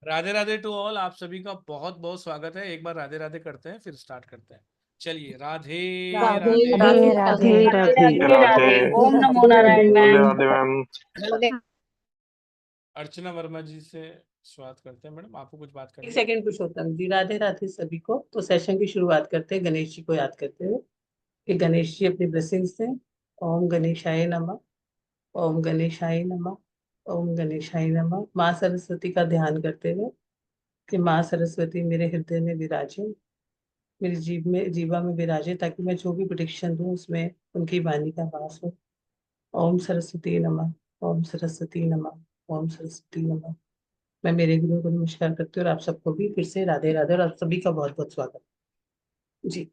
Radhe Radhe to all, आप सभी का बहुत बहुत स्वागत है। एक बार राधे राधे करते हैं फिर स्टार्ट करते हैं। चलिए, राधे राधे राधे। राधे राधे राधे राधे राधे राधे। राधे। ओम नमो राधे नारायण राधे मैम। राधे मैम। अर्चना वर्मा जी से स्वागत करते हैं। मैडम, आपको कुछ बात एक करनी है? सेकंड पुरुषोत्तम जी, राधे राधे सभी को। तो सेशन की शुरुआत करते हैं गणेश जी को याद करते हुए कि गणेश जी अपनी ब्लेसिंग्स दें। ओम गणेशाय नमः। ओम गणेशाय नमः। ओम गणेशाय नमः। माँ सरस्वती का ध्यान करते हुए कि माँ सरस्वती मेरे हृदय में विराजे, मेरी जीवा में विराजे, ताकि मैं जो भी प्रिडिक्शन दूं उसमें उनकी वाणी का वास हो। ओम सरस्वती नमः। ओम सरस्वती नमः। ओम सरस्वती नमः। मैं मेरे गुरु को नमस्कार करती हूँ और आप सबको भी फिर से राधे राधे, और आप सभी का बहुत बहुत स्वागत जी।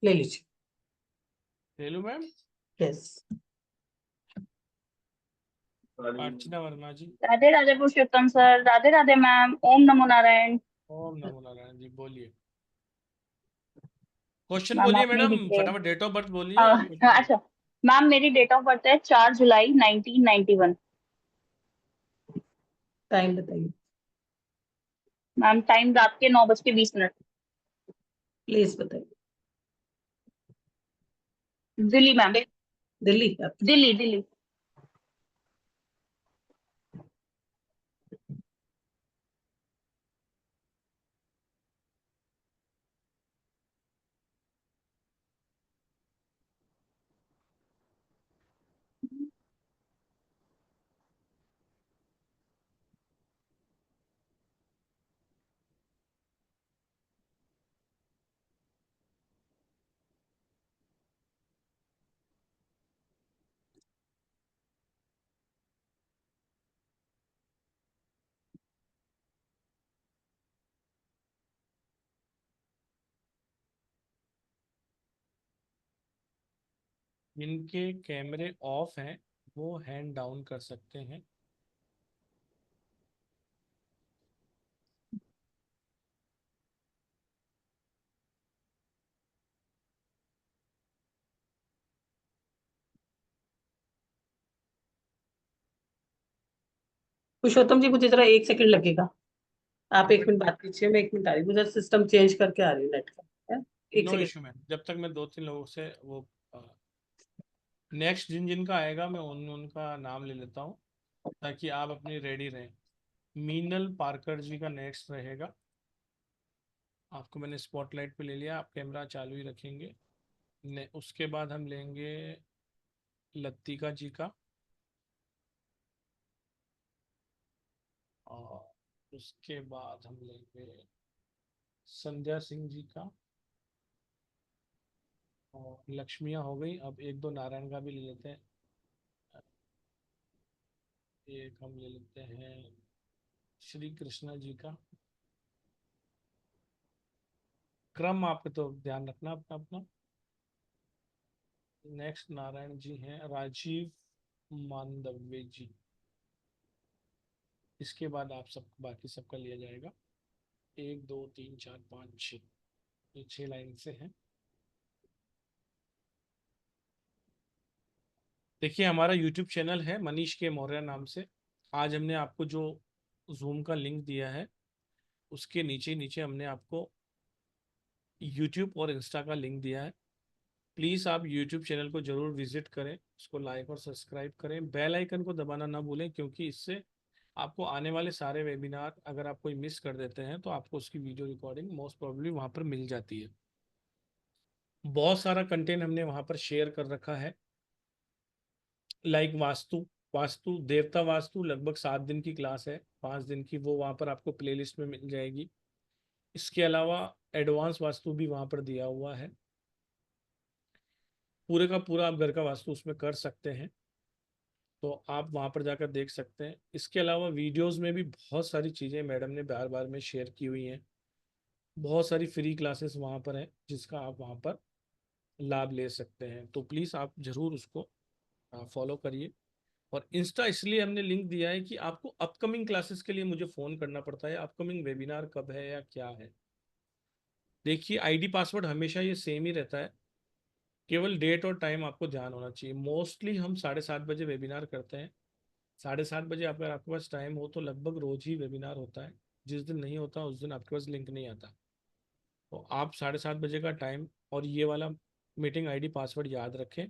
ले लीजिए। Hello ma'am. यस। अर्चना वर्मा जी। राधे राधे पुरुषोत्तम सर, राधे राधे मैम। ओम नमो नारायण। ओम नमो नारायण जी, बोलिए। क्वेश्चन मैम बोलिए आप नहीं मैडम, दिख रहे। फटाफट डेट ऑफ बर्थ बोलिए और क्वेश्चन बोलिए। अच्छा मैम, मेरी डेट ऑफ बर्थ है 4 जुलाई 1991। टाइम बताइए। मैम टाइम रात के 9:20। प्लीज बताइए। दिल्ली मैम। दिल्ली आप। दिल्ली दिल्ली। जिनके कैमरे ऑफ हैं वो हैंड डाउन कर सकते हैं। पुरुषोत्तम जी, मुझे जरा एक सेकंड लगेगा। आप एक मिनट बात कीजिए, मैं 1 मिनट आ रही हूँ, मुझे सिस्टम चेंज करके आ रही हूँ नेट का, है? एक नो सेकंड। इश्यू मैम, जब तक मैं दो तीन लोगों से वो नेक्स्ट जिन जिनका आएगा मैं उनका नाम ले लेता हूँ ताकि आप अपनी रेडी रहें। मीनल पार्कर जी का नेक्स्ट रहेगा। आपको मैंने स्पॉटलाइट पे ले लिया, आप कैमरा चालू ही रखेंगे। उसके बाद हम लेंगे लतिका जी का, और उसके बाद हम लेंगे संध्या सिंह जी का, और लक्ष्मियाँ हो गई। अब एक दो नारायण का भी ले लेते हैं। एक हम ले लेते हैं श्री कृष्णा जी का। क्रम आपको तो ध्यान रखना अपना अपना। नेक्स्ट नारायण जी हैं राजीव मांडव्य जी। इसके बाद आप सब बाकी सबका लिया जाएगा। 1 2 3 4 5 6, ये 6 लाइन से हैं। देखिए, हमारा यूट्यूब चैनल है मनीष के मौर्य नाम से। आज हमने आपको जो जूम का लिंक दिया है उसके नीचे नीचे हमने आपको यूट्यूब और इंस्टा का लिंक दिया है। प्लीज़ आप यूट्यूब चैनल को जरूर विजिट करें, उसको लाइक और सब्सक्राइब करें, बेल आइकन को दबाना ना भूलें, क्योंकि इससे आपको आने वाले सारे वेबिनार अगर आप कोई मिस कर देते हैं तो आपको उसकी वीडियो रिकॉर्डिंग मोस्ट प्रोबेबली वहाँ पर मिल जाती है। बहुत सारा कंटेंट हमने वहाँ पर शेयर कर रखा है, लाइक वास्तु। वास्तु देवता वास्तु लगभग 7 दिन की क्लास है, 5 दिन की, वो वहाँ पर आपको प्लेलिस्ट में मिल जाएगी। इसके अलावा एडवांस वास्तु भी वहाँ पर दिया हुआ है। पूरे का पूरा आप घर का वास्तु उसमें कर सकते हैं, तो आप वहाँ पर जाकर देख सकते हैं। इसके अलावा वीडियोस में भी बहुत सारी चीज़ें मैडम ने बार बार में शेयर की हुई हैं। बहुत सारी फ्री क्लासेस वहाँ पर हैं जिसका आप वहाँ पर लाभ ले सकते हैं। तो प्लीज़ आप ज़रूर उसको फॉलो करिए। और इंस्टा इसलिए हमने लिंक दिया है कि आपको अपकमिंग क्लासेस के लिए मुझे फ़ोन करना पड़ता है, अपकमिंग वेबिनार कब है या क्या है। देखिए, आईडी पासवर्ड हमेशा ये सेम ही रहता है, केवल डेट और टाइम आपको ध्यान होना चाहिए। मोस्टली हम 7:30 बजे वेबिनार करते हैं। 7:30 बजे अगर आपके पास टाइम हो तो लगभग रोज ही वेबिनार होता है। जिस दिन नहीं होता उस दिन आपके पास लिंक नहीं आता। तो आप 7:30 बजे का टाइम और ये वाला मीटिंग आईडी पासवर्ड याद रखें,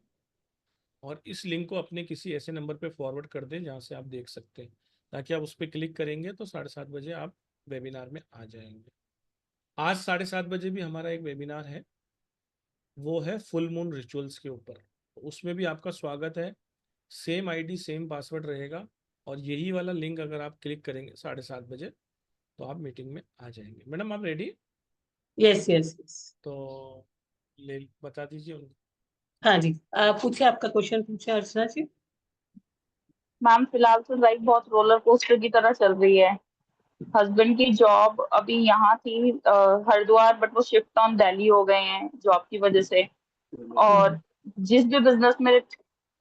और इस लिंक को अपने किसी ऐसे नंबर पे फॉरवर्ड कर दें जहाँ से आप देख सकते हैं, ताकि आप उस पर क्लिक करेंगे तो 7:30 बजे आप वेबिनार में आ जाएंगे। आज 7:30 बजे भी हमारा एक वेबिनार है, वो है फुल मून रिचुअल्स के ऊपर। उसमें भी आपका स्वागत है। सेम आईडी सेम पासवर्ड रहेगा, और यही वाला लिंक अगर आप क्लिक करेंगे 7:30 बजे तो आप मीटिंग में आ जाएंगे। मैडम आप रेडी? Yes yes yes. तो ले बता दीजिए उनको। हाँ जी, आप पूछे, आपका क्वेश्चन पूछे अर्चना जी। मैम फिलहाल तो लाइफ बहुत रोलर कोस्टर की तरह चल रही है। हस्बैंड की जॉब अभी यहाँ थी हरिद्वार, बट वो शिफ्ट ऑन दिल्ली हो गए हैं जॉब की वजह से। और जिस भी बिजनेस में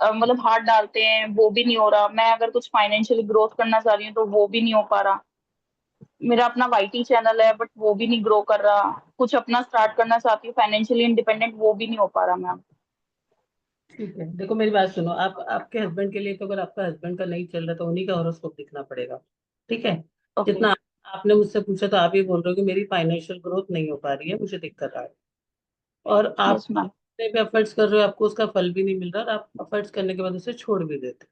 मतलब हाथ डालते हैं वो भी नहीं हो रहा। मैं अगर कुछ फाइनेंशियली ग्रोथ करना चाह रही हूँ तो वो भी नहीं हो पा रहा। मेरा अपना वाईटी चैनल है बट वो भी नहीं ग्रो कर रहा। कुछ अपना स्टार्ट करना चाहती हूँ फाइनेंशियली इंडिपेंडेंट, वो भी नहीं हो पा रहा मैम। ठीक है, देखो मेरी बात सुनो, आप आपके हस्बैंड के लिए, तो अगर आपका हस्बैंड का नहीं चल रहा तो उन्हीं का हॉरोस्कोप दिखना पड़ेगा। ठीक है। ओके। जितना आपने मुझसे पूछा तो आप ये बोल रहे हो कि मेरी फाइनेंशियल ग्रोथ नहीं हो पा रही है, मुझे दिक्कत आ रही है, और आप यस मैम। जितने भी एफर्ट्स कर रहे हो आपको उसका फल भी नहीं मिल रहा, और आप एफर्ट्स करने के बाद उसे छोड़ भी देते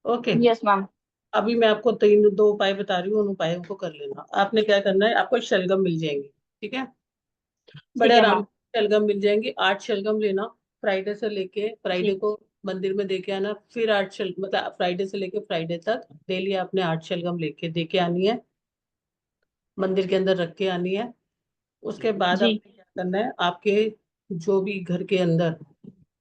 हो। ओके। Yes ma'am. अभी मैं आपको दो उपाय बता रही हूँ, उन उपायों को कर लेना। आपने क्या करना है, आपको शलगम मिल जाएंगी। ठीक है। बड़े ठीक है आराम मैम। से शलगम मिल जाएंगी, 8 शलगम लेना। फ्राइडे से लेके फ्राइडे ठीक। को मंदिर में देके आना, फिर मतलब फ्राइडे से लेके फ्राइडे तक डेली आपने 8 शलगम लेके देके आनी है, मंदिर के अंदर रख के आनी है। उसके बाद जी। आपने क्या करना है, आपके जो भी घर के अंदर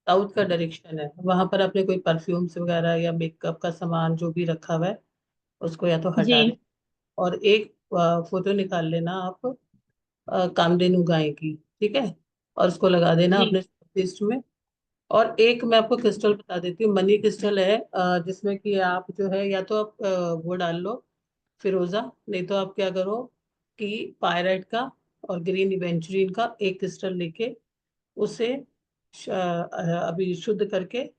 साउथ का डायरेक्शन है वहां पर आपने कोई परफ्यूम्स वगैरह या मेकअप का सामान जो भी रखा हुआ है उसको या तो जी। हटा दे, और एक फोटो निकाल लेना आप कामधेनु गाय की। ठीक है। और उसको लगा देना जी। अपने लिस्ट में। और एक मैं आपको क्रिस्टल बता देती हूँ, मनी क्रिस्टल है, जिसमें कि आप जो है या तो आप वो डाल लो, फिरोजा, नहीं तो आप क्या करो कि पायराइट का और ग्रीन इवेंचुरिन का एक क्रिस्टल लेके उसे अभी शुद्ध करके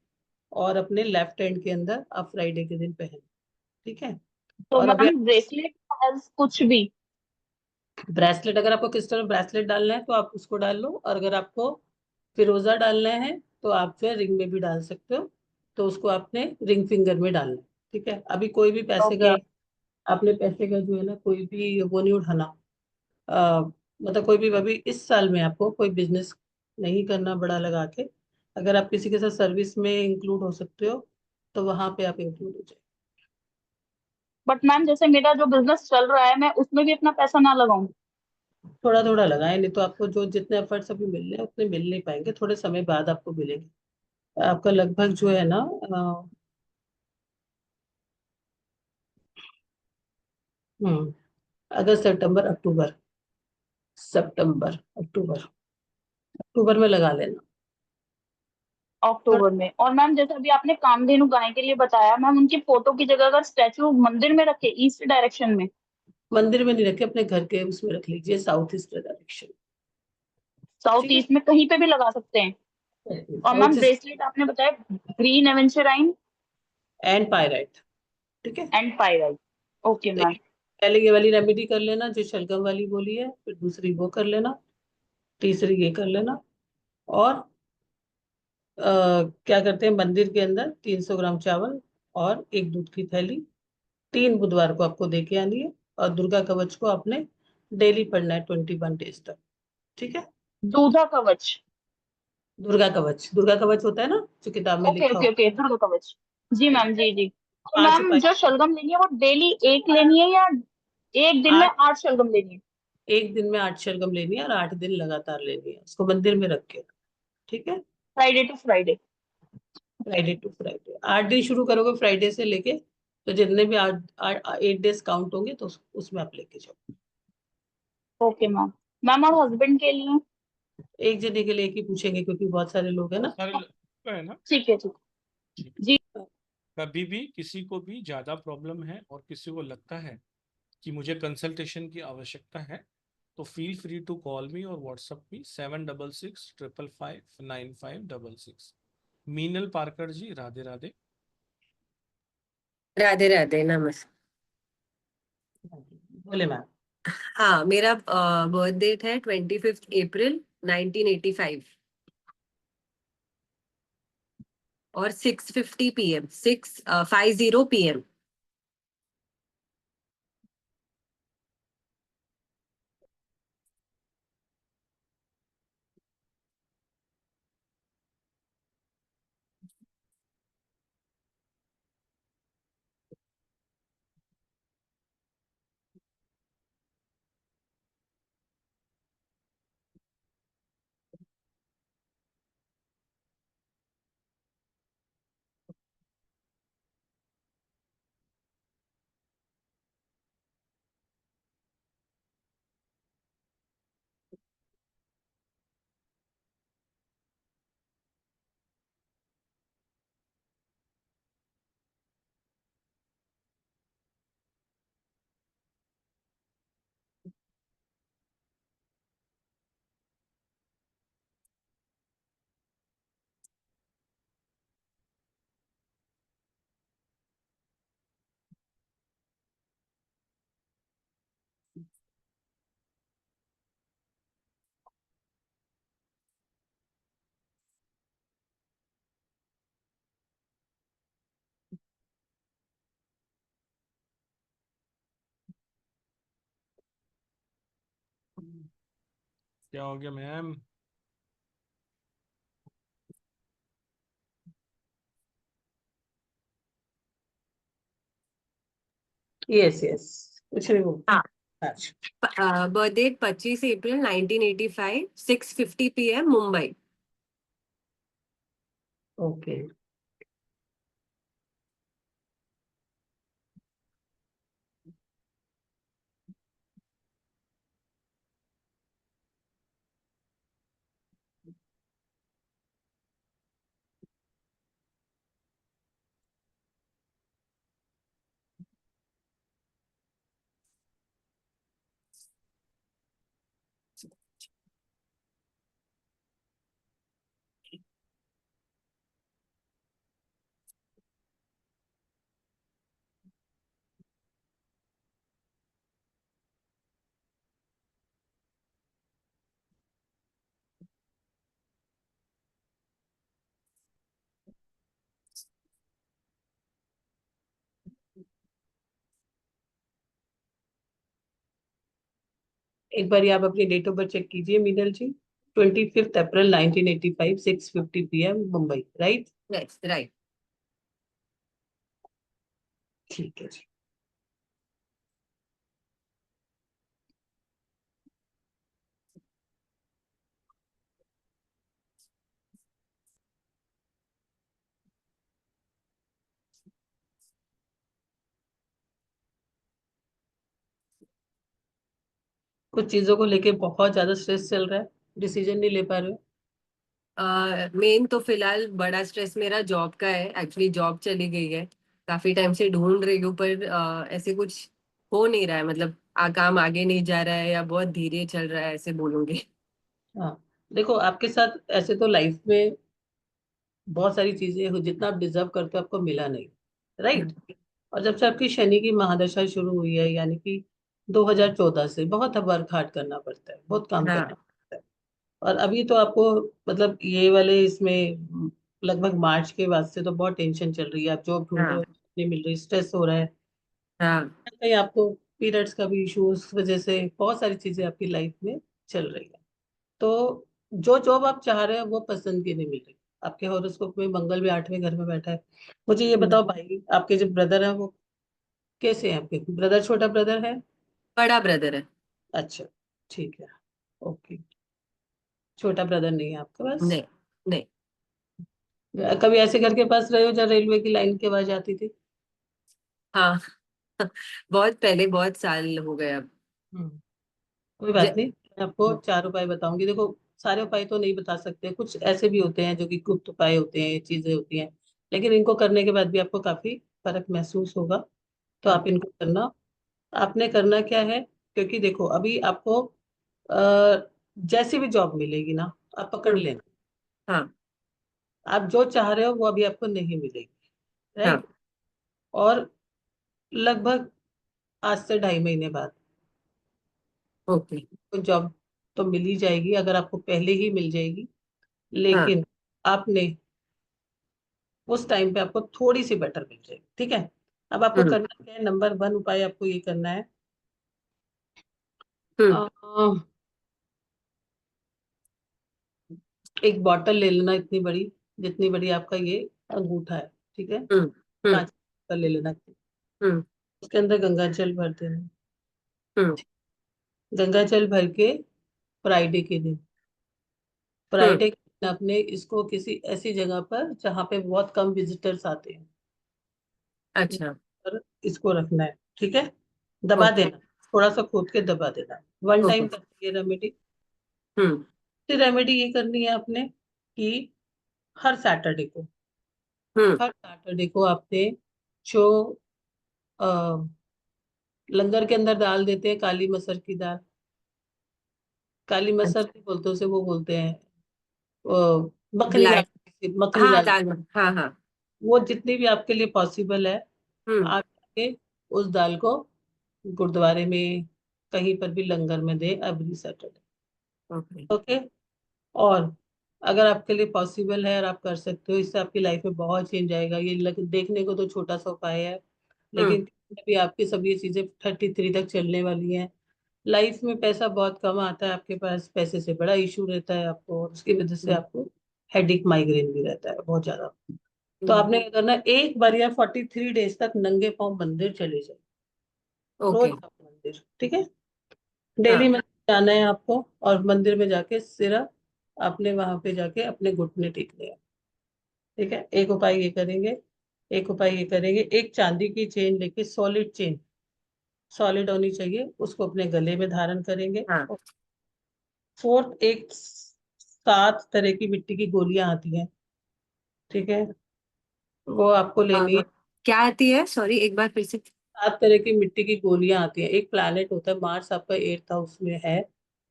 और अपने लेफ्ट हैंड के अंदर आप फ्राइडे के दिन पहन। ठीक है। तो और अभी मैम ब्रेसलेट कुछ भी? ब्रेसलेट, अगर आपको क्रिस्टल ब्रेसलेट डालना है तो आप उसको डाल लो, और अगर आपको फिरोजा डालना है तो आप जो है रिंग में भी डाल सकते हो, तो उसको आपने रिंग फिंगर में डालना है। ठीक है। अभी कोई भी पैसे ओके। का, आपने पैसे का जो है ना कोई भी वो नहीं उठाना, आ, मतलब कोई भी अभी इस साल में आपको कोई बिजनेस नहीं करना बड़ा लगा के। अगर आप किसी के साथ सर्विस में इंक्लूड हो सकते हो तो वहां पे आप इंक्लूड हो जाए। बट मैम जैसे मेरा जो बिजनेस चल रहा है मैं उसमें भी अपना पैसा ना लगाऊं? थोड़ा थोड़ा लगाए, नहीं तो आपको जो जितने एफर्ट्स अभी मिल रहे हैं उतने मिल नहीं पाएंगे, थोड़े समय बाद आपको मिलेंगे। आपका लगभग जो है ना हम्म अगस्त सितंबर अक्टूबर, सितंबर अक्टूबर, अक्टूबर में लगा लेना। अक्टूबर में। और मैम जैसे अभी आपने कामधेनु गाय के लिए बताया, मैम उनकी फोटो की जगह अगर स्टैचू मंदिर में रखे ईस्ट डायरेक्शन में? मंदिर में नहीं रखे, अपने घर के उसमें रख लीजिए, साउथ ईस्ट डायरेक्शन। साउथ ठीक है। ईस्ट में कहीं पे भी लगा सकते हैं? और मैम साउथ ईस्ट ब्रेसलेट आपने बताया ग्रीन एवेंचुराइन एंड पायराइट। ठीक है। And pyrite. ओके तो मैम। पहले ये वाली रेमेडी कर लेना जो शलगम वाली बोली है, फिर दूसरी वो कर लेना, तीसरी ये कर लेना। और क्या करते हैं, मंदिर के अंदर 300 ग्राम चावल और एक दूध की थैली 3 बुधवार को आपको देके आनी है, और दुर्गा कवच को आपने डेली पढ़ना है 21 डेज तक। ठीक है। दूधा कवच। दुर्गा कवच, दुर्गा कवच होता है ना जो किताब में ओके लिखा ओके हो। ओके, दुर्गा कवच। जी मैम, जी जी। तो 5 उपाय। मैम जो शलगम लेनी है वो डेली एक लेनी है या एक दिन में आठ 8 शलगम लेनी है? एक दिन में 8 शलगम लेनी है और 8 दिन लगातार लेनी है, उसको मंदिर में रख के। ठीक है। Friday to Friday? Friday to Friday, 8 दिन शुरू करोगे फ्राइडे से लेके, तो जितने भी 8 डेज काउंट होंगे तो उसमें आप लेके जाओ। Okay ma'am. मैम और हस्बैंड के लिए? एक जने के लिए एक ही पूछेंगे क्योंकि बहुत सारे लोग हैं बहुत ना। सारे लोग है ना। ठीक है ठीक ठीक। है। जी। कभी भी किसी को भी ज़्यादा प्रॉब्लम है और किसी को लगता है कि मुझे कंसल्टेशन की आवश्यकता है, तो feel free to call me और व्हाट्सअप मी 7665559566। मीनल पारकर जी, राधे राधे। राधे राधे, नमस्ते। बोले मैम। हाँ, मेरा बर्थ डेट है 25 अप्रैल 1985 और 6:50 PM, 6:50 PM। क्या हो गया मैम? यस यस, कुछ नहीं बोल। हाँ, अच्छा, बर्थ डेट 25 अप्रैल 1985, 6:50 PM, मुंबई। ओके। एक बार आप अपनी डेट ऑफ बर्थ चेक कीजिए मीनल जी। 25 अप्रैल 1985, 6:50 PM, Mumbai, right? Yes, right. ठीक है जी। कुछ चीजों को लेके बहुत ज्यादा स्ट्रेस चल रहा है, डिसीजन नहीं ले पा रहे हो? मेन तो फिलहाल बड़ा स्ट्रेस मेरा जॉब का है। एक्चुअली जॉब चली गई है, काफी टाइम से ढूंढ रही हूँ, पर ऐसे कुछ हो नहीं रहा है। मतलब काम आगे नहीं जा रहा है या बहुत धीरे चल रहा है, ऐसे बोलूंगी। हाँ, देखो आपके साथ ऐसे तो लाइफ में बहुत सारी चीजें हो, जितना आप डिजर्व करते हो आपको मिला नहीं, राइट? और जब से आपकी शनि की महादशा शुरू हुई है, यानी कि 2014 से बहुत वर्क हार्ड करना पड़ता है, बहुत काम करना हाँ, पड़ता है। और अभी तो आपको मतलब ये वाले इसमें लगभग मार्च के बाद से तो बहुत टेंशन चल रही है, आप जॉब ढूंढ रहे हाँ, हो नहीं मिल रही, स्ट्रेस हो रहा है हाँ, कहीं आपको, पीरियड्स का भी इशू, उस वजह से बहुत सारी चीजें आपकी लाइफ में चल रही है। तो जो जॉब आप चाह रहे हो वो पसंद की नहीं मिल रही। आपके हॉरोस्कोप में मंगल भी 8वें घर में बैठा है। मुझे ये हम्म, बताओ भाई, आपके जो ब्रदर है वो कैसे हैं? आपके ब्रदर, छोटा ब्रदर है? बड़ा ब्रदर है। अच्छा, ठीक है, ओके। छोटा ब्रदर नहीं है आपके पास? नहीं, नहीं। कभी ऐसे घर के पास रहे हो जहाँ रेलवे की लाइन की आवाज आती थी? हाँ। बहुत पहले, बहुत साल हो गए अब। हम्म, कोई बात नहीं, मैं आपको 4 उपाय बताऊंगी। देखो, सारे उपाय तो नहीं बता सकते, कुछ ऐसे भी होते हैं जो कि गुप्त उपाय होते हैं, चीजें होती हैं, लेकिन इनको करने के बाद भी आपको काफी फर्क महसूस होगा। तो आप इनको करना। आपने करना क्या है, क्योंकि देखो अभी आपको जैसी भी जॉब मिलेगी ना, आप पकड़ हम्म, लेना। हाँ, आप जो चाह रहे हो वो अभी आपको नहीं मिलेगी, हाँ, राइट? और लगभग आज से 2.5 महीने बाद ओके। तो जॉब तो मिल ही जाएगी, अगर आपको पहले ही मिल जाएगी, हाँ। लेकिन आपने उस टाइम पे आपको थोड़ी सी बेटर मिल जाएगी। ठीक है, अब आपको हम्म। करना क्या है, नंबर वन उपाय आपको ये करना है, हम्म। अ, एक बॉटल ले लेना इतनी बड़ी, जितनी बड़ी आपका ये अंगूठा है। ठीक है, हम्म। हम्म। कांच की बोतल ले लेना, हम्म। उसके अंदर गंगा जल भर देना। हम्म। गंगा जल भर के फ्राइडे के दिन, हम्म। फ्राइडे के दिन आपने इसको किसी ऐसी जगह पर जहाँ पे बहुत कम विजिटर्स आते हैं, अच्छा। पर इसको रखना है। ठीक है, दबा ओके। देना, थोड़ा सा खोद के दबा देना, वन ओके। टाइम करनी है रेमेडी। हम्म। रेमेडी ये करनी है आपने कि हर सैटरडे को, हम्म। हर सैटरडे को आपने जो अ, लंगर के अंदर दाल देते हैं, काली मसर की दाल, काली मसर अच्छा। नहीं बोलते उसे, वो बोलते हैं मखनी दाल, ब्लैक। मखनी हाँ, दाल, दाल। हाँ, हाँ। वो जितनी भी आपके लिए पॉसिबल है, हम्म। आप जाके उस दाल को गुरुद्वारे में कहीं पर भी लंगर में दे एवरी सैटरडे। ओके। ओके, और अगर आपके लिए पॉसिबल है और आप कर सकते हो, इससे आपकी लाइफ में बहुत चेंज आएगा। ये देखने को तो छोटा सा उपाय है, हम्म। लेकिन अभी आपकी सब ये चीजें 33 तक चलने वाली हैं। लाइफ में पैसा बहुत कम आता है आपके पास, पैसे से बड़ा इशू रहता है आपको, और उसकी वजह से हम्म। आपको हेडिक माइग्रेन भी रहता है बहुत ज्यादा। तो हम्म। आपने क्या करना है, एक बार या 43 डेज तक नंगे पाँव मंदिर चले जाओ, रोज ओके। आप मंदिर। ठीक है, डेली हाँ। मंदिर जाना है आपको, और मंदिर में जाके सिर्फ आपने वहां पे जाके अपने घुटने टेकने हैं। ठीक है, एक उपाय ये करेंगे, एक उपाय ये करेंगे, एक चांदी की चेन लेके, सॉलिड चेन, सॉलिड होनी चाहिए, उसको अपने गले में धारण करेंगे। हाँ। फोर्थ, एक 7 तरह की मिट्टी की गोलियां आती हैं। ठीक है, वो आपको लेनी है। क्या आती है? सॉरी, एक बार फिर से। 7 तरह की मिट्टी की गोलियां आती हैं, एक प्लैनेट होता है मार्स, आपका 8th हाउस में है।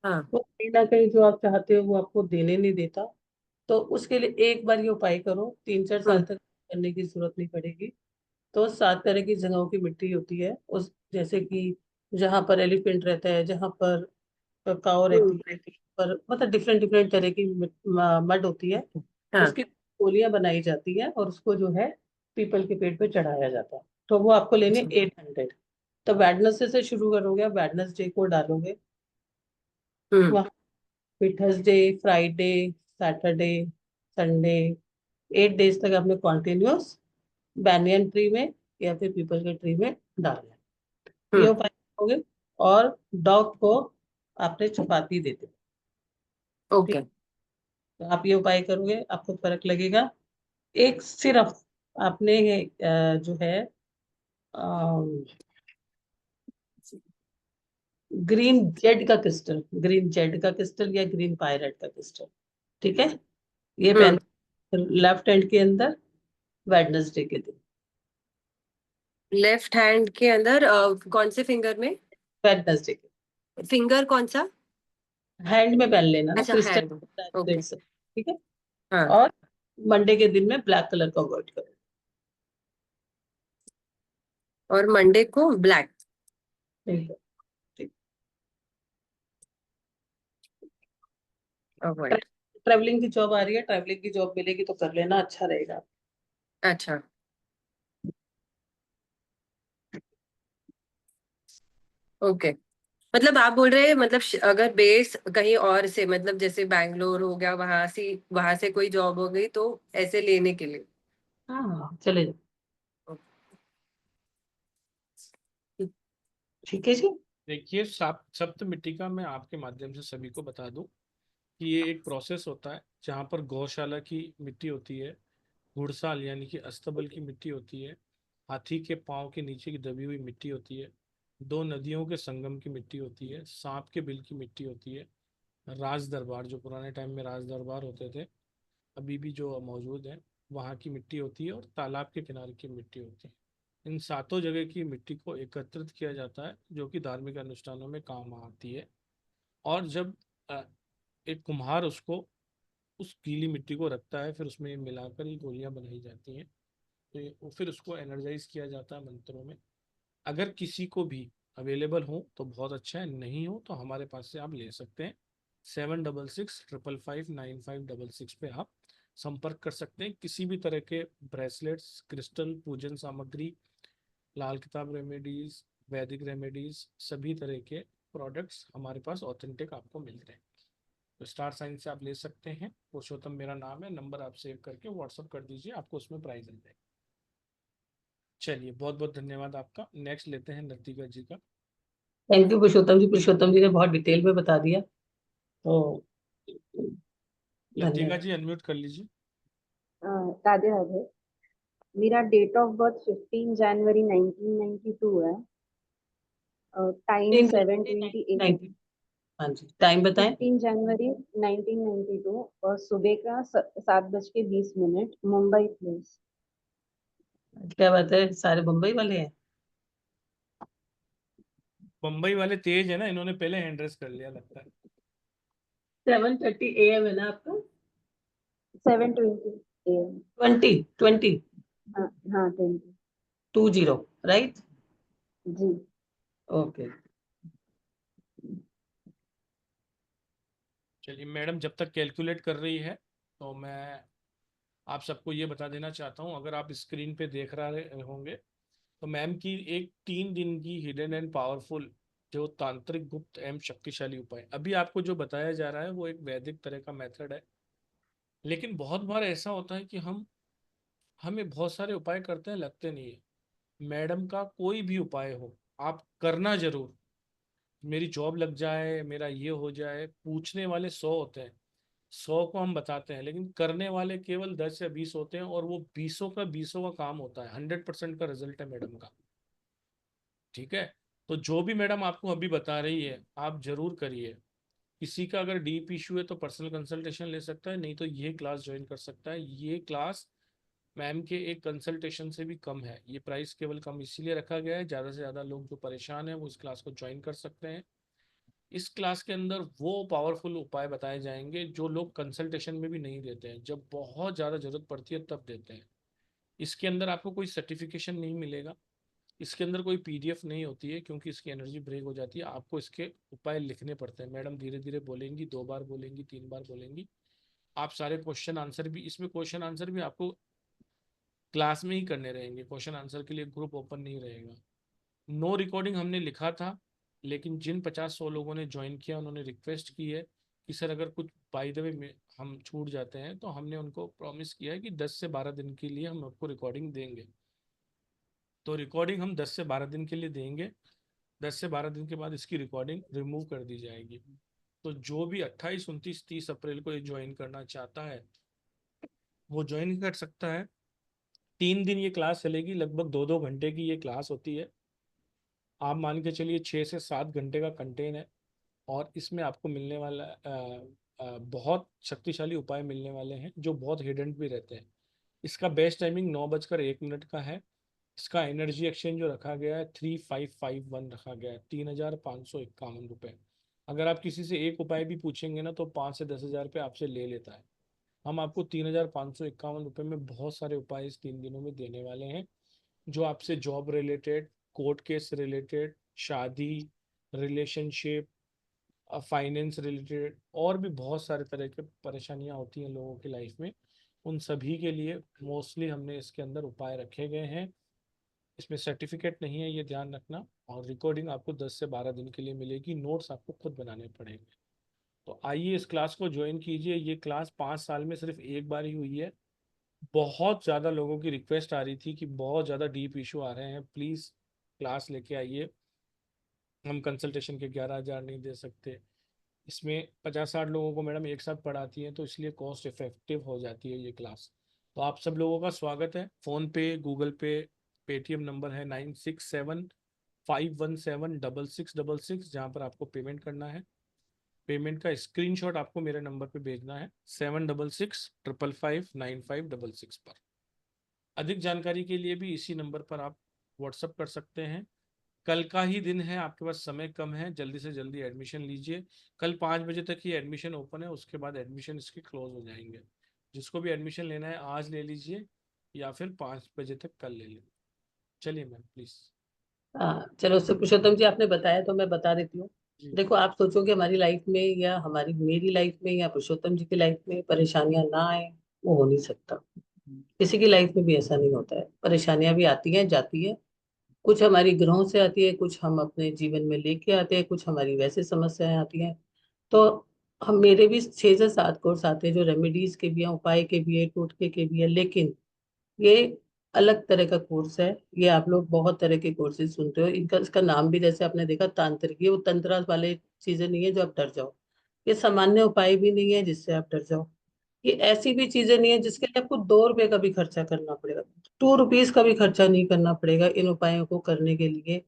हाँ। वो कहीं ना कहीं जो आप चाहते हो वो आपको देने नहीं देता। तो उसके लिए एक बार ये उपाय करो, 3-4 साल हम्म। तक करने की जरूरत नहीं पड़ेगी। तो 7 तरह की जगहों की मिट्टी होती है, उस जैसे कि जहाँ पर एलिफेंट रहता है, जहाँ पर काऊ रहती हम्म। है, पर मतलब डिफरेंट डिफरेंट तरह की मड होती है, हाँ। उसकी गोलियां बनाई जाती है, और उसको जो है पीपल के पेड़ पे चढ़ाया जाता है। तो वो आपको लेने अच्छा। 800। तो वेडनेसडे से शुरू करोगे, आप वेडनेसडे को डालोगे हम्म। वहाँ, फिर Thursday, Friday, Saturday, Sunday, 8 days तक आपने कॉन्टिन्यूस बैनियन ट्री में या फिर पीपल के ट्री में डालना है। ये हम्म। उपाय करोगे, और डॉग को आपने चपाती दे दी। ठीक, ओके। तो आप ये उपाय करोगे, आपको फर्क लगेगा। एक सिर्फ आपने जो है ग्रीन जेड का क्रिस्टल, ग्रीन जेड का क्रिस्टल या ग्रीन पायरेट का क्रिस्टल, ठीक है, ये हम्म। पहन लेफ्ट हैंड के अंदर वेडनेसडे के दिन, लेफ्ट हैंड के अंदर कौन से फिंगर में? वेडनेसडे के फिंगर कौन सा? हैंड में पहन लेना ना अच्छा, क्रिस्टल हैंड। ओके। ब्रेसलेट से। ठीक है, हाँ। और मंडे के दिन में ब्लैक कलर का अवॉइड करो। और मंडे को ब्लैक। ठीक है, ठीक। अवॉइड। ट्रैवलिंग की जॉब आ रही है, ट्रैवलिंग की जॉब मिलेगी तो कर लेना, अच्छा रहेगा। अच्छा। ओके। मतलब आप बोल रहे हैं, मतलब अगर बेस कहीं और से, मतलब जैसे बैंगलोर हो गया, वहां से कोई जॉब हो गई तो ऐसे लेने के लिए। हाँ हाँ, चले जाओ। ठीक है जी। देखिए, सप्त मिट्टी का मैं आपके माध्यम से सभी को बता दूं कि ये एक प्रोसेस होता है जहाँ पर गौशाला की मिट्टी होती है, घुड़साल यानी कि अस्तबल की मिट्टी होती है, हाथी के पाँव के नीचे की दबी हुई मिट्टी होती है, दो नदियों के संगम की मिट्टी होती है, सांप के बिल की मिट्टी होती है, राज दरबार जो पुराने टाइम में राज दरबार होते थे अभी भी जो मौजूद है वहाँ की मिट्टी होती है, और तालाब के किनारे की मिट्टी होती है। इन सातों जगह की मिट्टी को एकत्रित किया जाता है जो कि धार्मिक अनुष्ठानों में काम आती है। और जब अ, एक कुम्हार उसको उस गीली मिट्टी को रखता है, फिर उसमें मिलाकर ये गोलियां बनाई जाती हैं। तो फिर उसको एनर्जाइज किया जाता है मंत्रों में। अगर किसी को भी अवेलेबल हो तो बहुत अच्छा है, नहीं हो तो हमारे पास से आप ले सकते हैं। 7665559566 पे आप संपर्क कर सकते हैं। किसी भी तरह के ब्रेसलेट्स, क्रिस्टल, पूजन सामग्री, लाल किताब रेमेडीज, वैदिक रेमेडीज, सभी तरह के प्रोडक्ट्स हमारे पास ऑथेंटिक आपको मिलते हैं। तो स्टार साइन से आप ले सकते हैं। पुरुषोत्तम मेरा नाम है, नंबर आप सेव करके व्हाट्सअप कर दीजिए, आपको उसमें प्राइस मिल जाएगा। चलिए, बहुत बहुत धन्यवाद आपका। नेक्स्ट लेते हैं नर्तिका जी का। थैंक यू पुरुषोत्तम जी। पुरुषोत्तम जी ने बहुत डिटेल में बता दिया, तो लतिका धन्यवाद। जी अनम्यूट कर लीजिए। राधे राधे। मेरा डेट ऑफ बर्थ 15 जनवरी 1992 है। टाइम 7:28। 90। हाँ जी, टाइम बताएं। 15 जनवरी 1992 और सुबह का 7:20 मुंबई प्लेस। क्या बात है, सारे मुंबई वाले हैं। मुंबई वाले तेज है ना, इन्होंने पहले हैंड रेस कर लिया लगता है। 7:30 AM है ना आपका? 7:20 AM। 20 हाँ हाँ 20। 20, राइट? जी। ओके। चलिए मैडम जब तक कैलकुलेट कर रही है तो मैं आप सबको ये बता देना चाहता हूँ, अगर आप स्क्रीन पे देख रहे होंगे तो मैम की एक 3 दिन की हिडन एंड पावरफुल जो तांत्रिक गुप्त एवं शक्तिशाली उपाय अभी आपको जो बताया जा रहा है वो एक वैदिक तरह का मेथड है। लेकिन बहुत बार ऐसा होता है कि हमें बहुत सारे उपाय करते हैं, लगते नहीं है। मैडम का कोई भी उपाय हो आप करना जरूर। मेरी जॉब लग जाए, मेरा ये हो जाए, पूछने वाले 100 होते हैं, 100 को हम बताते हैं, लेकिन करने वाले केवल 10 या 20 होते हैं, और वो 20 का 20 का काम होता है। 100% का रिजल्ट है मैडम का। ठीक है, तो जो भी मैडम आपको अभी बता रही है आप जरूर करिए। किसी का अगर डीप इशू है तो पर्सनल कंसल्टेशन ले सकता है, नहीं तो ये क्लास ज्वाइन कर सकता है। ये क्लास मैम के एक कंसल्टेशन से भी कम है। ये प्राइस केवल कम इसीलिए रखा गया है, ज़्यादा से ज़्यादा लोग जो परेशान हैं वो इस क्लास को ज्वाइन कर सकते हैं। इस क्लास के अंदर वो पावरफुल उपाय बताए जाएंगे जो लोग कंसल्टेशन में भी नहीं देते हैं, जब बहुत ज़्यादा जरूरत पड़ती है तब देते हैं। इसके अंदर आपको कोई सर्टिफिकेशन नहीं मिलेगा, इसके अंदर कोई पीडीएफ नहीं होती है, क्योंकि इसकी एनर्जी ब्रेक हो जाती है। आपको इसके उपाय लिखने पड़ते हैं। मैडम धीरे धीरे बोलेंगी, 2 बार बोलेंगी, 3 बार बोलेंगी। आप सारे क्वेश्चन आंसर भी, इसमें क्वेश्चन आंसर भी आपको क्लास में ही करने रहेंगे। क्वेश्चन आंसर के लिए ग्रुप ओपन नहीं रहेगा। नो रिकॉर्डिंग हमने लिखा था, लेकिन जिन 50-100 लोगों ने ज्वाइन किया उन्होंने रिक्वेस्ट की है कि सर अगर कुछ बाय द वे में हम छूट जाते हैं तो हमने उनको प्रॉमिस किया है कि 10 से 12 दिन के लिए हम आपको रिकॉर्डिंग देंगे। तो रिकॉर्डिंग हम 10 से 12 दिन के लिए देंगे। 10 से 12 दिन के बाद इसकी रिकॉर्डिंग रिमूव कर दी जाएगी। तो जो भी 28, 29, 30 अप्रैल को ये ज्वाइन करना चाहता है वो ज्वाइन कर सकता है। 3 दिन ये क्लास चलेगी, लगभग 2-2 घंटे की ये क्लास होती है। आप मान के चलिए 6 से 7 घंटे का कंटेंट है, और इसमें आपको मिलने वाला बहुत शक्तिशाली उपाय मिलने वाले हैं जो बहुत हिडन भी रहते हैं। इसका बेस्ट टाइमिंग 9:01 का है। इसका एनर्जी एक्सचेंज जो रखा गया है 3551 रखा गया है, 3551 रुपये। अगर आप किसी से एक उपाय भी पूछेंगे ना तो 5 से 10 हज़ार रुपये आपसे ले लेता है। हम आपको 3551 रुपये में बहुत सारे उपाय इस 3 दिनों में देने वाले हैं, जो आपसे job related, court case related, शादी, रिलेशनशिप, फाइनेंस रिलेटेड, और भी बहुत सारे तरह के परेशानियां होती हैं लोगों की लाइफ में, उन सभी के लिए मोस्टली हमने इसके अंदर उपाय रखे गए हैं। इसमें सर्टिफिकेट नहीं है, ये ध्यान रखना। और रिकॉर्डिंग आपको 10 से 12 दिन के लिए मिलेगी, नोट्स आपको खुद बनाने पड़ेंगे। तो आइए इस क्लास को ज्वाइन कीजिए। ये क्लास 5 साल में सिर्फ एक बार ही हुई है। बहुत ज़्यादा लोगों की रिक्वेस्ट आ रही थी कि बहुत ज़्यादा डीप इशू आ रहे हैं, प्लीज़ क्लास लेके आइए। हम कंसल्टेशन के 11,000 नहीं दे सकते। इसमें 50-60 लोगों को मैडम एक साथ पढ़ाती हैं, तो इसलिए कॉस्ट इफेक्टिव हो जाती है ये क्लास। तो आप सब लोगों का स्वागत है। फ़ोन पे, गूगल पे, पेटीएम नंबर है 9675176666, जहाँ पर आपको पेमेंट करना है। पेमेंट का स्क्रीनशॉट आपको मेरे नंबर पे भेजना है 7665559566 पर। अधिक जानकारी के लिए भी इसी नंबर पर आप व्हाट्सअप कर सकते हैं। कल का ही दिन है, आपके पास समय कम है, जल्दी से जल्दी एडमिशन लीजिए। कल 5 बजे तक ही एडमिशन ओपन है, उसके बाद एडमिशन इसके क्लोज हो जाएंगे। जिसको भी एडमिशन लेना है आज ले लीजिए, या फिर 5 बजे तक कल ले लीजिए। चलिए मैम प्लीज़। हाँ चलो, तो पुरुषोत्तम जी आपने बताया तो मैं बता देती हूँ। जी। देखो, आप सोचो कि हमारी लाइफ में या हमारी मेरी लाइफ में या पुरुषोत्तम जी की लाइफ में परेशानियां ना आए, वो हो नहीं सकता। किसी की लाइफ में भी ऐसा नहीं होता है, परेशानियां भी आती हैं जाती है। कुछ हमारी ग्रहों से आती है, कुछ हम अपने जीवन में लेके आते हैं, कुछ हमारी वैसे समस्याएं आती हैं। तो हम मेरे भी 6 से 7 कोर्स आते हैं, जो रेमेडीज के भी हैं, उपाय के भी है, टोटके के भी है, लेकिन ये अलग तरह का कोर्स है। ये आप लोग बहुत तरह के कोर्सेज सुनते हो, इनका इसका नाम भी जैसे आपने देखा तांत्रिक, ये वो तंत्र वाले चीजें नहीं है जो आप डर जाओ। ये सामान्य उपाय भी नहीं है जिससे आप डर जाओ। ये ऐसी भी चीजें नहीं है जिसके लिए आपको 2 रुपए का भी खर्चा करना पड़ेगा। 2 रुपीज का भी खर्चा नहीं करना पड़ेगा इन उपायों को करने के लिए।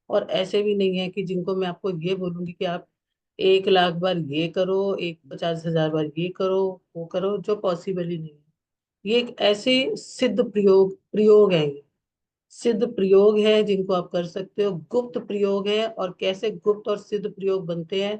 और ऐसे भी नहीं है कि जिनको मैं आपको ये बोलूंगी कि आप 1 लाख बार ये करो, एक 50,000 बार ये करो, वो करो, जो पॉसिबल ही नहीं है। ये एक ऐसे सिद्ध प्रयोग प्रयोग है, ये सिद्ध प्रयोग है जिनको आप कर सकते हो, गुप्त प्रयोग है। और कैसे गुप्त और सिद्ध प्रयोग बनते हैं,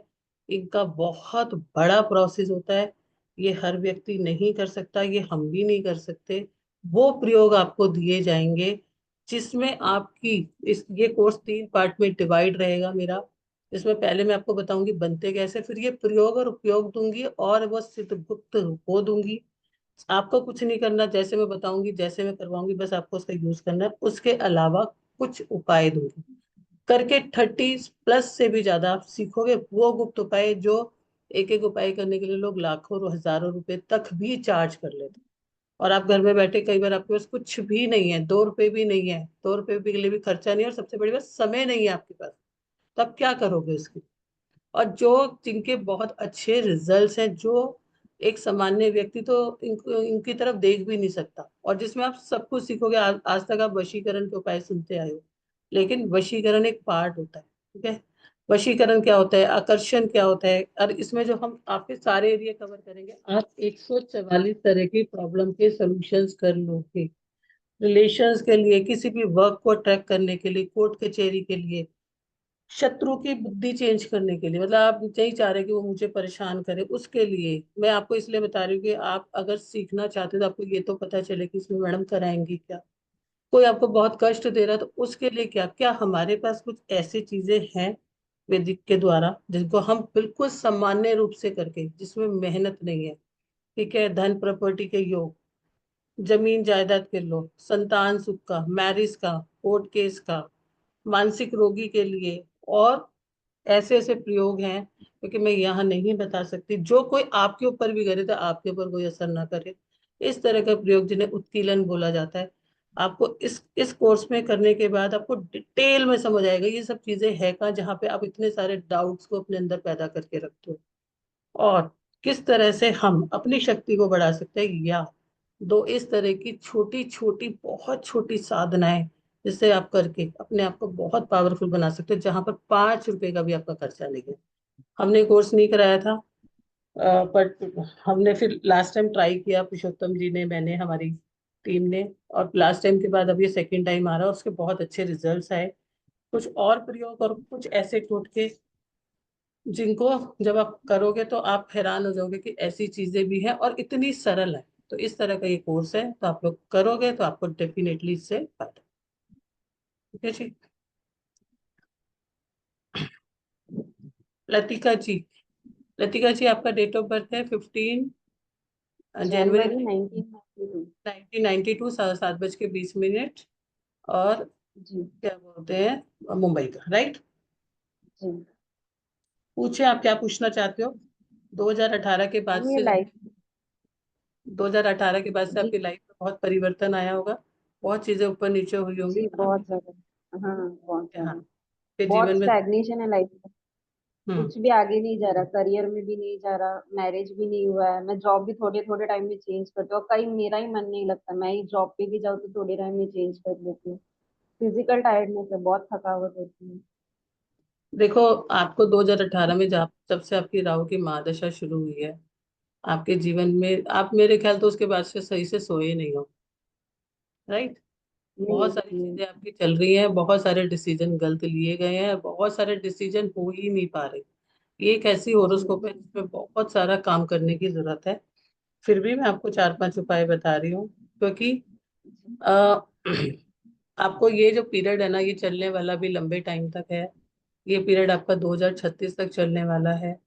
इनका बहुत बड़ा प्रोसेस होता है। ये हर व्यक्ति नहीं कर सकता, ये हम भी नहीं कर सकते। वो प्रयोग आपको दिए जाएंगे जिसमें आपकी इस ये कोर्स 3 पार्ट में डिवाइड रहेगा मेरा। इसमें पहले मैं आपको बताऊंगी बनते कैसे, फिर ये प्रयोग और उपयोग दूंगी, और वो सिद्ध गुप्त वो दूंगी। आपको कुछ नहीं करना, जैसे मैं बताऊंगी जैसे मैं करवाऊंगी, बस आपको उसका यूज करना है। उसके अलावा कुछ उपाय दूंगी करके 30+ से भी ज्यादा आप सीखोगे, वो गुप्त उपाय जो एक एक उपाय करने के लिए लोग लाखों और हजारों रुपए तक भी चार्ज कर लेते हैं। और आप घर में बैठे, कई बार आपके पास कुछ भी नहीं है, 2 रुपए भी नहीं है, 2 रुपए के लिए भी खर्चा नहीं है, और सबसे बड़ी बात समय नहीं है आपके पास, तब क्या करोगे उसकी। और जो जिनके बहुत अच्छे रिजल्ट्स हैं, जो एक सामान्य व्यक्ति तो इनको इनकी तरफ देख भी नहीं सकता, और जिसमें आप सब कुछ सीखोगे। आज तक आप वशीकरण के उपाय सुनते आए हो, लेकिन वशीकरण एक पार्ट होता है, ठीक है। वशीकरण क्या होता है, आकर्षण क्या होता है, और इसमें जो हम आपके सारे एरिया कवर करेंगे, आप 144 तरह की प्रॉब्लम के सॉल्यूशंस कर लोगे। रिलेशंस के लिए, किसी भी वर्क को ट्रैक करने के लिए, कोर्ट कचहरी के लिए, शत्रु की बुद्धि चेंज करने के लिए, मतलब आप नहीं चाह रहे कि वो मुझे परेशान करे, उसके लिए मैं आपको इसलिए बता रही हूँ कि आप अगर सीखना चाहते हो तो आपको ये तो पता चले कि इसमें मैडम कराएंगी क्या। कोई आपको बहुत कष्ट दे रहा है तो उसके लिए क्या क्या हमारे पास कुछ ऐसी चीजें हैं वैदिक के द्वारा, जिनको हम बिल्कुल सामान्य रूप से करके, जिसमें मेहनत नहीं है, ठीक है। धन प्रॉपर्टी के योग, जमीन जायदाद के लोग, संतान सुख का, मैरिज का, कोर्ट केस का, मानसिक रोगी के लिए, और ऐसे ऐसे प्रयोग हैं क्योंकि मैं यहाँ नहीं बता सकती, जो कोई आपके ऊपर भी करे तो आपके ऊपर कोई असर ना करे। इस तरह का प्रयोग जिन्हें उत्कीलन बोला जाता है, आपको इस कोर्स में करने के बाद आपको डिटेल में समझ आएगा ये सब चीजें है कहाँ, जहाँ पे आप इतने सारे डाउट्स को अपने अंदर पैदा करके रखते हो, और किस तरह से हम अपनी शक्ति को बढ़ा सकते हैं, या दो इस तरह की छोटी छोटी बहुत छोटी साधनाएं जिससे आप करके अपने आप को बहुत पावरफुल बना सकते हो, जहां पर 5 रुपए का भी आपका खर्चा नहीं है। हमने कोर्स नहीं कराया था, बट हमने फिर लास्ट टाइम ट्राई किया, पुरुषोत्तम जी ने, मैंने, हमारी टीम ने, और लास्ट टाइम के बाद अब ये सेकेंड टाइम आ रहा है, उसके बहुत अच्छे रिजल्ट्स आए। कुछ और प्रयोग और कुछ ऐसे टोटके जिनको जब आप करोगे तो आप हैरान हो जाओगे कि ऐसी चीजें भी हैं और इतनी सरल है। तो इस तरह का ये कोर्स है, तो आप लोग करोगे तो आपको डेफिनेटली इससे फायदा। ठीक है जी। लतिका जी, लतिका जी आपका डेट ऑफ बर्थ है 15 जनवरी जनवरी 1992। 1992, 7:20 और जी क्या बोलते हैं, मुंबई का, राइट। जी। पूछे आप क्या पूछना चाहते हो। 2018 के बाद मैम ये से लाइफ। 2018 के बाद से जी आपकी लाइफ में बहुत परिवर्तन आया होगा, बहुत चीजें ऊपर नीचे हुई होंगी, जी, है ना। बहुत ज्यादा। हाँ, बहुत हाँ, ज्यादा। के बहुत जीवन में। स्टैग्नेशन है लाइफ में। हम्म। कुछ भी आगे नहीं जा रहा, करियर में भी नहीं जा रहा, मैरिज भी नहीं हुआ है। मैं जॉब भी थोड़े थोड़े टाइम में चेंज करती हूँ, और कहीं मेरा ही मन नहीं लगता, मैं ही जॉब पे भी जाऊँ तो थोड़े टाइम में चेंज कर लेती हूँ। फिजिकल टायर्डनेस है, बहुत थकावट होती है। देखो, आपको 2018 में जब जब से आपकी राहु की महादशा शुरू हुई है, आपके जीवन में आप, मेरे ख्याल तो उसके बाद से सही से सोए नहीं हो, राइट। नहीं बहुत सारी नहीं। चीजें आपकी चल रही हैं, बहुत सारे डिसीजन गलत लिए गए हैं, बहुत सारे डिसीजन हो ही नहीं पा रहे। ये एक ऐसी जी होरोस्कोप है जिसमें बहुत सारा काम करने की जरूरत है। फिर भी मैं आपको 4-5 उपाय बता रही हूँ, क्योंकि अ, आपको ये जो पीरियड है ना, ये चलने वाला भी लंबे टाइम तक है। ये पीरियड आपका 2036 तक चलने वाला है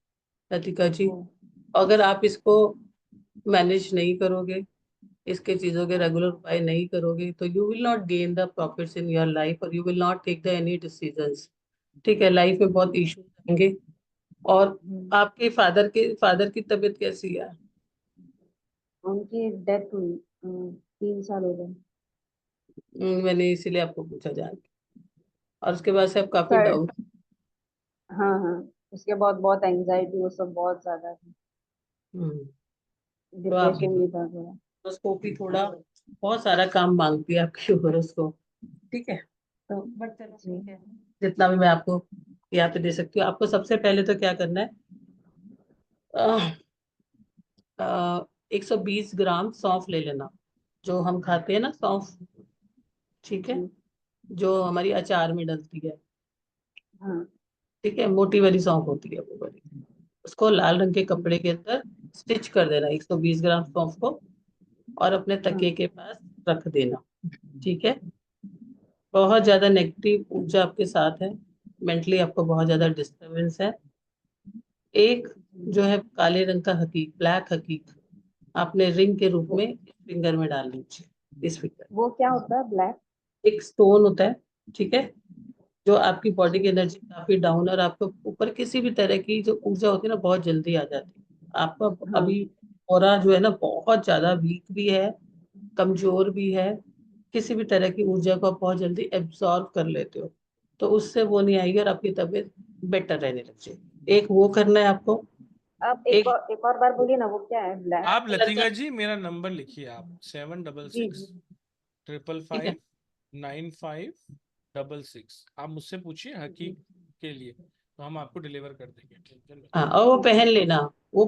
लतिका जी। अगर आप इसको मैनेज नहीं करोगे, इसके चीजों के रेगुलर उपाय नहीं करोगे, तो you will not gain the profits in your life और you will not take the any decisions. ठीक है, लाइफ में बहुत इश्यूज आएंगे। और आपके फादर की तबीयत कैसी है? उनकी डेथ हुई 3 साल हो गए। मैंने इसीलिए आपको पूछा जान के। और उसके बाद से आप काफी सर, डाउन। हाँ हाँ, उसके बाद बहुत एंजाइटी वो सब बहुत ज्यादा थी, तो आप डिप्रेशन भी था थोड़ा। होरोस्कोपी थोड़ा बहुत सारा काम मांगती है आपकी होरोस्कोप। ठीक है, तो बट चलो जी। ठीक है, जितना भी मैं आपको यहाँ पे दे सकती हूँ। आपको सबसे पहले तो क्या करना है, 120 ग्राम सौंफ ले लेना, जो हम खाते हैं ना सौंफ। ठीक है, जी। जो हमारी अचार में डलती है। हाँ ठीक है, मोटी वाली सौंफ होती है वो वाली। उसको लाल रंग के कपड़े के अंदर स्टिच कर देना, 120 ग्राम सौंफ को, और अपने हाँ तकिए के पास रख देना। ठीक है, बहुत ज्यादा नेगेटिव ऊर्जा आपके साथ है, मेंटली आपको बहुत ज्यादा डिस्टरबेंस है। एक जो है काले रंग का हकीक, ब्लैक हकीक, आपने रिंग के रूप वो में इस फिंगर में डाल लीजिए। इस फिंगर, वो क्या होता है ब्लैक? एक स्टोन होता है। ठीक है, जो आपकी बॉडी जी। की एनर्जी काफी डाउन और आपके ऊपर किसी भी तरह की जो ऊर्जा होती है ना, बहुत जल्दी आ जाती है। आपका हाँ अभी ऑरा जो है ना, बहुत ज्यादा वीक भी है, कमजोर भी है। किसी भी तरह की ऊर्जा को आप बहुत जल्दी एब्जॉर्ब कर लेते हो, तो उससे वो नहीं आएगी और आपकी तबीयत बेटर रहने लग जाएगी। एक वो करना है आपको। आप एक एक और बार बोलिए ना, वो क्या है ब्लैक? आप कलर का। लतिका जी मेरा नंबर लिखिए, आप सेवन डबल जी सिक्स जी। ट्रिपल ठीक है, फाइव 9566। आप मुझसे पूछिए हकीक के लिए, तो हम आपको डिलीवर कर देंगे, टेंशन मत हाँ, लीजिए। और वो ठीक है। पहन लेना। वो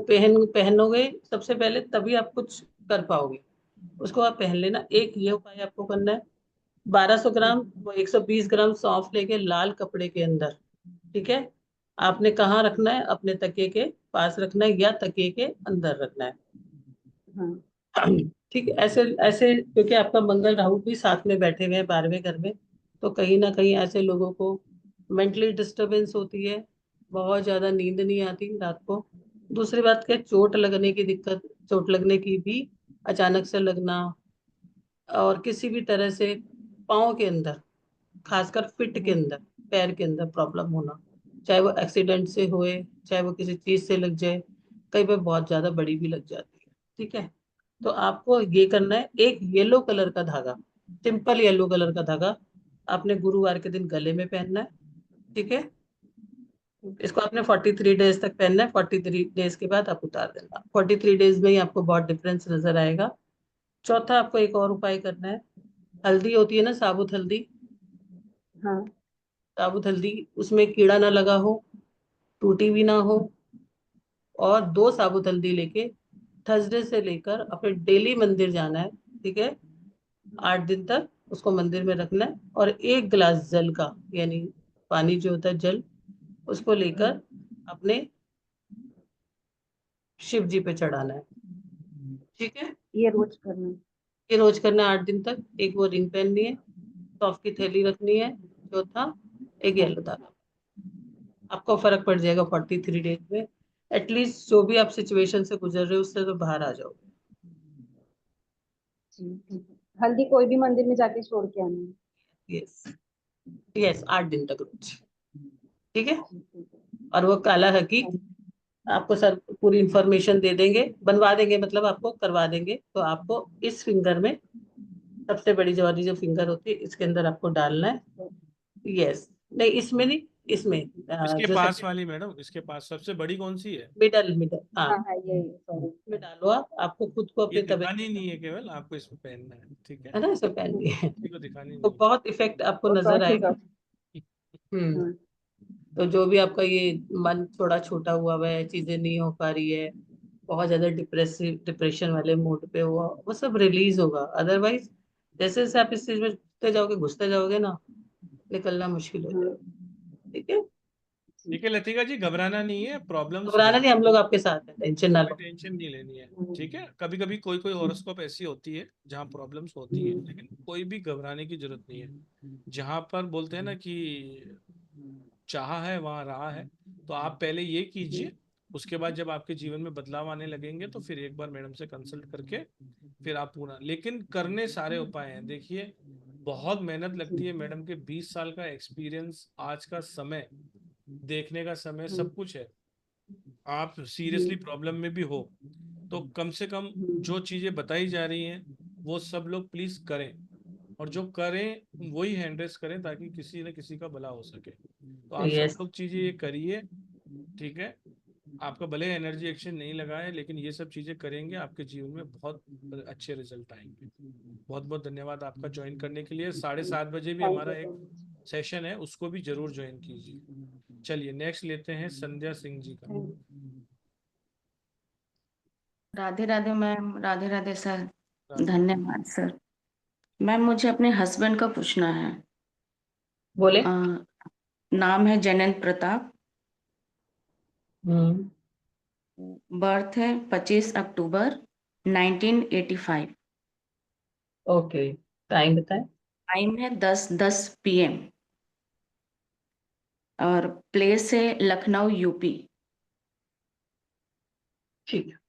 पहनोगे सबसे पहले, तभी आप कुछ कर पाओगे। उसको आप पहन लेना। एक ये उपाय आपको करना है। 1200 ग्राम, वो 120 ग्राम सौंफ लेके लाल कपड़े के अंदर, ठीक है, आपने कहाँ रखना है? अपने तकिए के पास रखना है या तकिए के अंदर रखना है। हाँ ठीक है, ऐसे ऐसे, क्योंकि आपका मंगल राहु भी साथ में बैठे हुए हैं 12वें घर में, तो कहीं ना कहीं ऐसे लोगों को मेंटली डिस्टरबेंस होती है, बहुत ज्यादा नींद नहीं आती रात को। दूसरी बात क्या, चोट लगने की दिक्कत, चोट लगने की भी, अचानक से लगना, और किसी भी तरह से पाँव के अंदर, खासकर फिट के हाँ अंदर, पैर के अंदर प्रॉब्लम होना, चाहे वो एक्सीडेंट से होए, चाहे वो किसी चीज से लग जाए, कई बार बहुत ज्यादा बड़ी भी लग जाती है। ठीक है, तो आपको ये करना है, एक येलो कलर का धागा, सिंपल येलो कलर का धागा आपने गुरुवार के दिन गले में पहनना है। ठीक है, ठीक है। इसको आपने 43 डेज तक पहनना है। 43 डेज के बाद आप उतार देना। 43 डेज में ही आपको बहुत डिफरेंस नजर आएगा। चौथा, आपको एक और उपाय करना है। हल्दी होती है ना, साबुत हल्दी, हाँ साबुत हल्दी, उसमें कीड़ा ना लगा हो, टूटी भी ना हो, और 2 साबुत हल्दी लेके थर्सडे से लेकर अपने डेली मंदिर जाना है। ठीक है, 8 दिन तक उसको मंदिर में रखना है, और 1 गिलास जल का, यानी पानी जो होता है जल, उसको लेकर अपने शिव जी पे चढ़ाना है। ठीक है, ये रोज करना है। ये रोज करना है 8 दिन तक। एक वो रिंग पहननी है, सौंफ की थैली रखनी है। चौथा, एक येलो दाना। आपको फर्क पड़ जाएगा 43 डेज में। एटलीस्ट जो भी आप सिचुएशन से गुजर रहे हो, उससे तो बाहर आ जाओगे। जी ठीक है। हल्दी कोई भी मंदिर में जाके छोड़ के आना है? यस, यस, 8 दिन तक रोज। ठीक है, जी ठीक है। और वो काला हकीक हाँ आपको सर पूरी इंफॉर्मेशन दे देंगे, बनवा देंगे, मतलब आपको करवा देंगे। तो आपको इस फिंगर में, सबसे बड़ी जो वाली जो फिंगर होती है, इसके अंदर आपको डालना है। यस, नहीं इसमें नहीं, इसमें इसके जो पास सेकंड, वाली मैडम, इसके पास सबसे बड़ी कौन सी है? मिडल मिडल, हाँ, हाँ हाँ, ये सॉरी। में डालो। आप आपको खुद को ये अपनी तबीयत दिखानी से, नहीं है, केवल आपको इसमें पहनना है, ठीक है? है ना, इसे पहन लिया, किसी को दिखानी तो नहीं बहुत इफेक्ट आपको ओ नजर सॉरी आएगा। सॉरी। हम्म, हाँ तो जो भी आपका ये मन थोड़ा छोटा हुआ हुआ है, चीजें नहीं हो पा रही है, बहुत ज्यादा डिप्रेशन वाले मूड पे हुआ, वो सब रिलीज होगा। अदरवाइज जैसे जैसे आप इस चीज में घुसते जाओगे ना, निकलना मुश्किल हो हाँ। जाएगा। ठीक है, देखिए लतिका जी, घबराना नहीं है, प्रॉब्लम्स घबराना नहीं, हम लोग बहुत, आपके साथ हैं, टेंशन ना कोई लो। टेंशन नहीं लेनी है। ठीक है, कभी कभी कोई कोई हॉरोस्कोप ऐसी होती है जहाँ प्रॉब्लम्स होती है, लेकिन कोई भी घबराने की जरूरत नहीं है। जहाँ पर बोलते हैं ना कि चाहा है वहां रहा है, तो आप पहले ये कीजिए। उसके बाद जब आपके जीवन में बदलाव आने लगेंगे तो फिर एक बार मैडम से कंसल्ट करके फिर आप पूरा, लेकिन करने सारे उपाय हैं। देखिए बहुत मेहनत लगती है मैडम के, 20 साल का एक्सपीरियंस, आज का समय, देखने का समय, सब कुछ है। आप सीरियसली प्रॉब्लम में भी हो तो कम से कम जो चीजें बताई जा रही हैं वो सब लोग प्लीज करें, और जो करें वही हैंड रेस करें ताकि किसी न किसी का भला हो सके। तो आप सब यस। लोग चीजें ये करिए। ठीक है, आपका भले एनर्जी एक्शन नहीं लगा है, लेकिन ये सब चीजें करेंगे आपके जीवन में बहुत अच्छे रिजल्ट आएंगे। बहुत बहुत धन्यवाद आपका ज्वाइन करने के लिए। 7:30 बजे भी थैंक हमारा यू एक सो मच। सेशन है, उसको भी जरूर ज्वाइन कीजिए। चलिए नेक्स्ट लेते हैं संध्या सिंह जी का। Radhe Radhe ma'am, Radhe Radhe sir. राधे। धन्यवाद सर। मैम मुझे अपने हस्बैंड का पूछना है। बोले। अ, नाम है जयंत प्रताप। हम्म। बर्थ है 25 अक्टूबर 1985। ओके, टाइम बताएं। टाइम है 10:10 PM। और प्लेस है लखनऊ यूपी। ठीक है।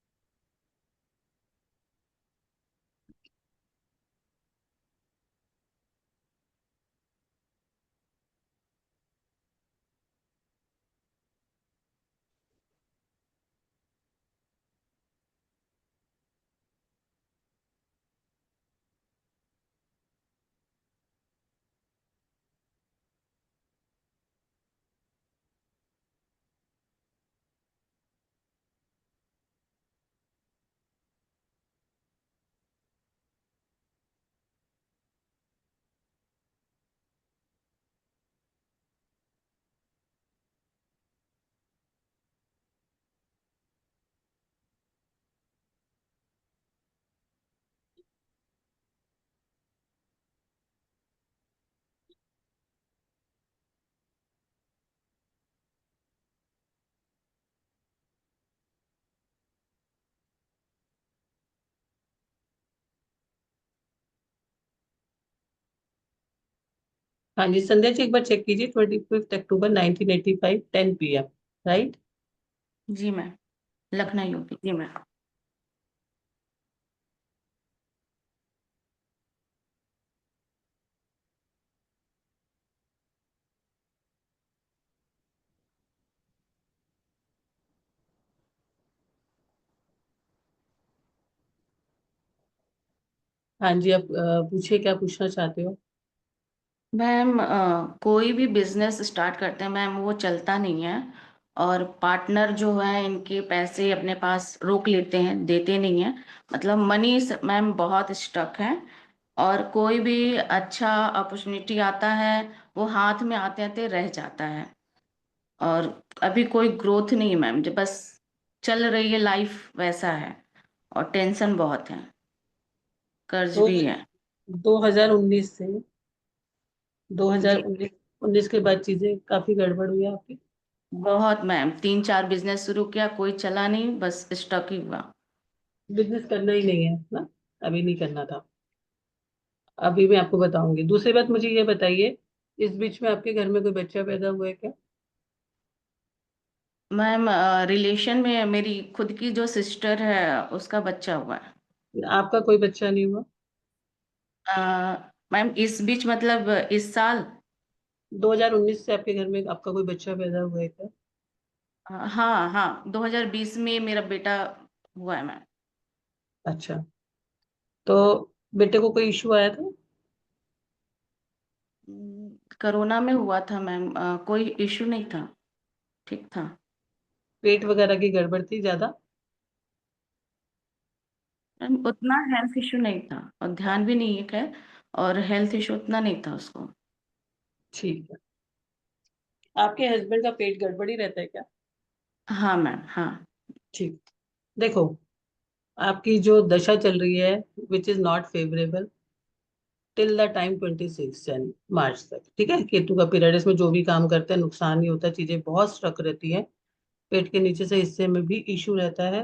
हाँ जी संध्या जी, एक बार चेक कीजिए। 25 अक्टूबर 1985, 10 PM, राइट? जी मैम, लखनऊ यूपी। जी मैम। हाँ जी, आप पूछिए, क्या पूछना चाहते हो? मैम कोई भी बिजनेस स्टार्ट करते हैं मैम, वो चलता नहीं है। और पार्टनर जो है इनके पैसे अपने पास रोक लेते हैं, देते नहीं है। मतलब मनी मैम बहुत स्टक है। और कोई भी अच्छा अपॉर्चुनिटी आता है, वो हाथ में आते आते रह जाता है। और अभी कोई ग्रोथ नहीं है मैम, जो बस चल रही है लाइफ वैसा है। और टेंशन बहुत है, कर्ज तो भी है। 2019 से दो हजार जी उन्नीस उन्नीस के बाद चीजें काफी गड़बड़ हुई है आपकी। बहुत मैम, 3-4 बिजनेस शुरू किया, कोई चला नहीं, बस स्टक ही हुआ। बिजनेस करना ही नहीं है ना, अभी नहीं करना था। अभी मैं आपको बताऊंगी। दूसरी बात, मुझे ये बताइए, इस बीच में आपके घर में कोई बच्चा पैदा हुआ है क्या? मैम रिलेशन में मेरी खुद की जो सिस्टर है उसका बच्चा हुआ है। आपका कोई बच्चा नहीं हुआ? मैम इस बीच मतलब इस साल। 2019 से आपके घर में आपका कोई बच्चा पैदा हुआ है क्या? हाँ हाँ, 2020 में मेरा बेटा हुआ है मैम। अच्छा, तो बेटे को कोई इशू आया था? कोरोना में हुआ था मैम, कोई इशू नहीं था, ठीक था। पेट वगैरह की गड़बड़ थी ज्यादा? मैम उतना हेल्थ इशू नहीं था, और ध्यान भी नहीं है खैर। और हेल्थ इशू उतना नहीं था उसको। ठीक है। आपके हस्बैंड का पेट गड़बड़ी रहता है क्या? हाँ मैम हाँ। ठीक। देखो, आपकी जो दशा चल रही है, which is not favourable, till the time 26 मार्च तक। ठीक है, केतु का पीरियड, इसमें जो भी काम करते हैं नुकसान ही होता है, चीजें बहुत स्ट्रक रहती हैं, पेट के नीचे से हिस्से में भी इशू रहता है।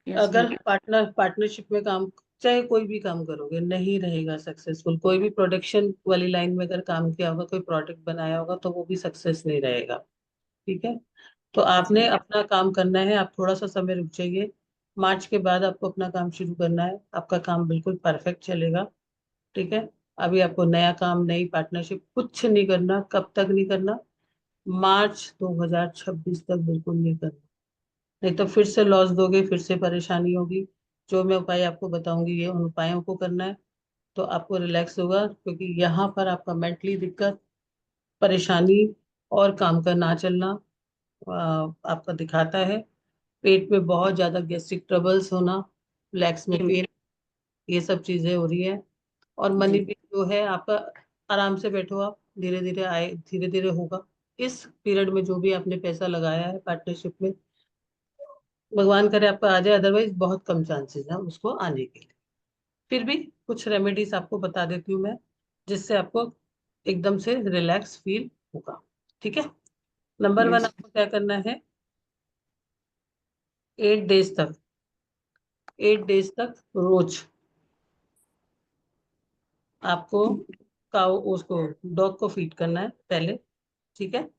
यस अगर मैम। पार्टनरशिप में काम, चाहे कोई भी काम करोगे, नहीं रहेगा सक्सेसफुल। कोई भी प्रोडक्शन वाली लाइन में अगर काम किया होगा, कोई प्रोडक्ट बनाया होगा, तो वो भी सक्सेस नहीं रहेगा। ठीक है, तो यस आपने मैम। अपना काम करना है, आप थोड़ा सा समय रुक जाइए। मार्च के बाद आपको अपना काम शुरू करना है, आपका काम बिल्कुल परफेक्ट चलेगा। ठीक है, अभी आपको नया काम, नई पार्टनरशिप कुछ नहीं करना। कब तक नहीं करना? मार्च 2026 तक बिल्कुल नहीं करना, नहीं तो फिर से लॉस दोगे, फिर से परेशानी होगी। जो मैं उपाय आपको बताऊंगी, ये उन उपायों को करना है, तो आपको रिलैक्स होगा। क्योंकि यहाँ पर आपका मेंटली दिक्कत, परेशानी और काम का ना चलना आपका दिखाता है। पेट में बहुत ज्यादा गैस्ट्रिक ट्रबल्स होना, लेग्स में जी पेन, ये सब चीजें हो रही है। और मनी जी। भी जो है आपका, आराम से बैठो आप, धीरे धीरे आए, धीरे धीरे होगा। इस पीरियड में जो भी आपने पैसा लगाया है पार्टनरशिप में, भगवान करे आपका आ जाए, अदरवाइज बहुत कम चांसेस है उसको आने के लिए। फिर भी कुछ रेमेडीज आपको बता देती हूँ मैं, जिससे आपको एकदम से रिलैक्स फील होगा। ठीक है, नंबर वन, यस। आपको क्या करना है? 8 डेज तक, 8 डेज तक रोज आपको काऊ, उसको डॉग को फीड करना है पहले। ठीक है,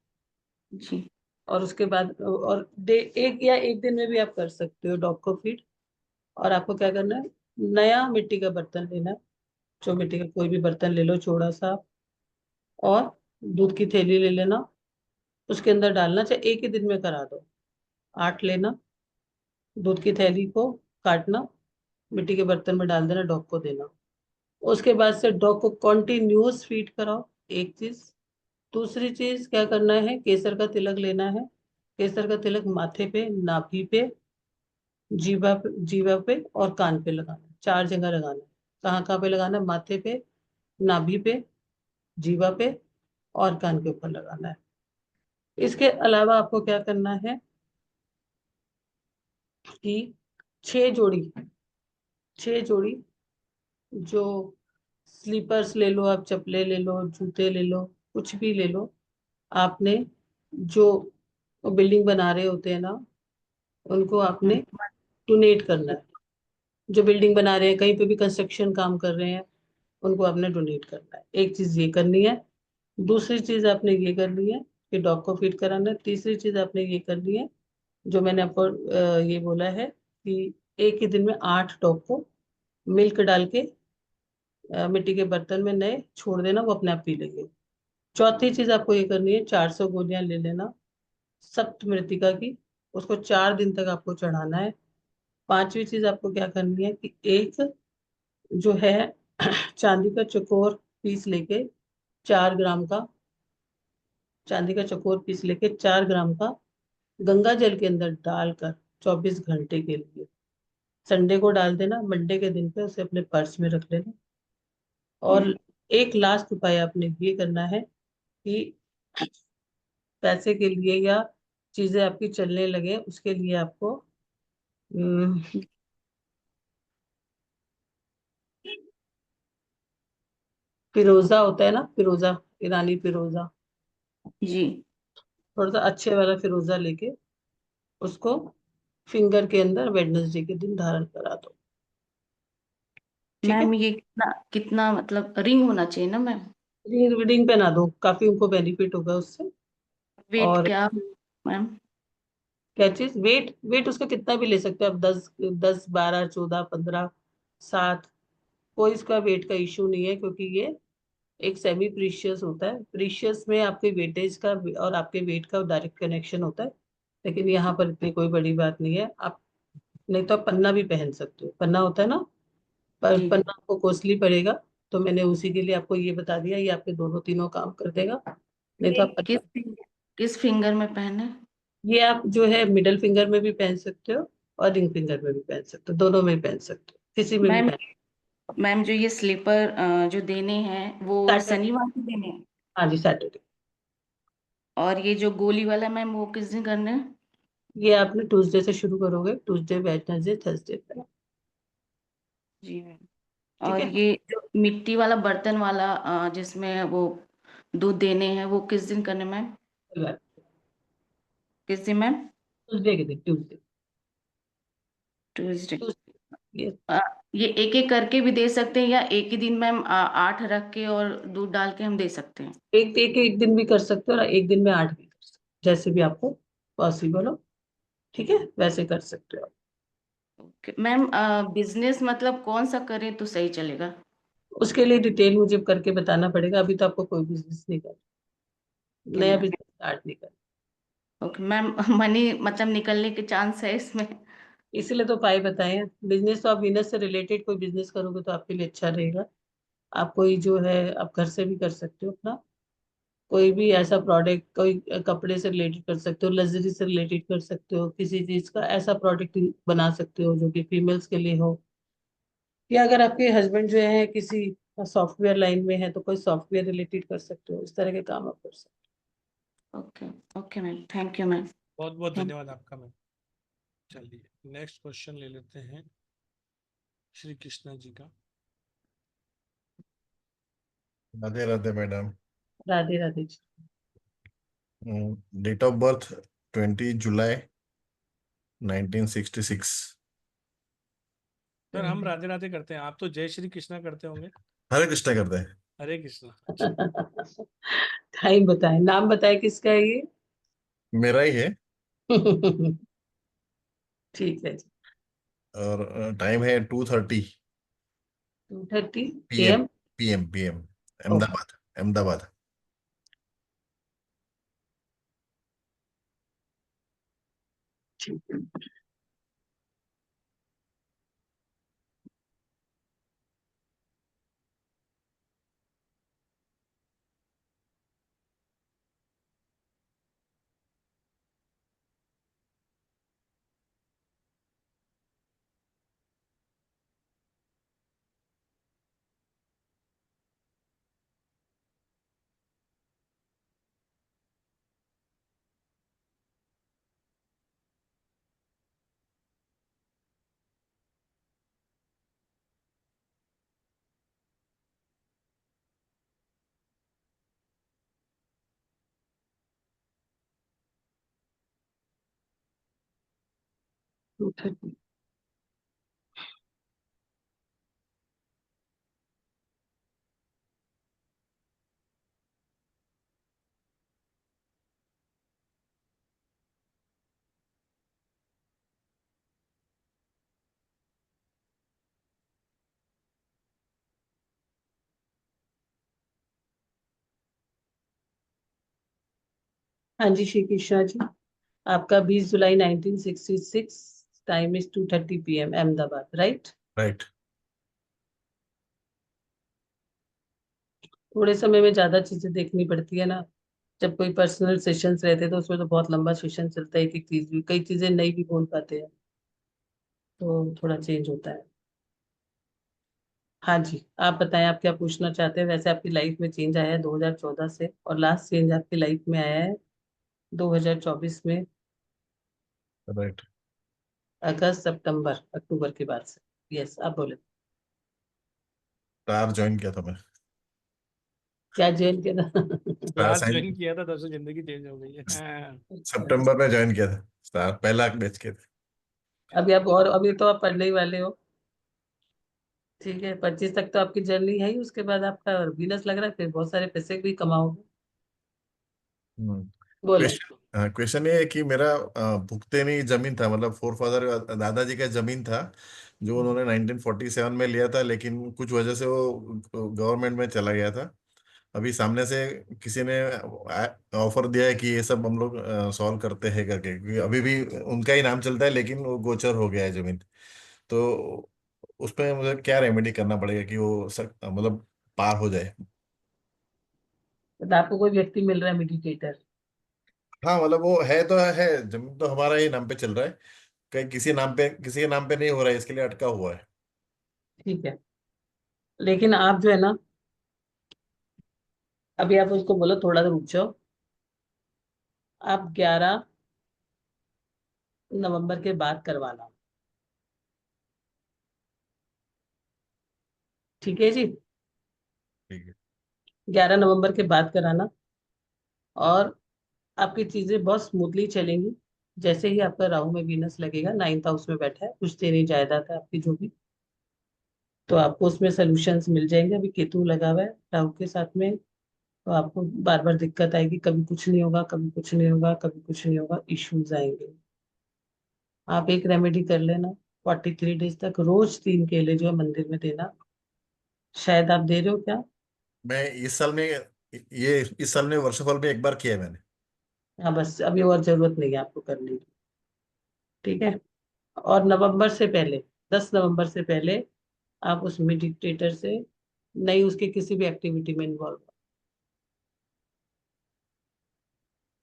जी और उसके बाद और एक या एक दिन में भी आप कर सकते हो डॉग को फीड। और आपको क्या करना है? नया मिट्टी का बर्तन लेना है, जो मिट्टी का कोई भी बर्तन ले लो, छोटा सा, और दूध की थैली ले लेना। उसके अंदर डालना, चाहे एक ही दिन में करा दो, 8 लेना, दूध की थैली को काटना, मिट्टी के बर्तन में डाल देना, डॉग को देना। उसके बाद से डॉग को कॉन्टिन्यूअस फीड कराओ, एक चीज। दूसरी चीज क्या करना है? केसर का तिलक लेना है। केसर का तिलक माथे पे, नाभि पे, जीवा पे और कान पे लगाना है, 4 जगह लगाना है। कहाँ कहाँ पे लगाना है? माथे पे, नाभि पे, जीवा पे और कान के ऊपर लगाना है। इसके अलावा आपको क्या करना है कि 6 जोड़ी, 6 जोड़ी जो स्लीपर्स ले लो, आप चप्पलें ले लो, जूते ले लो, कुछ भी ले लो। आपने जो बिल्डिंग बना रहे होते हैं ना, उनको आपने डोनेट करना है। जो बिल्डिंग बना रहे हैं, कहीं पे भी कंस्ट्रक्शन काम कर रहे हैं, उनको आपने डोनेट करना है। एक चीज ये करनी है। दूसरी चीज आपने ये करनी है कि डॉग को फीड कराना है। तीसरी चीज आपने ये करनी है, जो मैंने आपको ये बोला है कि एक ही दिन में 8 डॉग को मिल्क डाल के मिट्टी के बर्तन में नए छोड़ देना, वो अपने आप पी लेंगे। चौथी चीज आपको ये करनी है, 400 गोलियां ले लेना सप्त मृतिका की, उसको 4 दिन तक आपको चढ़ाना है। पांचवी चीज आपको क्या करनी है कि एक जो है चांदी का चकोर पीस लेके, 4 ग्राम का, चांदी का चकोर पीस लेके 4 ग्राम का गंगा जल के अंदर डालकर 24 घंटे के लिए, संडे को डाल देना, मंडे के दिन पे उसे अपने पर्स में रख लेना। और एक लास्ट उपाय आपने ये करना है कि पैसे के लिए या चीजें आपकी चलने लगे, उसके लिए आपको हम्म, फिरोजा होता है ना, फिरोजा, ईरानी फिरोजा, जी। थोड़ा सा अच्छे वाला फिरोजा लेके उसको फिंगर के अंदर वेडनेसडे के दिन धारण करा दो। ठीक है, मैम ये कितना कितना मतलब रिंग होना चाहिए ना मैम? रिंग रिंग पहना दो, काफी उनको बेनिफिट होगा उससे। वेट और क्या मैम? क्या चीज? वेट, वेट उसका कितना भी ले सकते हो आप, 10 10 12 14 15 7, कोई इसका वेट का इशू नहीं है। क्योंकि ये एक सेमी प्रीशियस होता है। प्रीशियस में आपके वेटेज का और आपके वेट का डायरेक्ट कनेक्शन होता है। लेकिन यहाँ पर इतनी कोई बड़ी बात नहीं है। आप नहीं तो आप पन्ना भी पहन सकते हो, पन्ना होता है ना, पर जी। पन्ना आपको कॉस्टली पड़ेगा। तो मैंने उसी के लिए आपको ये बता दिया, ये आपके दोनों तीनों काम कर देगा। नहीं तो ये आप पन्ना, किस फिंगर में पहने? ये आप जो है मिडल फिंगर में भी पहन सकते हो और रिंग फिंगर में भी पहन सकते हो, दोनों में पहन सकते हो, किसी में भी मैम पहन। मैम जो ये स्लीपर जो देने हैं वो सैटरडे, शनिवार को देने हैं? हाँ जी सैटरडे। और ये जो गोली वाला मैम वो किस दिन करना है? ये आपने ट्यूसडे से शुरू करोगे, ट्यूसडे वेडनेसडे थर्सडे पे। जी मैम। ठीक और है। ये जो मिट्टी वाला बर्तन वाला जिसमें वो दूध देने हैं, वो किस दिन करने मैम? किस दिन मैम? ट्यूसडे के दिन, ट्यूसडे। ट्यूसडे। ये ये एक एक करके भी दे सकते हैं या एक ही दिन मैम 8 रख के और दूध डाल के हम दे सकते हैं? एक दिन भी कर सकते हो और एक दिन में 8 भी कर सकते हो, जैसे भी आपको पॉसिबल हो। ठीक है, वैसे कर सकते हो। ओके मैम, बिजनेस मतलब कौन सा करें तो सही चलेगा? उसके लिए डिटेल मुझे करके बताना पड़ेगा, अभी तो आपको कोई बिजनेस नहीं करना, ओके नया मैम। बिजनेस स्टार्ट नहीं करना। ओके मैम, मनी मतलब निकलने के चांस है इसमें? इसीलिए तो उपाय बताए हैं। बिजनेस तो आप बिजनेस से रिलेटेड कोई बिजनेस करोगे तो आपके लिए अच्छा रहेगा। आप कोई जो है आप घर से भी कर सकते हो अपना, कोई भी ऐसा प्रोडक्ट, कोई कपड़े से रिलेटेड कर सकते हो, लग्जरी से रिलेटेड कर सकते हो, किसी चीज का ऐसा प्रोडक्ट बना सकते हो जो कि फीमेल्स के लिए हो। या अगर आपके हस्बैंड जो है किसी सॉफ्टवेयर लाइन में है तो कोई सॉफ्टवेयर रिलेटेड कर सकते हो, इस तरह के काम आप कर सकते okay. Okay ma'am, thank you ma'am. बहुत बहुत थैंक धन्यवाद आपका मैम। चलिए नेक्स्ट क्वेश्चन ले लेते हैं श्री कृष्णा जी का। राधे राधे मैडम। हो। Radhe Radhe ji. Date of birth 20 July 1966। Sir हम राधे राधे करते हैं, आप तो जय श्री कृष्णा करते होंगे। हरे कृष्णा करते हैं। हरे कृष्णा। अच्छा। टाइम बताएं, नाम बताएं किसका है ये। मेरा ही है। ठीक है जी। और टाइम है 2:30 2:30 PM। AM। PM okay. Ahmedabad. Ahmedabad. ठीक है। Two thirty. हाँ जी श्री कृष्णा जी, आपका 20 जुलाई 1966, time is 2:30 PM Ahmedabad, right. Right. थोड़े समय में ज्यादा चीजें देखनी पड़ती है ना, जब कोई पर्सनल सेशंस रहते हैं तो उसमें तो बहुत लंबा सेशन चलता है, एक एक चीज भी, कई चीजें नहीं भी बोल पाते हैं, तो थोड़ा चेंज होता है। हाँ जी, आप बताएं आप क्या पूछना चाहते हैं। वैसे आपकी लाइफ में चेंज आया है 2014 से, और लास्ट चेंज आपकी लाइफ में आया है 2024 में, राइट। अगस्त सितंबर अक्टूबर के बाद से। यस, आप बोले। स्टार ज्वाइन किया था मैं। क्या जेल के था? स्टार क्लास साइन ज्वाइन किया था तब से जिंदगी चेंज हो गई है। हाँ। सितंबर में ज्वाइन किया था। स्टार पहला बैच के थे। अभी आप, और अभी तो आप पढ़ने ही वाले हो। ठीक है, 25 तक तो आपकी जर्नी है ही, उसके बाद आपका वीनस लग रहा है, फिर बहुत सारे पैसे भी कमाओगे। बोले। क्वेश्चन क्वेश्चन ये है कि मेरा पुश्तैनी जमीन था, मतलब फोर फादर दादाजी का जमीन था, जो उन्होंने 1947 में लिया था, लेकिन कुछ वजह से वो गवर्नमेंट में चला गया था। अभी सामने से किसी ने ऑफर दिया है कि ये सब हम लोग सॉल्व करते हैं करके, क्योंकि अभी भी उनका ही नाम चलता है, लेकिन वो गोचर हो गया है जमीन। तो उसमें मुझे क्या रेमेडी करना पड़ेगा कि वो मतलब पार हो जाए? तो आपको कोई व्यक्ति मिल रहा है मेडिटेटर? हाँ, मतलब वो है तो है, जमीन तो हमारा ही नाम पे चल रहा है, कहीं किसी के नाम पे नहीं हो रहा है, इसके लिए अटका हुआ है। ठीक है, लेकिन आप जो है ना, अभी आप उसको बोलो थोड़ा सा रुक जाओ। आप 11 नवंबर के बाद करवाना। ठीक है जी। ठीक है। 11 नवंबर के बाद कराना, और आपकी चीजें बहुत स्मूथली चलेंगी। जैसे ही आपका राहु में वीनस लगेगा, 9th हाउस में बैठा है, कुछ तेरी जायदाद है आपकी जो भी, तो आपको उसमें सोल्यूशंस मिल जाएंगे। अभी केतु लगा हुआ है राहु के साथ में, तो आपको बार बार दिक्कत आएगी, कभी कुछ नहीं होगा, कभी कुछ नहीं होगा, कभी कुछ नहीं होगा, इश्यूज आएंगे। आप एक रेमेडी कर लेना, 43 डेज तक रोज 3 केले जो है मंदिर में देना। शायद आप दे रहे हो क्या? मैं इस साल में वर्षफल में एक बार किया है मैंने। हाँ, बस अभी और जरूरत नहीं है आपको करने की। ठीक है। और नवंबर से पहले, 10 नवंबर से पहले आप उस मेडिटेटर से नहीं, उसके किसी भी एक्टिविटी में इन्वॉल्व।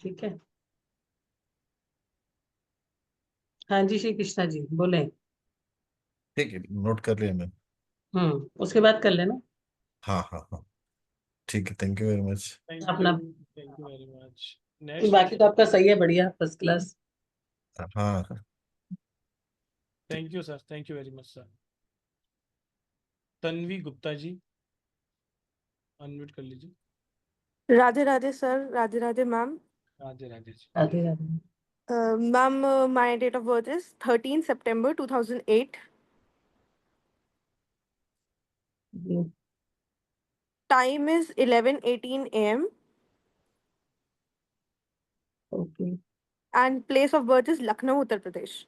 ठीक है। हाँ जी, श्री कृष्णा जी बोले। ठीक है, नोट कर लिया मैंने। उसके बाद कर लेना। हाँ हाँ हाँ, ठीक है, थैंक यू वेरी मच। अपना thank you very much. Next बाकी तो आपका सही है, बढ़िया, फर्स्ट क्लास। हाँ, thank you sir, thank you very much sir. Tanvi Gupta ji, unmute कर लीजिए। Radhe Radhe sir, Radhe Radhe ma'am. Radhe Radhe ji. Radhe Radhe. Ma'am, my date of birth is 13 September 2008. Time is 11:18 a.m. Okay. and place of birth is Lucknow, Uttar Pradesh.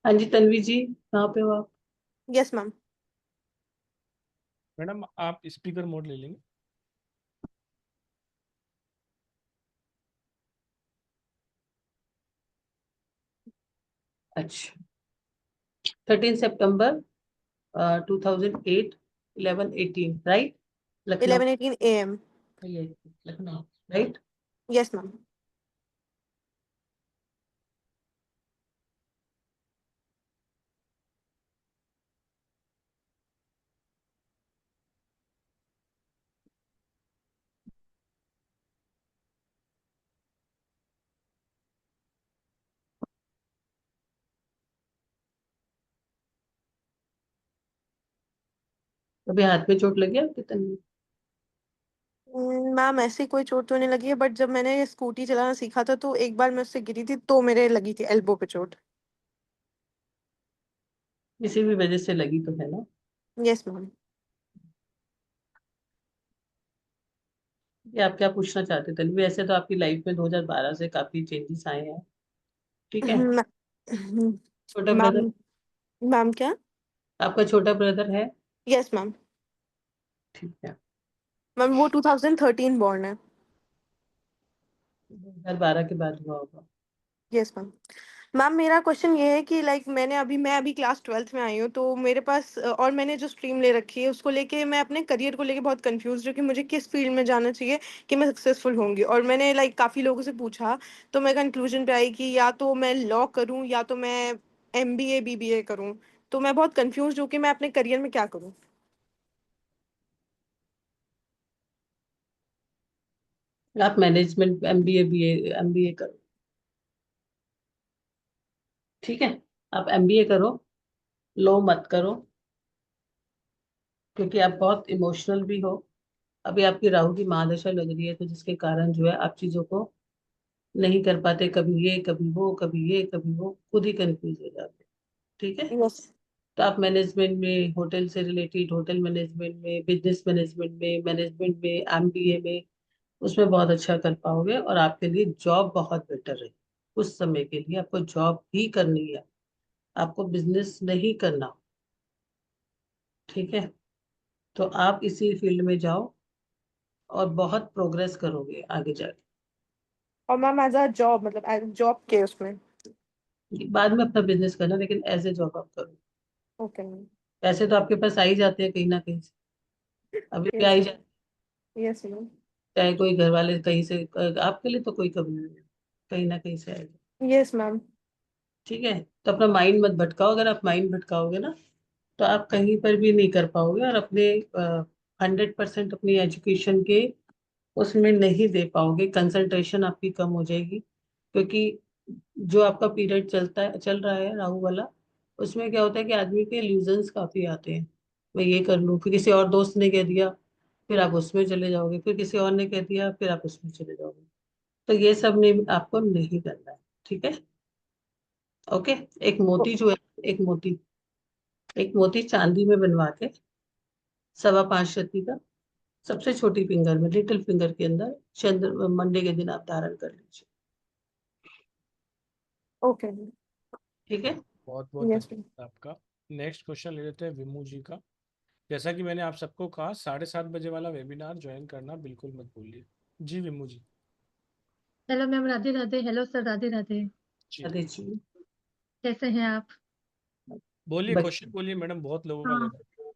हाँ जी तन्वी जी, कहाँ पे हो आप? Yes, ma'am. Madam आप speaker mode ले लेंगे। अच्छा, 13 सितंबर 2008, 11:18, राइट? लखनऊ। 11:18 a.m. ये लखनऊ, राइट? Yes, ma'am. अभी हाथ में चोट लगी आपकी तन्वी? मैम, ऐसी कोई चोट तो नहीं लगी है, बट जब मैंने स्कूटी चलाना सीखा था तो एक बार मैं उससे गिरी थी तो मेरे लगी थी एल्बो पे चोट। किसी भी वजह से लगी तो है ना? Yes ma'am. ये आप क्या पूछना चाहते थे तन्वी? वैसे तो आपकी लाइफ में 2012 से काफी चेंजेस आए हैं। ठीक है। छोटा ब्रदर, मैम, मैम क्या? आपका छोटा ब्रदर है? Yes ma'am. ठीक है। मैम वो 2013 बॉर्न है। 2012 के बाद हुआ होगा। Yes ma'am. मैम, मेरा क्वेश्चन ये है कि लाइक मैं अभी क्लास 12th में आई हूँ, तो मेरे पास और मैंने जो स्ट्रीम ले रखी है उसको लेके मैं अपने करियर को लेके बहुत कंफ्यूज हूँ कि मुझे किस फील्ड में जाना चाहिए कि मैं सक्सेसफुल होंगी। और मैंने लाइक काफ़ी लोगों से पूछा, तो मैं कंक्लूजन पे आई कि या तो मैं लॉ करूँ या तो मैं MBA BBA करूँ। तो मैं बहुत कंफ्यूज हूँ कि मैं अपने करियर में क्या करूँ। आप मैनेजमेंट एमबीए करो, ठीक है। आप एमबीए करो, लो मत करो, क्योंकि आप बहुत इमोशनल भी हो। अभी आपकी राहु की महादशा लग रही है, तो जिसके कारण जो है आप चीजों को नहीं कर पाते, कभी ये कभी वो, कभी ये कभी वो, खुद ही कंफ्यूज हो जाते, ठीक है। यस। तो आप मैनेजमेंट में, होटल से रिलेटेड, होटल मैनेजमेंट में, बिजनेस मैनेजमेंट में, एमबीए में, उसमें बहुत अच्छा कर पाओगे। और आपके लिए जॉब बहुत बेटर है। उस समय के लिए आपको जॉब ही करनी है, आपको बिजनेस नहीं करना, ठीक है। तो आप इसी फील्ड में जाओ और बहुत प्रोग्रेस करोगे आगे जाके। और मैम एज अ जॉब, मतलब एज जॉब के उसमें। बाद में अपना बिजनेस करना, लेकिन एज ए जॉब आप करो। Okay ma'am. पैसे तो आपके पास आ ही जाते हैं कहीं ना कहीं से, अभी भी आ यस ही मैम। जाते यस मैम। हैं। चाहे कोई घर वाले कहीं से, आपके लिए तो कोई कमी नहीं है, कहीं ना कहीं से आएगा, यस मैम। ठीक है। तो अपना माइंड मत भटकाओ, अगर आप माइंड भटकाओगे ना, तो आप कहीं पर भी नहीं कर पाओगे, और अपने 100% अपनी एजुकेशन के उसमें नहीं दे पाओगे, कंसंट्रेशन आपकी कम हो जाएगी। क्योंकि जो आपका पीरियड चल रहा है राहु वाला, उसमें क्या होता है कि आदमी के इल्यूजन्स काफी आते हैं। मैं ये कर लूं, फिर किसी और दोस्त ने कह दिया, फिर आप उसमें चले जाओगे, फिर किसी और ने कह दिया, फिर आप उसमें चले जाओगे। तो ये सब नहीं, आपको नहीं करना है, ठीक है। ओके। एक मोती जो है, एक मोती एक मोती चांदी में बनवा के, 5.25 का, सबसे छोटी फिंगर में, लिटिल फिंगर के अंदर, चंद्र मंडे के दिन आप धारण कर लीजिए, ओके मैम। ठीक है। बहुत बहुत यस मैम। धन्यवाद आपका। नेक्स्ट क्वेश्चन ले लेते हैं विमू जी का। जैसा कि मैंने आप सबको कहा, 7:30 बजे वाला वेबिनार ज्वाइन करना बिल्कुल मत भूलिए। जी Vimu ji. Hello ma'am, Radhe Radhe. Hello sir, Radhe Radhe. जी राधे जी। कैसे हैं आप? बोलिए, बच्चे। क्वेश्चन बोलिए मैडम, बहुत लोगों का हाँ लेना है।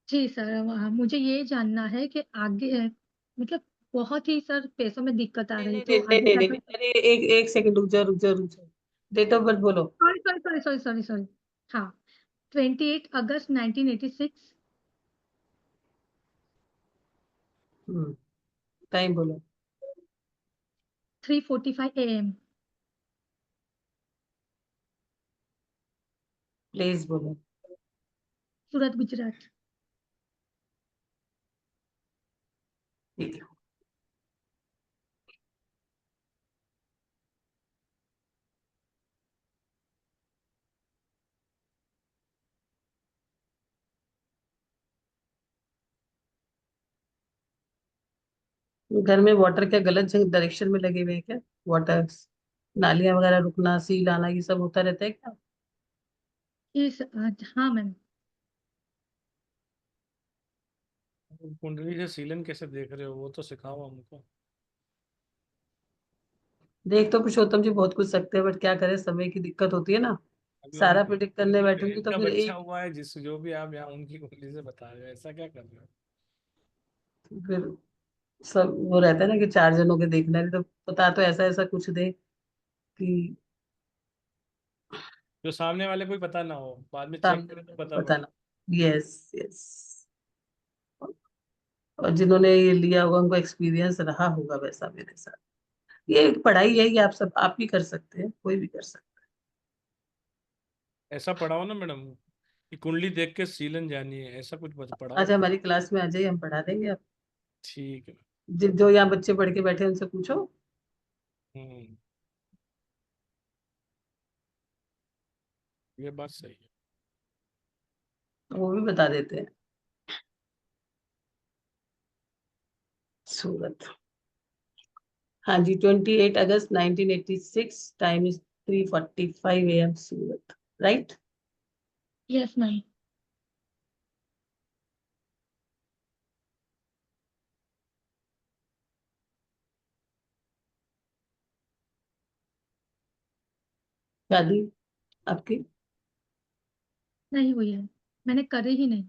जी सर, मुझे ये जानना है कि आगे मतलब बहुत ही सर पैसों में दिक्कत आ नहीं रही, नहीं तो नहीं नहीं आगे नहीं क्या नहीं, कर। अरे एक एक सेकंड, रुक जा। डेट ऑफ बर्थ बोलो। Sorry sorry sorry sorry sorry sorry. हाँ, 28 अगस्त 1986। टाइम बोलो। 3:45 AM। प्लेस बोलो। सूरत, गुजरात। ठीक है। घर में वाटर क्या गलत डायरेक्शन में लगे हुए हैं क्या? वाटर, नालियां वगैरह रुकना, सील आना, ये सब होता रहता है क्या? हाँ मैम। कुंडली से सीलन कैसे देख रहे हो, वो तो सिखाओ हमको। देख तो पुरुषोत्तम जी बहुत कुछ सकते हैं, बट क्या करें, समय की दिक्कत होती है ना। अभी सारा उनकी प्रिडिक्ट करने उनकी बैठूंगी बहन तो का फिर बच्चा एक, हुआ है, जिस जो भी आप यहाँ उनकी कुंडली से बता रहे हो, ऐसा क्या कर रहे हो। फिर सब वो रहता है ना कि 4 जनों के देखना है, तो बता तो ऐसा ऐसा कुछ दे कि जो सामने वाले को ही पता ना हो, बाद में चेक सामने करें तो वाले को पता पता पड़े। ना। Yes yes. और जिन्होंने ये लिया होगा उनको एक्सपीरियंस रहा होगा वैसा मेरे साथ। ये एक पढ़ाई है, ये आप भी कर सकते हैं, कोई भी कर सकता ऐसा पढ़ाओ ना मैडम कि कुंडली देख के सीलन जानिए, ऐसा कुछ है। पढ़ाओ। आज हमारी क्लास में आ जाइए, हम पढ़ा देंगे आप। ठीक है। जो यहाँ बच्चे पढ़ के बैठे हैं उनसे पूछो, हम्म, ये बात सही है। वो भी बता देते हैं। सूरत। हाँ जी, 28 अगस्त 1986, time is 3:45 AM, Surat, right. Yes ma'am. शादी आपकी? नहीं हुई है, मैंने करी ही नहीं।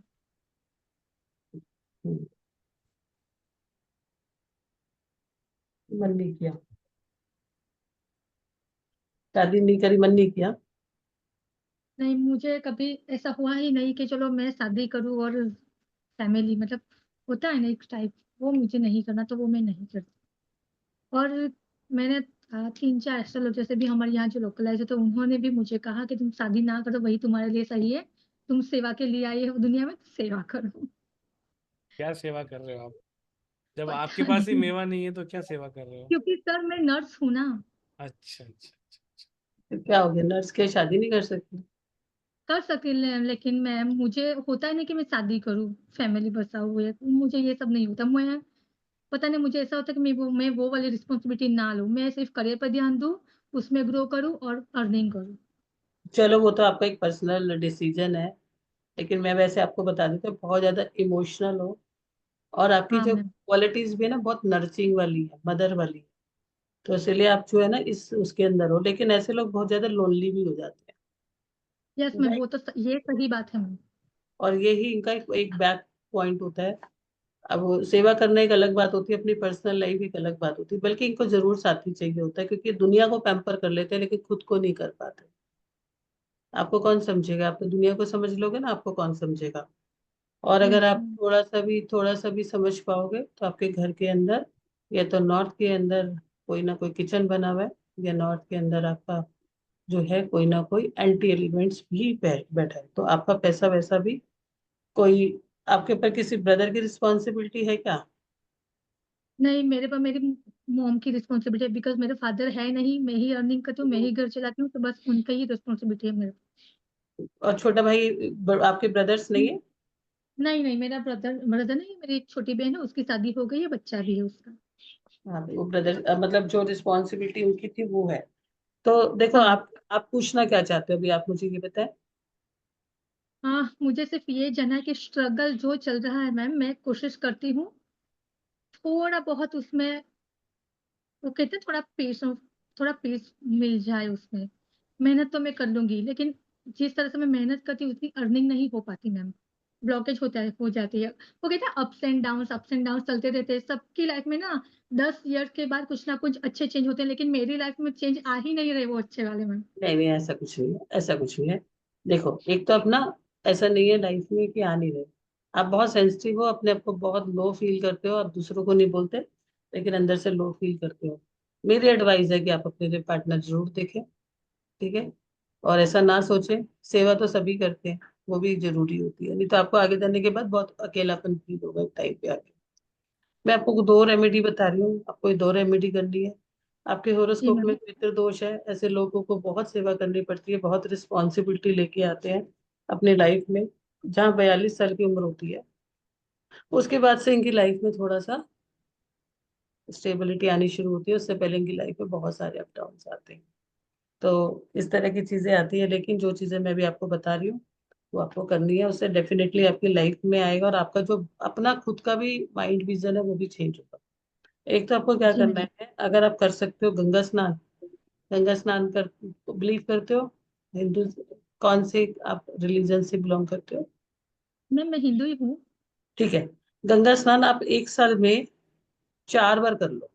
हम्म, मन नहीं किया, शादी नहीं करी, मन नहीं किया। नहीं, मुझे कभी ऐसा हुआ ही नहीं कि चलो मैं शादी करूं और फैमिली मतलब होता है ना एक टाइप, वो मुझे नहीं करना, तो वो मैं नहीं करती। और मैंने 3-4 एस्ट्रोलॉजर से भी हमारे यहाँ जो लोकलाइज है, तो उन्होंने भी मुझे कहा कि तुम शादी ना करो, वही तुम्हारे लिए सही है, तुम सेवा के लिए आई हो दुनिया में, तो सेवा करो। क्या सेवा कर रहे हो आप? जब आपके पता पास ही नहीं, मेवा नहीं है तो क्या सेवा कर रहे हो? क्योंकि सर मैं नर्स हूँ ना। अच्छा अच्छा अच्छा। तो क्या हो गया, नर्स के शादी नहीं कर सकती? कर सकते हैं, लेकिन मैम मुझे होता है नहीं कि मैं शादी करूँ, फैमिली बसा हुआ है, मुझे ये सब नहीं होता। मैं पता नहीं, मुझे ऐसा होता है कि मैं वो वाली रिस्पॉन्सिबिलिटी ना लूँ, मैं सिर्फ करियर पर ध्यान दूँ, उसमें ग्रो करूँ और अर्निंग करूँ। चलो वो तो आपका एक पर्सनल डिसीजन है, लेकिन मैं वैसे आपको बता देती हूँ, बहुत ज्यादा इमोशनल हो और आपकी हाँ जो मैम। क्वालिटीज भी है ना बहुत नर्चिंग वाली है, मदर वाली है। तो इसलिए आप जो है ना इस उसके अंदर हो, लेकिन ऐसे लोग बहुत ज्यादा लोनली भी हो जाते यस हैं, मैम, राइट? वो तो ये सही बात है मैम। और यही इनका एक बैक पॉइंट होता है। अब वो सेवा करना एक अलग बात होती है, अपनी पर्सनल लाइफ एक अलग बात होती है, बल्कि इनको जरूर साथी चाहिए होता है, क्योंकि दुनिया को पैम्पर कर लेते हैं लेकिन खुद को नहीं कर पाते। आपको कौन समझेगा? आप तो दुनिया को समझ लोगे ना, आपको कौन समझेगा? और अगर यस आप मैम। थोड़ा सा भी समझ पाओगे तो आपके घर के अंदर, या तो नॉर्थ के अंदर कोई ना कोई किचन बना हुआ है, या नॉर्थ के अंदर आपका जो है कोई ना कोई एंटी एलिमेंट्स भी बैठा है, तो आपका पैसा वैसा भी कोई, आपके ऊपर किसी ब्रदर की रिस्पॉन्सिबिलिटी है क्या? नहीं, मेरे पर मेरी मॉम की रिस्पॉन्सिबिलिटी है, बिकॉज मेरे फादर है नहीं, मैं ही अर्निंग करती हूँ, मैं ही घर चलाती हूँ, तो बस उनका ही रिस्पॉन्सिबिलिटी है मेरे और छोटा भाई, आपके ब्रदर्स नहीं पर। है? नहीं नहीं, मेरा ब्रदर ब्रदर नहीं, मेरी एक छोटी बहन है, उसकी शादी हो गई है, बच्चा भी है उसका। हाँ, तो वो ब्रदर मतलब जो रिस्पॉन्सिबिलिटी उनकी थी वो है। तो देखो, हाँ आप पूछना क्या चाहते हो अभी, आप मुझे ये बताएं। हाँ, मुझे सिर्फ ये जानना है कि स्ट्रगल जो चल रहा है मैम, मैं कोशिश करती हूँ थोड़ा बहुत उसमें, वो कहते हैं थोड़ा पीस मिल जाए उसमें। मेहनत तो मैं कर लूंगी, लेकिन जिस तरह से मैं मेहनत करती हूँ उतनी अर्निंग नहीं हो पाती मैम। ब्लॉकेज हो जाती है। वो कहते हैं अप्स एंड डाउन चलते रहते हैं सबकी लाइफ में ना। 10 ईयर के बाद कुछ ना कुछ अच्छे चेंज होते हैं, लेकिन मेरी लाइफ में चेंज आ ही नहीं रहे वो अच्छे वाले मैम। नहीं नहीं, ऐसा कुछ नहीं है, ऐसा कुछ नहीं है। देखो, एक तो अपना ऐसा नहीं है लाइफ में कि आ नहीं रहे। आप बहुत सेंसिटिव हो, अपने आप को बहुत लो फील करते हो, आप दूसरों को नहीं बोलते, लेकिन अंदर से लो फील करते हो। मेरी एडवाइस है कि आप अपने लिए पार्टनर जरूर देखें, ठीक है? और ऐसा ना सोचें, सेवा तो सभी करते हैं, वो भी जरूरी होती है, नहीं तो आपको आगे जाने के बाद बहुत अकेलापन फील होगा एक टाइम पे आके। मैं आपको 2 रेमेडी बता रही हूँ, आपको ये 2 रेमेडी करनी है। आपके जी होरोस्कोप में मैम। पितृ दोष है, ऐसे लोगों को बहुत सेवा करनी पड़ती है, बहुत रिस्पॉन्सिबिलिटी लेके आते हैं अपनी लाइफ में, जहाँ 42 साल की उम्र होती है। उसके बाद से इनकी लाइफ में थोड़ा सा स्टेबिलिटी आनी शुरू होती है, उससे पहले इनकी लाइफ में बहुत सारे अप डाउन आते हैं। तो इस तरह की चीजें आती है, लेकिन जो चीजें मैं भी आपको बता रही हूँ वो आपको करनी है, उससे डेफिनेटली आपकी लाइफ में आएगा, और आपका जो अपना खुद का भी माइंड विजन है वो भी चेंज होगा। एक तो आपको क्या जी करना मैम। है, अगर आप कर सकते हो गंगा स्नान, गंगा स्नान कर, बिलीव करते हो हिंदू, कौन से आप रिलीजन से बिलोंग करते हो? मैम मैं हिंदू ही हूँ। ठीक है, गंगा स्नान आप एक साल में 4 बार कर लो,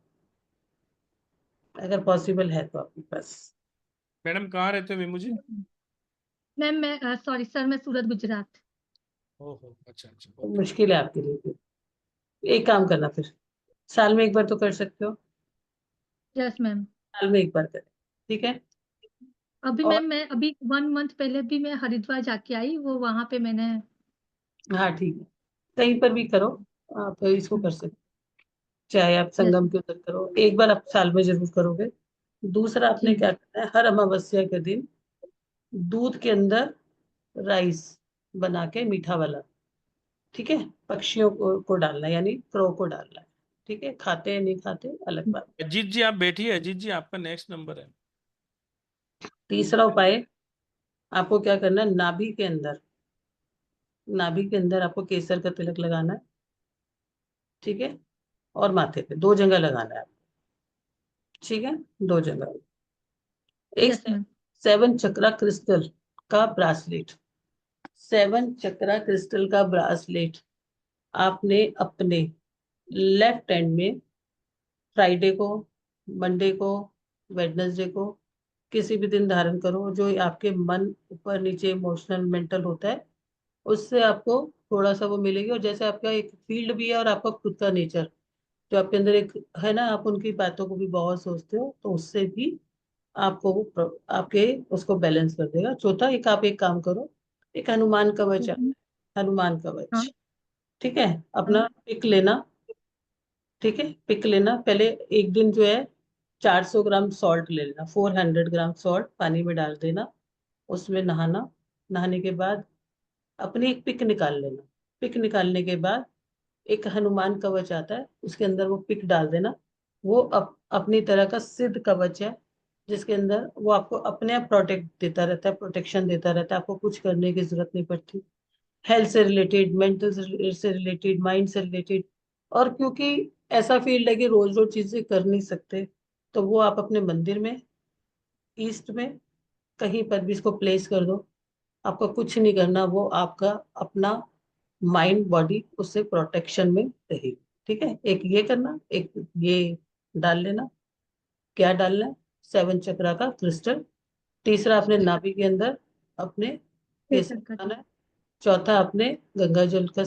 अगर पॉसिबल है तो आपके पास। मैडम कहाँ रहते हो विमू जी? मैम मैं सॉरी सर, मैं सूरत गुजरात। ओहो, अच्छा अच्छा, तो ओके। मुश्किल है आपके लिए फिर। एक काम करना फिर, साल में एक बार तो कर सकते हो, यस मैम। साल में एक बार करें, ठीक है? अभी और मैम मैं अभी 1 मंथ पहले भी मैं हरिद्वार जाके आई, वो वहां पे मैंने। हाँ ठीक है, कहीं पर भी करो, आप इसको कर सकते हो। चाहे आप यस संगम के उधर करो, एक बार आप साल में जरूर करोगे। दूसरा, आपने जी क्या करना है, हर अमावस्या के दिन दूध के अंदर राइस बना के, मीठा वाला, ठीक है? पक्षियों को डालना है, यानी क्रो को डालना है, ठीक है? खाते हैं नहीं खाते अलग बात। अजीत जी आप बैठिए, अजीत जी आपका नेक्स्ट नंबर है। तीसरा उपाय, आपको क्या करना है, नाभि के अंदर आपको केसर का तिलक लगाना है, ठीक है? और माथे पे 2 जगह लगाना है, ठीक है? 2 जगह। एक यस मैम। 7 चक्रा क्रिस्टल का ब्रासलेट, 7 चक्रा क्रिस्टल का ब्रासलेट आपने अपने लेफ्ट हैंड में फ्राइडे को, मंडे को, वेडनेसडे को, किसी भी दिन धारण करो, जो आपके मन ऊपर नीचे इमोशनल मेंटल होता है, उससे आपको थोड़ा सा वो मिलेगी, और जैसे आपका एक फील्ड भी है और आपका खुद का नेचर, जो आपके अंदर एक है ना, आप उनकी बातों को भी बहुत सोचते हो, तो उससे भी आपको वो आपके उसको बैलेंस कर देगा। चौथा, एक आप एक काम करो, एक हनुमान कवच आता हम्म, है, हनुमान हाँ कवच, ठीक है, हाँ अपना पिक लेना, ठीक है, पिक लेना। पहले एक दिन जो है 400 ग्राम सॉल्ट ले लेना, 400 ग्राम सॉल्ट पानी में डाल देना, उसमें नहाना। नहाने के बाद अपनी एक पिक निकाल लेना। पिक निकालने के बाद एक हनुमान कवच आता है, उसके अंदर वो पिक डाल देना। वो अपनी तरह का सिद्ध कवच है, जिसके अंदर वो आपको अपने आप प्रोटेक्ट देता रहता है, प्रोटेक्शन देता रहता है, आपको कुछ करने की जरूरत नहीं पड़ती। हेल्थ से रिलेटेड, मेंटल से रिलेटेड, माइंड से रिलेटेड। और क्योंकि ऐसा फील्ड है कि रोज रोज चीजें कर नहीं सकते, तो वो आप अपने मंदिर में, ईस्ट में, कहीं पर भी इसको प्लेस कर दो। आपको कुछ नहीं करना, वो आपका अपना माइंड बॉडी उससे प्रोटेक्शन में रहेगी। ठीक है, एक ये करना, एक ये डाल लेना। क्या डालना है? 7 चक्रा का क्रिस्टल। तीसरा, अपने नाभि के अंदर अपने केसर केसर का लगाना है। चौथा, अपने गंगा का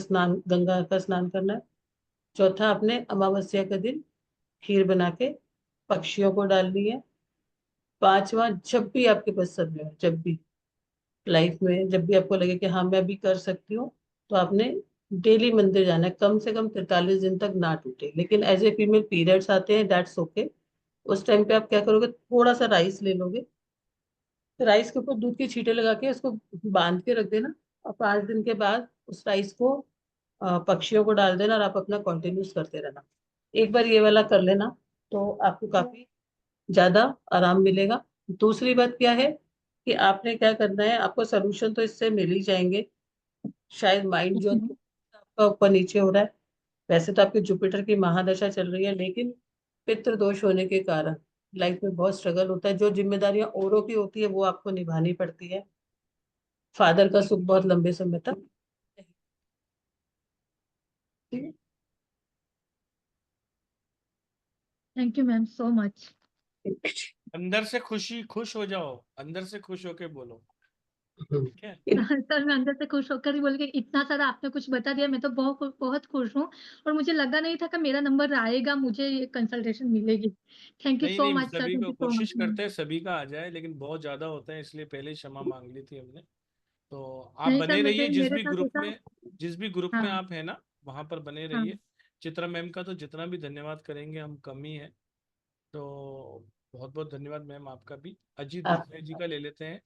स्नान करना है। चौथा, अपने अमावस्या के दिन खीर बना के पक्षियों को डालनी है। पांचवा, जब भी आपके पास समय हो, जब भी लाइफ में जब भी आपको लगे कि हाँ मैं भी कर सकती हूँ, तो आपने डेली मंदिर जाना है, कम से कम 43 दिन तक ना टूटे। लेकिन एज ए फीमेल पीरियड्स आते हैं, दैट्स ओके। उस टाइम पे आप क्या करोगे, थोड़ा सा राइस ले लोगे, राइस के ऊपर दूध की छींटे लगा के उसको बांध के रख देना, और 5 दिन के बाद उस राइस को पक्षियों को डाल देना, और आप अपना कंटिन्यूस करते रहना। एक बार ये वाला कर लेना, तो आपको काफी ज्यादा आराम मिलेगा। दूसरी बात क्या है कि आपने क्या करना है, आपको सोल्यूशन तो इससे मिल ही जाएंगे। शायद माइंड जो हम्म, आपका ऊपर नीचे हो रहा है, वैसे तो आपकी जुपिटर की महादशा चल रही है, लेकिन पितृ दोष होने के कारण लाइफ में बहुत स्ट्रगल होता है। जो जिम्मेदारियां औरों की होती है वो आपको निभानी पड़ती है। फादर का सुख बहुत लंबे समय तक, ठीक है। Thank you ma'am so much. अंदर से खुश हो जाओ, अंदर से खुश होके बोलो, ठीक है। सर मैं अंदर से खुश होकर ही बोल के इतना सारा आपने कुछ बता दिया, मैं तो बहुत बहुत खुश हूँ। और मुझे लगा नहीं था कि मेरा नंबर आएगा, मुझे ये कंसल्टेशन मिलेगी। थैंक यू नहीं सो नहीं, मच सर, सभी थैंक को यू सो कोशिश मच मैम। करते हैं सभी का आ जाए, लेकिन बहुत ज्यादा होता है, इसलिए पहले ही क्षमा मांग ली थी हमने। तो आप नहीं सर, बने रहिए, मुझे मेरे साथ ऐसा, जिस भी ग्रुप में हाँ आप है ना, वहां पर बने हाँ रहिए। चित्रा मैम का तो जितना भी धन्यवाद करेंगे हम कम ही है। तो बहुत बहुत धन्यवाद मैम आपका भी। अजीत आप देसाई जी का ले लेते हैं,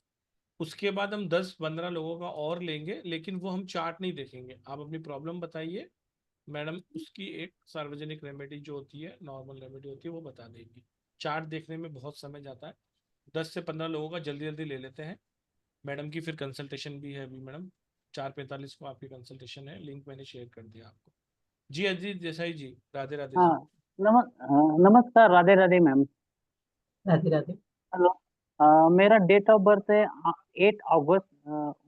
उसके बाद हम 10-15 लोगों का और लेंगे, लेकिन वो हम चार्ट नहीं देखेंगे। आप अपनी प्रॉब्लम बताइए, मैडम उसकी एक सार्वजनिक रेमेडी जो होती है, नॉर्मल रेमेडी होती है, वो बता देंगी। चार्ट देखने में बहुत समय जाता है। 10 से 15 लोगों का जल्दी जल्दी ले लेते हैं। मैडम की फिर कंसल्टेशन भी है अभी मैडम, 4:45 को आपकी कंसल्टेशन है, लिंक मैंने शेयर कर दिया आपको। जी अजीत देसाई जी, राधे राधे हाँ जी। नमस्कार, राधे राधे मैम। राधे राधे। हेलो। मेरा डेट ऑफ बर्थ है 8 अगस्त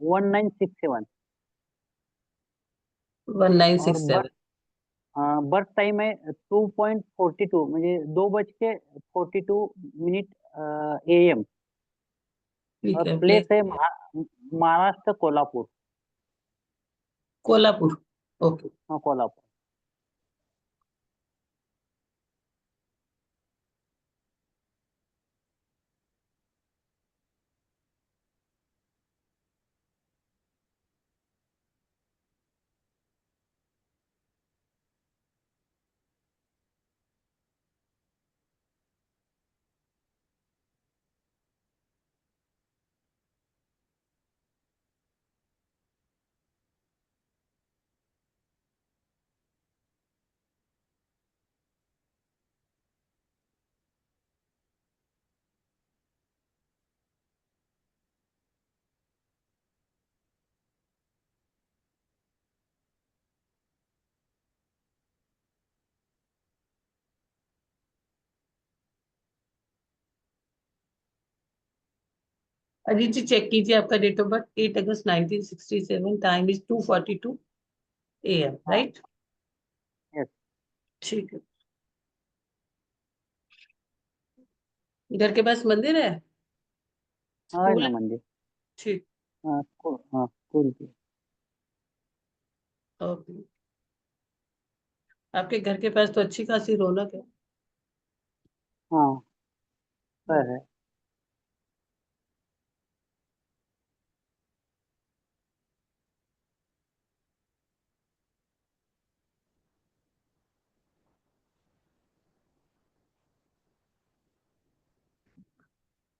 1967। और 1967। बर्थ टाइम है 2:42, म्हणजे 2:42 AM। और ठीक है, प्लेस प्लेस है महाराष्ट्र, कोल्हापुर। कोल्हापुर। ओके। हाँ, कोल्हापुर। अजीत जी चेक कीजिए, आपका डेट ऑफ बर्थ 8 अगस्त 1967, टाइम इज 2:42 AM, हाँ। राइट? यस। ठीक है। घर के पास मंदिर है, हाँ स्कूल ना है? मंदिर। ठीक। हाँ, स्कूल, हाँ स्कूल की। ओके। आपके घर के पास तो अच्छी खासी रौनक है। हाँ सर है।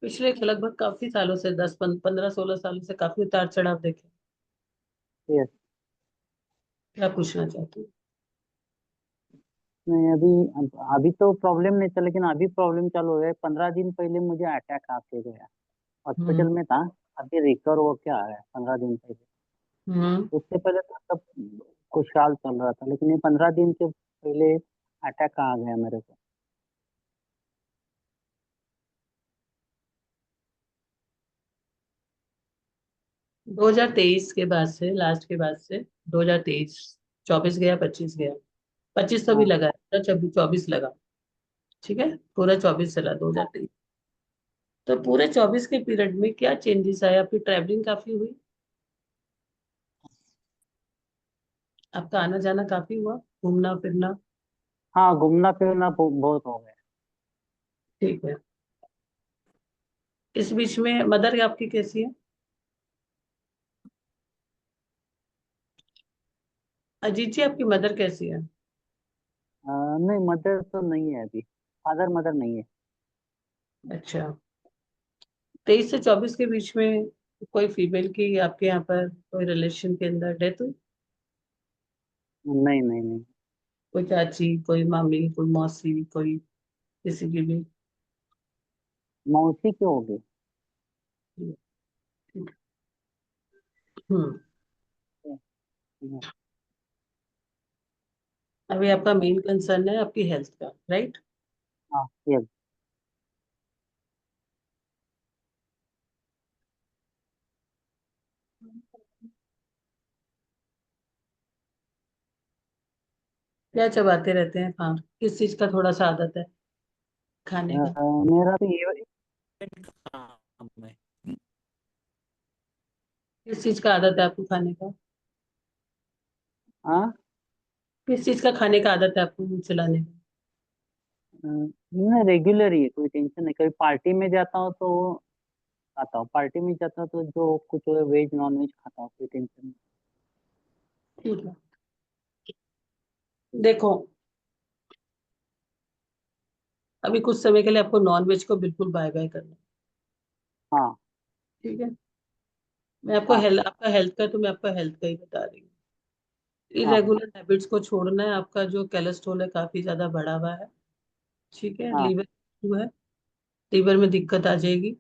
पिछले लगभग काफी सालों से 10 15 16 सालों से काफी उतार चढ़ाव देखे। यस। क्या पूछना चाहती हूँ? नहीं अभी तो प्रॉब्लम नहीं था, लेकिन अभी प्रॉब्लम चालू हो गया है। 15 दिन पहले मुझे अटैक आके गया, हॉस्पिटल में था। अभी रिकवर होके आ रहा है 15 दिन पहले। हम्म। उससे पहले तो सब खुशहाल चल रहा था, लेकिन ये 15 दिन के पहले अटैक आ गया मेरे को। 2023 के बाद से, लास्ट के बाद से 2023, 24 गया, 25 गया, 25 तो भी हाँ लगा है, पूरा 24 लगा। ठीक है, पूरा 24 चला 2023। तो पूरे 24 के पीरियड में क्या चेंजेस आए? आपकी ट्रैवलिंग काफी हुई, आपका आना जाना काफी हुआ, घूमना फिरना। हाँ, घूमना फिरना बहुत हो गया। ठीक है। इस बीच में मदर आपकी कैसी है? अजीत जी, आपकी मदर कैसी है? नहीं, मदर तो नहीं है अभी, फादर मदर नहीं है। अच्छा। 23 से 24 के बीच में कोई फीमेल की आपके यहाँ पर कोई रिलेशन के अंदर डेथ हुई? नहीं नहीं नहीं। कोई चाची, कोई मामी, कोई मौसी, कोई किसी की भी? मौसी क्यों होगी? हम्म। अभी आपका मेन कंसर्न है आपकी हेल्थ का, राइट? हाँ यस। क्या चबाते रहते हैं? हाँ, किस चीज का थोड़ा सा आदत है खाने का? मेरा तो ये काम है। किस चीज का आदत है आपको खाने का? हाँ। किस चीज का खाने का आदत है आपको मुंह चलाने का? नहीं, रेगुलर ही है, कोई टेंशन नहीं। कभी पार्टी में जाता हूँ तो खाता हूँ, पार्टी में जाता हूँ तो जो कुछ वेज नॉन वेज खाता हूँ, कोई टेंशन नहीं। ठीक है। देखो, अभी कुछ समय के लिए आपको नॉन वेज को बिल्कुल बाय बाय करना है, हाँ ठीक है? मैं आपको हाँ आपका हेल्थ का, तो मैं आपका हेल्थ का ही बता रही हूँ। हाँ हाँ इरेगुलर हैबिट्स को छोड़ना है। आपका जो कोलेस्ट्रॉल है काफी ज्यादा बढ़ा हुआ है, ठीक है? हाँ लीवर इशू है, लीवर में दिक्कत आ जाएगी,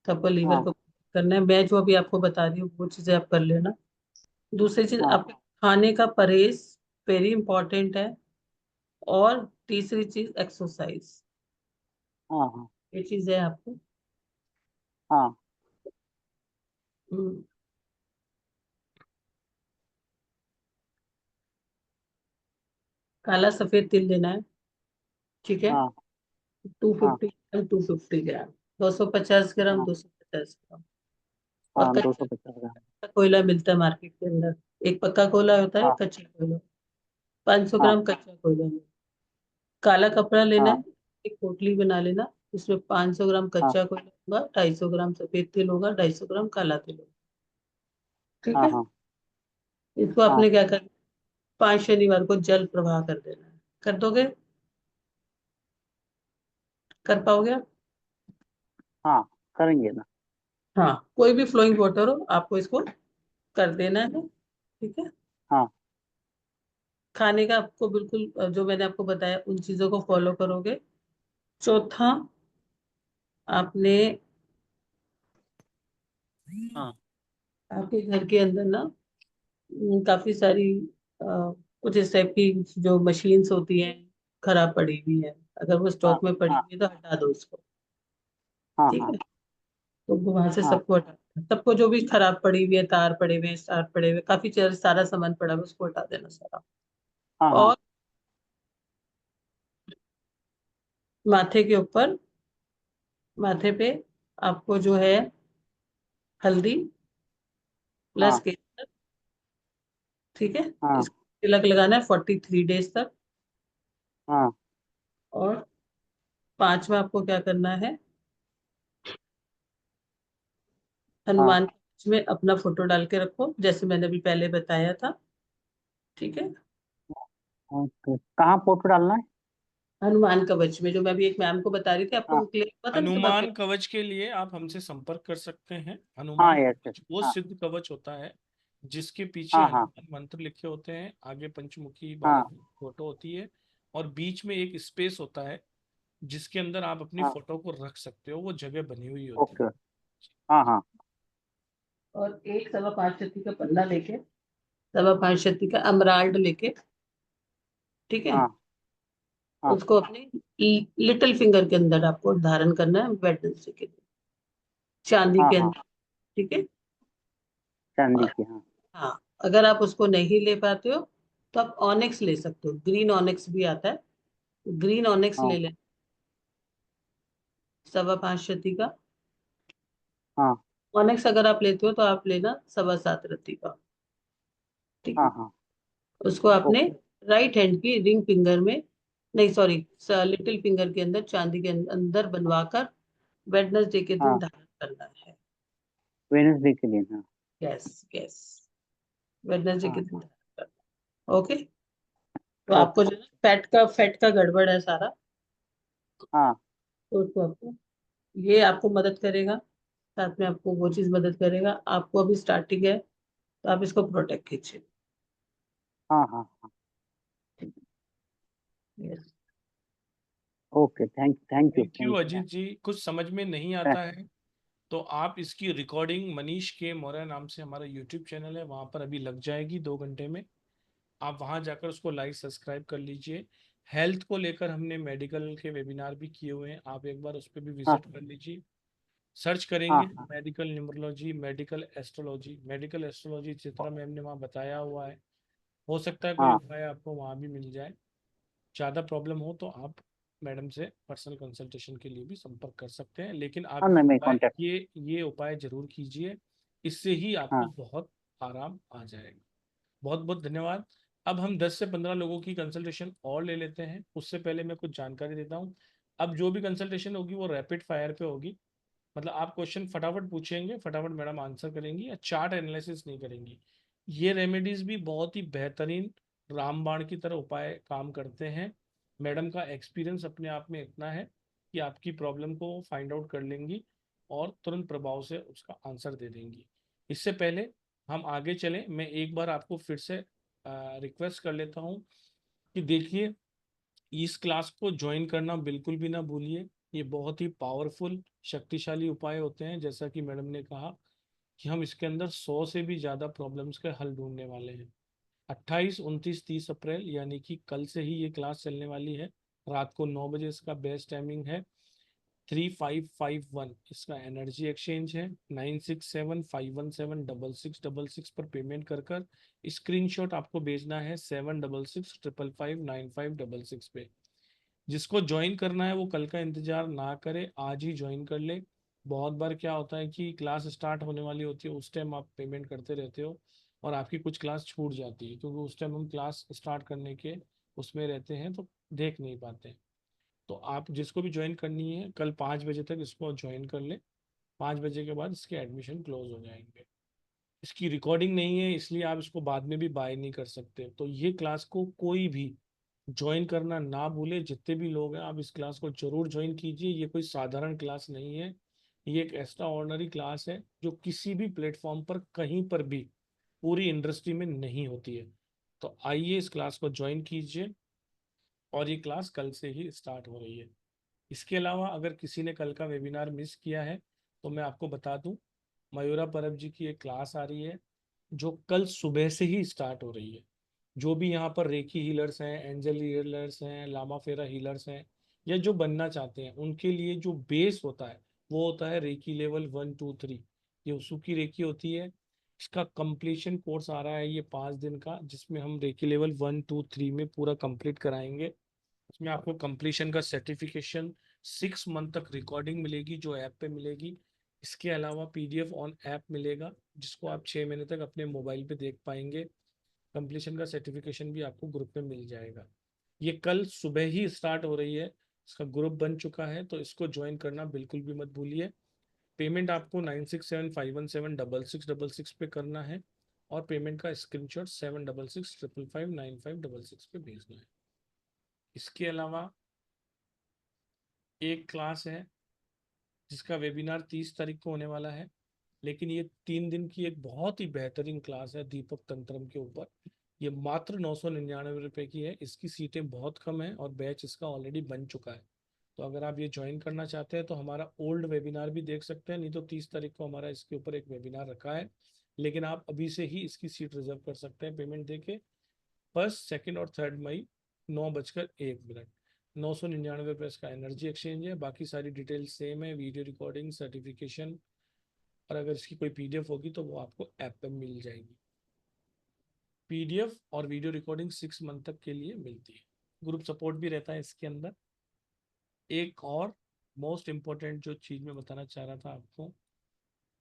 तो आपको लीवर हाँ को करना है। मैं जो अभी आपको बता रही हूँ वो चीजें आप कर लेना। दूसरी चीज, हाँ आपके खाने का परहेज वेरी इंपॉर्टेंट है। और तीसरी चीज, एक्सरसाइज। हाँ हाँ ये चीज है आपको। हाँ हम्म, काला सफेद तिल लेना है, ठीक है? हाँ 250 ग्राम, 250 ग्राम, 250 ग्राम, हाँ 250 ग्राम। और हाँ, दो कच्चा सौ पचास ग्राम कोयला मिलता है मार्केट के अंदर। एक पक्का कोयला होता है, हाँ कच्चा कोयला। 500 हाँ ग्राम कच्चा कोयला लेना। काला कपड़ा लेना हाँ है, एक पोटली बना लेना। उसमें 500 ग्राम हाँ कच्चा कोयला होगा, 250 ग्राम सफेद तिल होगा, 250 ग्राम काला तिल होगा, ठीक हाँ है? हाँ इसको हाँ आपने क्या करना है, 5 शनिवार को जल प्रवाह कर देना है। कर दोगे? कर पाओगे आप? हाँ, करेंगे ना। हाँ, कोई भी फ्लोइंग वाटर हो, आपको इसको कर देना है, ठीक है? हाँ खाने का आपको बिल्कुल जो मैंने आपको बताया उन चीजों को फॉलो करोगे। चौथा, आपने हाँ। आपके घर के अंदर ना काफी सारी कुछ इस टाइप की जो मशीन्स होती हैं खराब पड़ी हुई है। अगर वो हाँ स्टॉक में पड़ी हाँ हुई है तो हटा दो उसको, हाँ ठीक हाँ है? तो वहां से हाँ सबको हटा, सबको जो भी खराब पड़ी हुई है, तार पड़े हुए हैं, स्टार पड़े हुए, काफी चीज, सारा सामान पड़ा हुआ है, उसको हटा देना सारा। हाँ हाँ और माथे के ऊपर, माथे पे आपको जो है हल्दी प्लस हाँ केसर, ठीक है? हाँ इसको तिलक लगाना है 43 डेज तक। हाँ और 5 में आपको क्या करना है, हाँ हनुमान कवच में अपना फोटो डाल के रखो, जैसे मैंने अभी पहले बताया था। ठीक है, ओके, कहाँ फोटो डालना है? हनुमान कवच में, जो मैं अभी एक मैम को बता रही थी, आपको हाँ वो क्लियर हुआ था ना सुबह हनुमान पे? कवच के लिए आप हमसे संपर्क कर सकते हैं। हाँ, हनुमान यस यस, कवच वो हाँ सिद्ध कवच होता है जिसके पीछे हाँ हाँ हनुमान मंत्र लिखे होते हैं, आगे पंचमुखी हाँ बालाजी की फोटो होती है, और बीच में एक स्पेस होता है जिसके अंदर आप अपनी हाँ, फोटो को रख सकते हो। वो जगह बनी हुई होती है। ओके, हाँ हाँ और एक 5.25 का पन्ना लेके, 5.25 का अमराल्ड लेके, ठीक है, हाँ हाँ उसको अपने लिटिल फिंगर के अंदर आपको धारण करना है वेडनेसडे के दिन, चांदी हाँ के हाँ, अंदर। ठीक है। चांदी और की, हाँ हाँ, अगर आप उसको नहीं ले पाते हो तो आप ऑनेक्स ले सकते हो, ग्रीन ऑनेक्स भी आता है, ग्रीन ऑनेक्स हाँ ले लें 5.25 का। हाँ ऑनेक्स अगर आप लेते हो तो आप लेना 7.25 का। ठीक हाँ है, हाँ, उसको आपने ओके, राइट हैंड की रिंग फिंगर में, नहीं सॉरी, लिटिल फिंगर के अंदर, चांदी के अंदर बनवाकर वेडनेसडे के दिन हाँ, धारण करना है। वेडनेसडे के दिन, हाँ यस यस, वेडनेसडे के हाँ दिन धारण करना। ओके, तो आपको ओके, जो है फैट का गड़बड़ है सारा, हाँ तो उसको आपको, ये आपको मदद करेगा, साथ में आपको वो चीज मदद करेगा। आपको अभी स्टार्टिंग है तो आप इसको प्रोटेक्ट कीजिए। हाँ हाँ हाँ, yes, okay, thank you, thank you thank Ajit ji. कुछ समझ में नहीं यू, आता है तो आप इसकी रिकॉर्डिंग मनीष के मौर्य नाम से हमारा यूट्यूब चैनल है, वहां पर अभी लग जाएगी 2 घंटे में। आप वहां जाकर उसको लाइक सब्सक्राइब कर लीजिए। हेल्थ को लेकर हमने मेडिकल के वेबिनार भी किए हुए हैं, आप एक बार उस पर भी हाँ विजिट कर लीजिए। सर्च हाँ करेंगे हाँ medical numerology, medical astrology Chitra ma'am ने वहाँ बताया हुआ है। हो सकता है कोई हाँ उपाय आपको वहाँ भी मिल जाए। ज़्यादा प्रॉब्लम हो तो आप मैडम से पर्सनल कंसल्टेशन के लिए भी संपर्क कर सकते हैं, लेकिन आप हाँ, मैं कांटेक्ट, ये उपाय जरूर कीजिए। इससे ही आपको हाँ बहुत आराम आ जाएगा। बहुत बहुत धन्यवाद। अब हम 10 से 15 लोगों की कंसल्टेशन और ले लेते हैं। उससे पहले मैं कुछ जानकारी देता हूँ। अब जो भी कंसल्टेशन होगी वो रैपिड फायर पे होगी, मतलब आप क्वेश्चन फटाफट पूछेंगे, फटाफट मैडम आंसर करेंगी, या चार्ट एनालिसिस नहीं करेंगी। ये रेमेडीज भी बहुत ही बेहतरीन रामबाण की तरह उपाय काम करते हैं। मैडम का एक्सपीरियंस अपने आप में इतना है कि आपकी प्रॉब्लम को फाइंड आउट कर लेंगी और तुरंत प्रभाव से उसका आंसर दे देंगी। इससे पहले हम आगे चलें, मैं एक बार आपको फिर से रिक्वेस्ट कर लेता हूँ कि देखिए, इस क्लास को ज्वाइन करना बिल्कुल भी ना भूलिए। ये बहुत ही पावरफुल शक्तिशाली उपाय होते हैं। जैसा कि मैडम ने कहा कि हम इसके अंदर 100 से भी ज़्यादा प्रॉब्लम्स के हल ढूंढने वाले हैं। 28, 29, 30 अप्रैल यानी कि कल से ही ये क्लास चलने वाली है। रात को 9 बजे इसका बेस्ट टाइमिंग है। 3551 इसका एनर्जी एक्सचेंज है। 9675176666 पर पेमेंट कर कर स्क्रीनशॉट आपको भेजना है 7665559566 पे। जिसको ज्वाइन करना है वो कल का इंतजार ना करे, आज ही ज्वाइन कर ले। बहुत बार क्या होता है कि क्लास स्टार्ट होने वाली होती है, उस टाइम आप पेमेंट करते रहते हो और आपकी कुछ क्लास छूट जाती है, क्योंकि उस टाइम हम क्लास स्टार्ट करने के उसमें रहते हैं तो देख नहीं पाते। तो आप जिसको भी ज्वाइन करनी है कल 5 बजे तक इसको ज्वाइन कर ले। 5 बजे के बाद इसके एडमिशन क्लोज हो जाएंगे। इसकी रिकॉर्डिंग नहीं है इसलिए आप इसको बाद में भी बाय नहीं कर सकते। तो ये क्लास को कोई भी ज्वाइन करना ना भूले। जितने भी लोग हैं आप इस क्लास को जरूर ज्वाइन कीजिए। ये कोई साधारण क्लास नहीं है, ये एक एक्स्ट्रा ऑर्डिनरी क्लास है जो किसी भी प्लेटफॉर्म पर कहीं पर भी पूरी इंडस्ट्री में नहीं होती है। तो आइए इस क्लास को ज्वाइन कीजिए, और ये क्लास कल से ही स्टार्ट हो रही है। इसके अलावा अगर किसी ने कल का वेबिनार मिस किया है तो मैं आपको बता दूं, मयूरा परब जी की एक क्लास आ रही है जो कल सुबह से ही स्टार्ट हो रही है। जो भी यहाँ पर रेकी हीलर्स हैं, एंजल हीलर्स हैं, लामा फेरा हीलर्स हैं, या जो बनना चाहते हैं, उनके लिए जो बेस होता है वो होता है रेकी लेवल 1, 2, 3। ये उसूकी रेकी होती है। इसका कंप्लीशन कोर्स आ रहा है ये 5 दिन का, जिसमें हम रेकी लेवल 1, 2, 3 में पूरा कंप्लीट कराएंगे। उसमें आपको कंप्लीशन का सर्टिफिकेशन, 6 मंथ तक रिकॉर्डिंग मिलेगी जो ऐप पे मिलेगी। इसके अलावा पीडीएफ ऑन ऐप मिलेगा जिसको आप 6 महीने तक अपने मोबाइल पे देख पाएंगे। कंप्लीशन का सर्टिफिकेशन भी आपको ग्रुप में मिल जाएगा। ये कल सुबह ही स्टार्ट हो रही है, इसका ग्रुप बन चुका है, तो इसको ज्वाइन करना बिल्कुल भी मत भूलिए। पेमेंट आपको 9675176666 पे करना है और पेमेंट का स्क्रीनशॉट 7665559566 पे भेजना है। इसके अलावा एक क्लास है जिसका वेबिनार 30 तारीख को होने वाला है, लेकिन ये 3 दिन की एक बहुत ही बेहतरीन क्लास है दीपक तंत्रम के ऊपर। ये मात्र 999 रुपए की है, इसकी सीटें बहुत कम है और बैच इसका ऑलरेडी बन चुका है। तो अगर आप ये ज्वाइन करना चाहते हैं तो हमारा ओल्ड वेबिनार भी देख सकते हैं, नहीं तो 30 तारीख को हमारा इसके ऊपर एक वेबिनार रखा है, लेकिन आप अभी से ही इसकी सीट रिजर्व कर सकते हैं पेमेंट देके। 1, 2 और 3 मई 9:01। 999 रुपये इसका एनर्जी एक्सचेंज है, बाकी सारी डिटेल सेम है, वीडियो रिकॉर्डिंग, सर्टिफिकेशन, और अगर इसकी कोई पीडीएफ होगी तो वो आपको ऐप पे मिल जाएगी। पीडीएफ और वीडियो रिकॉर्डिंग 6 मंथ तक के लिए मिलती है। ग्रुप सपोर्ट भी रहता है इसके अंदर। एक और मोस्ट इम्पोर्टेंट जो चीज़ मैं बताना चाह रहा था आपको,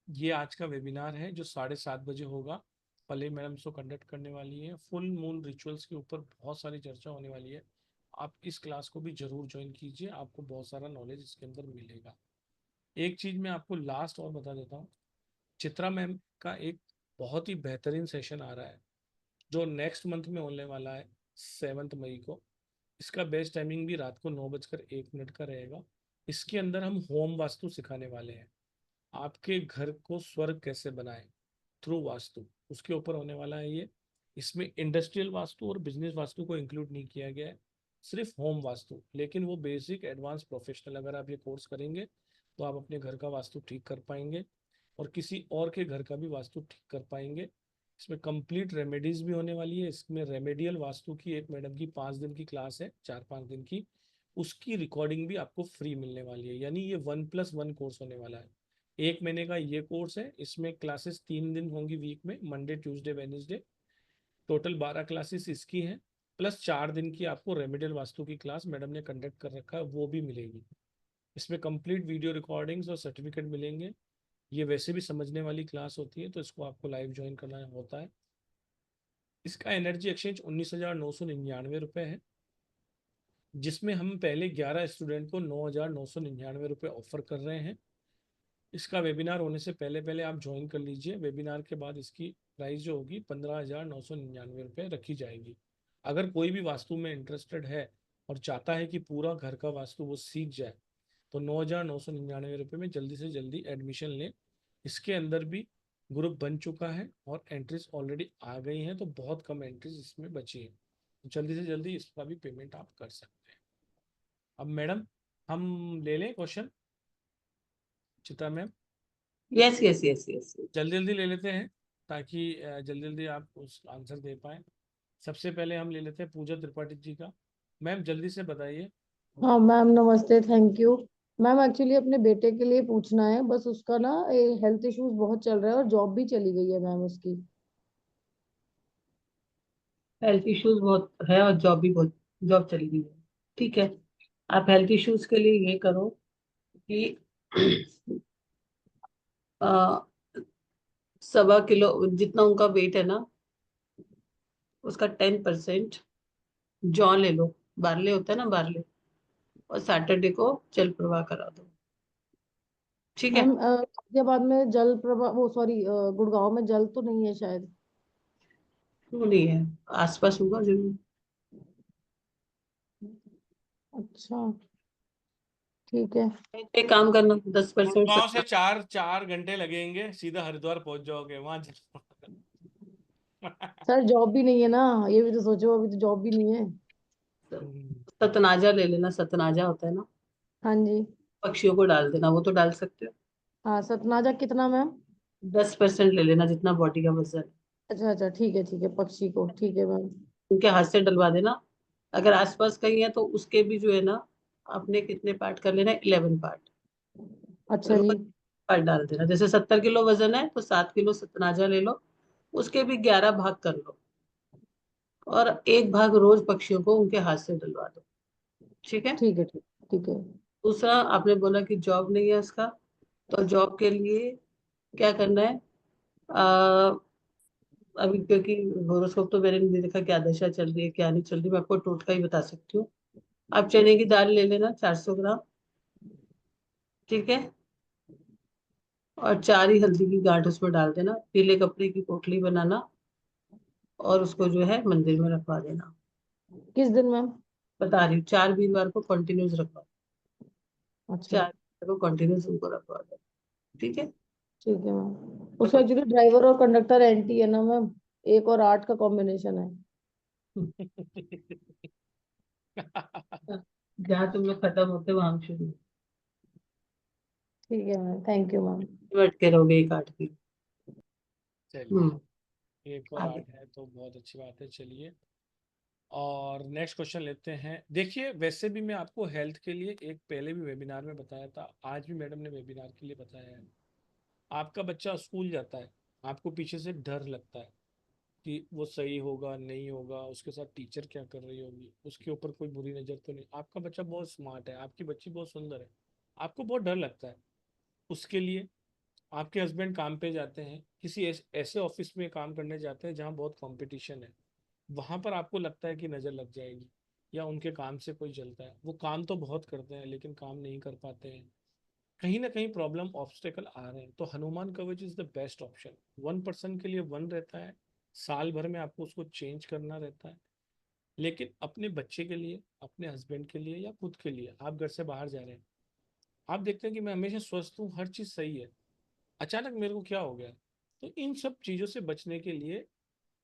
ये आज का वेबिनार है जो 7:30 बजे होगा। पले मैडम इसको कंडक्ट करने वाली है। फुल मून रिचुअल्स के ऊपर बहुत सारी चर्चा होने वाली है। आप इस क्लास को भी जरूर ज्वाइन कीजिए, आपको बहुत सारा नॉलेज इसके अंदर मिलेगा। एक चीज़ मैं आपको लास्ट और बता देता हूँ, चित्रा मैम का एक बहुत ही बेहतरीन सेशन आ रहा है जो नेक्स्ट मंथ में होने वाला है 7 मई को। इसका बेस्ट टाइमिंग भी रात को 9:01 का रहेगा। इसके अंदर हम होम वास्तु सिखाने वाले हैं, आपके घर को स्वर्ग कैसे बनाएं थ्रू वास्तु, उसके ऊपर होने वाला है ये। इसमें इंडस्ट्रियल वास्तु और बिजनेस वास्तु को इंक्लूड नहीं किया गया है, सिर्फ होम वास्तु। लेकिन वो बेसिक एडवांस प्रोफेशनल, अगर आप ये कोर्स करेंगे तो आप अपने घर का वास्तु ठीक कर पाएंगे और किसी और के घर का भी वास्तु ठीक कर पाएंगे। इसमें कंप्लीट रेमेडीज भी होने वाली है। इसमें रेमेडियल वास्तु की एक मैडम की 5 दिन की क्लास है, 4-5 दिन की, उसकी रिकॉर्डिंग भी आपको फ्री मिलने वाली है। यानी ये 1+1 कोर्स होने वाला है। 1 महीने का ये कोर्स है। इसमें क्लासेस 3 दिन होंगी वीक में, Monday, Tuesday, Wednesday. Total 12 classes इसकी हैं, प्लस 4 दिन की आपको रेमेडियल वास्तु की क्लास मैडम ने कंडक्ट कर रखा है, वो भी मिलेगी। इसमें कंप्लीट वीडियो रिकॉर्डिंग्स और सर्टिफिकेट मिलेंगे। ये वैसे भी समझने वाली क्लास होती है, तो इसको आपको लाइव ज्वाइन करना होता है। इसका एनर्जी एक्सचेंज 19,999 रुपये है, जिसमें हम पहले 11 स्टूडेंट को 9,999 रुपये ऑफर कर रहे हैं। इसका वेबिनार होने से पहले पहले आप ज्वाइन कर लीजिए। वेबिनार के बाद इसकी प्राइस जो होगी 15,999 रुपये रखी जाएगी। अगर कोई भी वास्तु में इंटरेस्टेड है और चाहता है कि पूरा घर का वास्तु वो सीख जाए, तो 9,999 रुपये में जल्दी से जल्दी एडमिशन लें। इसके अंदर भी ग्रुप बन चुका है और एंट्रीज ऑलरेडी आ गई हैं, तो बहुत कम एंट्रीज इसमें बची हैं, तो जल्दी से जल्दी इसका भी पेमेंट आप कर सकते हैं। अब मैडम हम ले लें question, Chitra ma'am? Yes yes yes yes. जल्दी जल्दी ले लेते हैं ताकि जल्दी जल्दी आप उस आंसर दे पाएँ। सबसे पहले हम ले लेते हैं पूजा त्रिपाठी जी का। मैम जल्दी से बताइए। हाँ मैम नमस्ते, थैंक यू। मैम एक्चुअली अपने बेटे के लिए पूछना है, बस उसका ना हेल्थ इश्यूज बहुत चल रहा है और जॉब भी चली गई है मैम उसकी। हेल्थ इश्यूज बहुत है और जॉब भी बहुत, जॉब चली गई है। ठीक है, आप हेल्थ इश्यूज के लिए ये करो कि 1.25 किलो जितना उनका वेट है ना, उसका 10% जौ ले लो, बार्ले होता है ना, बार्ले, और सैटरडे को जल प्रवाह करा दो। ठीक है? मैम गाजियाबाद में जल प्रभा, वो सॉरी गुड़गांव में जल तो नहीं है शायद। क्यों नहीं है, आसपास होगा जरूर। अच्छा ठीक है। एक काम करना, 10% गुड़गांव से 4 घंटे लगेंगे, सीधा हरिद्वार पहुंच जाओगे वहां। सर जॉब भी नहीं है ना, ये भी तो सोचो, अभी तो जॉब भी नहीं है। सतनाजा ले लेना, सतनाजा होता है ना, हाँ जी। पक्षियों को डाल देना, वो तो डाल सकते हो। हाँ सतनाजा कितना मैम? 10% ले लेना, जितना बॉडी का वजन है। अच्छा अच्छा ठीक है, पक्षी को, ठीक है मैम। उनके हाथ से डलवा देना। अगर आसपास कहीं है तो उसके भी जो है ना, आपने कितने पार्ट कर लेना, 11 पार्ट। अच्छा जी। पार्ट डाल देना। जैसे 70 किलो वजन है तो 7 किलो सतनाजा ले लो, उसके भी 11 भाग कर लो, और एक भाग रोज पक्षियों को उनके हाथ से डलवा दो। ठीक है? ठीक है ठीक है। दूसरा, आपने बोला कि जॉब नहीं है उसका, तो जॉब के लिए क्या करना है, अभी क्योंकि होरोस्कोप तो मैंने नहीं देखा क्या दशा चल रही है क्या नहीं चल रही, मैं आपको टोटका ही बता सकती हूँ। आप चने की दाल ले लेना 400 ग्राम, ठीक है, और 4 ही हल्दी की गांठ उसमें डाल देना, पीले कपड़े की पोटली बनाना और उसको जो है मंदिर में रखवा देना। किस दिन मैम? बता रही हूँ, 4 वीरवार को कंटिन्यूस रखवा, अच्छा 4 वीरवार को कंटिन्यूस उनको रखवा देना, ठीक है। ठीक है मैम। उसका एक्चुअली ड्राइवर और कंडक्टर एंटी है ना मैम, 1 और 8 का कॉम्बिनेशन है। जहाँ तुम लोग खत्म होते वहां हम शुरू, ठीक है मैम, थैंक यू मैम। अटके रहोगे 1 8 की। चलिए, एक और आगे 8 है तो बहुत अच्छी बात है। चलिए, और नेक्स्ट क्वेश्चन लेते हैं। देखिए, वैसे भी मैं आपको हेल्थ के लिए एक पहले भी वेबिनार में बताया था, आज भी मैडम ने वेबिनार के लिए बताया है। आपका बच्चा स्कूल जाता है, आपको पीछे से डर लगता है कि वो सही होगा नहीं होगा, उसके साथ टीचर क्या कर रही होगी, उसके ऊपर कोई बुरी नज़र तो नहीं। आपका बच्चा बहुत स्मार्ट है, आपकी बच्ची बहुत सुंदर है, आपको बहुत डर लगता है। उसके लिए आपके हस्बैंड काम पे जाते हैं, किसी ऐसे ऑफिस में काम करने जाते हैं जहाँ बहुत कंपटीशन है, वहां पर आपको लगता है कि नज़र लग जाएगी, या उनके काम से कोई जलता है। वो काम तो बहुत करते हैं लेकिन काम नहीं कर पाते हैं, कहीं ना कहीं प्रॉब्लम ऑब्स्टेकल आ रहे हैं, तो हनुमान कवच इज द बेस्ट ऑप्शन। 1% के लिए 1 रहता है, साल भर में आपको उसको चेंज करना रहता है। लेकिन अपने बच्चे के लिए, अपने हस्बैंड के लिए या खुद के लिए, आप घर से बाहर जा रहे हैं, आप देखते हैं कि मैं हमेशा स्वस्थ हूँ, हर चीज़ सही है, अचानक मेरे को क्या हो गया। तो इन सब चीज़ों से बचने के लिए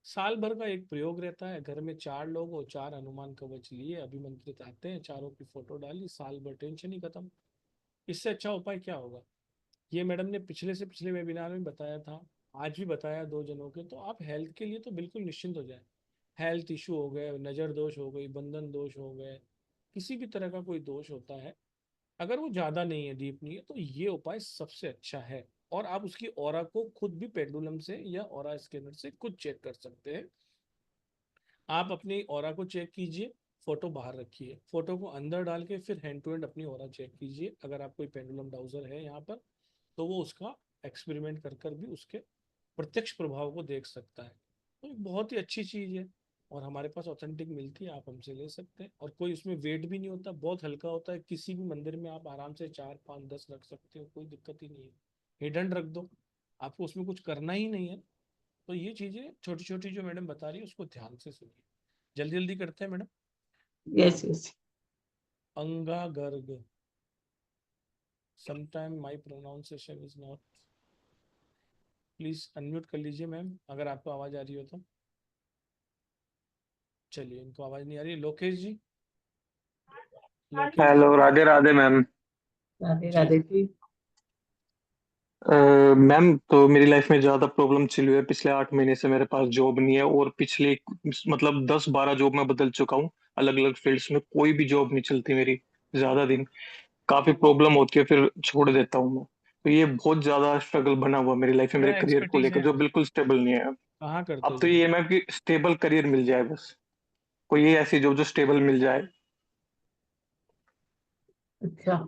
साल भर का एक प्रयोग रहता है। घर में 4 लोग हो, 4 हनुमान कवच लिए, अभिमंत्रित आते हैं, चारों की फोटो डाली, साल भर टेंशन ही खत्म। इससे अच्छा उपाय क्या होगा? ये मैडम ने पिछले से पिछले वेबिनार में बताया था, आज भी बताया 2 जनों के। तो आप हेल्थ के लिए तो बिल्कुल निश्चिंत हो जाए। हेल्थ इशू हो गए, नज़र दोष हो गई, बंधन दोष हो गए, किसी भी तरह का कोई दोष होता है, अगर वो ज़्यादा नहीं है, डीप नहीं है, तो ये उपाय सबसे अच्छा है। और आप उसकी ऑरा को खुद भी पेंडुलम से या ऑरा स्कैनर से खुद चेक कर सकते हैं। आप अपनी ऑरा को चेक कीजिए, फोटो बाहर रखिए, फोटो को अंदर डाल के फिर हैंड टू हैंड अपनी ऑरा चेक कीजिए। अगर आप कोई पेंडुलम डाउजर है यहाँ पर, तो वो उसका एक्सपेरिमेंट कर कर भी उसके प्रत्यक्ष प्रभाव को देख सकता है। तो ये बहुत ही अच्छी चीज़ है, और हमारे पास ऑथेंटिक मिलती है, आप हमसे ले सकते हैं। और कोई उसमें वेट भी नहीं होता, बहुत हल्का होता है, किसी भी मंदिर में आप आराम से 4 5 10 रख सकते हो, कोई दिक्कत ही नहीं है। हिडन रख दो, आपको उसमें कुछ करना ही नहीं है। तो ये चीज़ें छोटी छोटी जो मैडम बता रही है, उसको ध्यान से सुनिए। जल्दी जल्दी करते हैं madam. Yes yes. Anga Garg, sometime my pronunciation is not, please unmute कर लीजिए मैम अगर आपको आवाज आ रही हो तो। चलिए, इनको आवाज नहीं आ रही। लोकेश जी, लोकेश जी। Hello, Radhe Radhe ma'am. राधे जी राधे जी। जी। मैम, तो मेरी लाइफ में ज्यादा प्रॉब्लम चली हुई है। पिछले 8 महीने से मेरे पास जॉब नहीं है, और पिछले मतलब 10-12 जॉब मैं बदल चुका हूँ अलग अलग फील्ड्स में, कोई भी जॉब नहीं चलती मेरी ज्यादा दिन। काफी प्रॉब्लम होती है, फिर छोड़ देता हूँ मैं। तो ये बहुत ज्यादा स्ट्रगल बना हुआ मेरी लाइफ में मेरे क्या करियर को एक्सपर्टीज लेकर, है जो आप? बिल्कुल स्टेबल नहीं है। कहाँ करते अब हो तो जॉब? ये है मैम कि स्टेबल करियर मिल जाए बस, कोई ऐसी जॉब जो स्टेबल मिल जाए। अच्छा।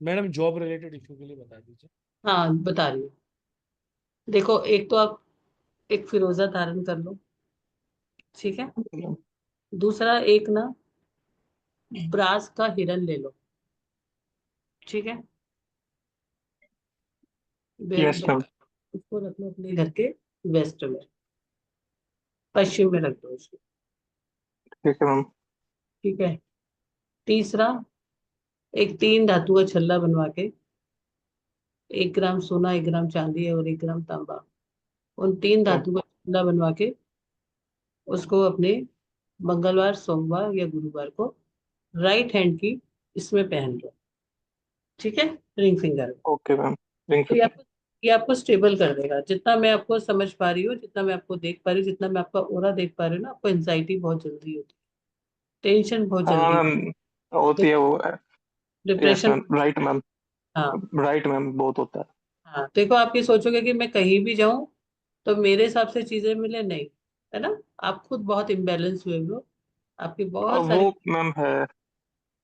मैडम, जॉब रिलेटेड इशू के लिए बता दीजिए। हाँ बता रही हूँ। देखो, एक तो आप एक फिरोजा धारण कर लो, ठीक है। दूसरा, एक ना ब्रास का हिरन ले लो, ठीक है। Yes ma'am. उसको रख लो अपने घर के वेस्ट में, पश्चिम में रख दो उसको, ठीक है मैम। ठीक है। तीसरा, एक 3 धातु का छल्ला बनवा के, 1 ग्राम सोना, 1 ग्राम चांदी और 1 ग्राम तांबा, उन 3 धातु का छल्ला बनवा के उसको अपने मंगलवार, सोमवार या गुरुवार को राइट हैंड की इसमें पहन लो, ठीक है, रिंग फिंगर में। Okay ma'am. थैंक तो यू। ये आपको स्टेबल कर देगा। जितना मैं आपको समझ पा रही हूँ, जितना मैं आपको देख पा रही हूँ, जितना मैं आपका ओरा देख पा रही हूँ ना, आपको एंजाइटी बहुत जल्दी होती है, टेंशन बहुत हाँ जल्दी, मैम, होती है वो। Yes depression. Ma'am, right ma'am. हाँ। राइट मैम, बहुत होता है। हाँ, देखो आप ये सोचोगे कि मैं कहीं भी जाऊं तो मेरे हिसाब से चीजें मिले, नहीं, है ना। आप खुद बहुत इम्बेलेंस हुए हो, आपकी बहुत वो सारी। मैम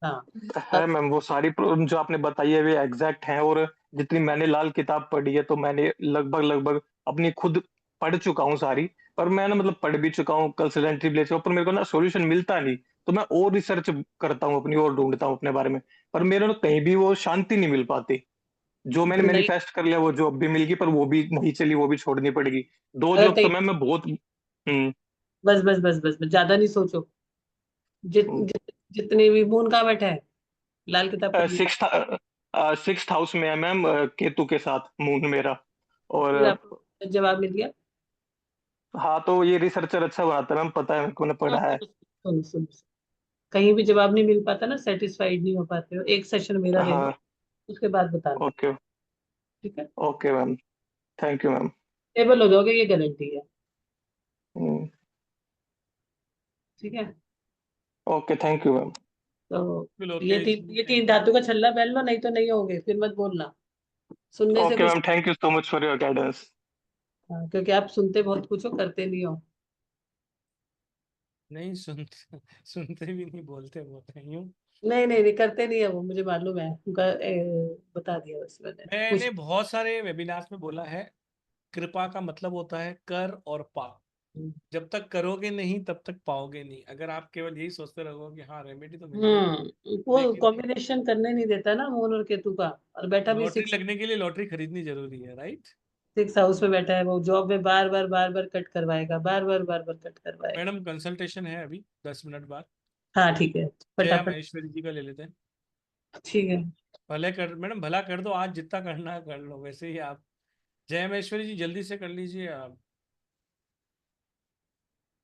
हाँ। है तब मैम, वो सारी प्रॉब्लम जो आपने बताई है वे एग्जैक्ट हैं, और जितनी मैंने लाल किताब पढ़ी है तो मैंने लगभग लगभग अपनी खुद पढ़ चुका हूँ सारी। पर मैं ना मतलब पढ़ भी चुका हूँ कंसल्टेंसी ले चुका हूँ, पर मेरे को ना सॉल्यूशन मिलता नहीं। तो मैं और रिसर्च करता हूँ अपनी और ढूंढता हूँ अपने बारे में, पर मेरे ना कहीं भी वो शांति नहीं मिल पाती। जो मैंने नहीं, मैनिफेस्ट कर लिया वो जॉब भी मिल गई, पर वो भी नहीं चली, वो भी छोड़नी पड़ेगी। 2 अगर जॉब तो मैम मैं बहुत बस बस बस बस बस, ज्यादा नहीं सोचो। हुँ, जितने भी मून कहाँ बैठा है, लाल किताब खोलिए। 6th हाउस में है मैम, केतु के साथ मून मेरा। और फिर आपको जवाब मिल गया। हाँ, तो ये रिसर्चर अच्छा बनाता है मैम, पता है मेरे को, मैंने पढ़ा है। सुनो सुनो सुनो, कहीं भी जवाब नहीं मिल पाता ना, सेटिस्फाइड नहीं हो पाते हो, एक सेशन मेरा ले लो, हाँ, उसके बाद बताना। ओके, ठीक है, okay ma'am, thank you ma'am. Stable हो जाओगे, ये गारंटी है। हुँ, ठीक है, ओके, थैंक यू मैम। तो ओके जी, ये थैंक 3 यू। धातु का छल्ला पहन लो, नहीं तो नहीं होगे, फिर मत बोलना सुनने से ओके कुछ। Ma'am, thank you so much for your guidance. हाँ, क्योंकि आप सुनते बहुत कुछ हो, करते नहीं हो। नहीं सुनते सुनते भी नहीं, बोलते बहुत हैं यूं। नहीं नहीं नहीं, करते नहीं है वो, मुझे मालूम है उनका। बता दिया बस मैंने मैंने कुछ। बहुत सारे वेबिनार्स में बोला है, कृपा का मतलब होता है कर और पा। जब तक करोगे नहीं तब तक पाओगे नहीं। अगर आप केवल यही सोचते रहोगे कि हाँ रेमेडी तो मिल गई, वो लेकिन कॉम्बिनेशन करने नहीं देता ना मून और केतु का, और बैठा भी लॉटरी लगने के लिए लॉटरी खरीदनी जरूरी है, राइट? 6 हाउस में बैठा है, वो जॉब में बार बार कट करवाएगा, बार बार कट करवाएगा। मैडम कंसल्टेशन है अभी 10 मिनट बाद। हाँ ठीक है, जया फटाफट। महेश्वरी जी का ले लेते हैं। ठीक है, भले कर मैडम, भला कर दो, आज जितना करना है कर लो। वैसे ही आप जया महेश्वरी जी जल्दी से कर लीजिए आप।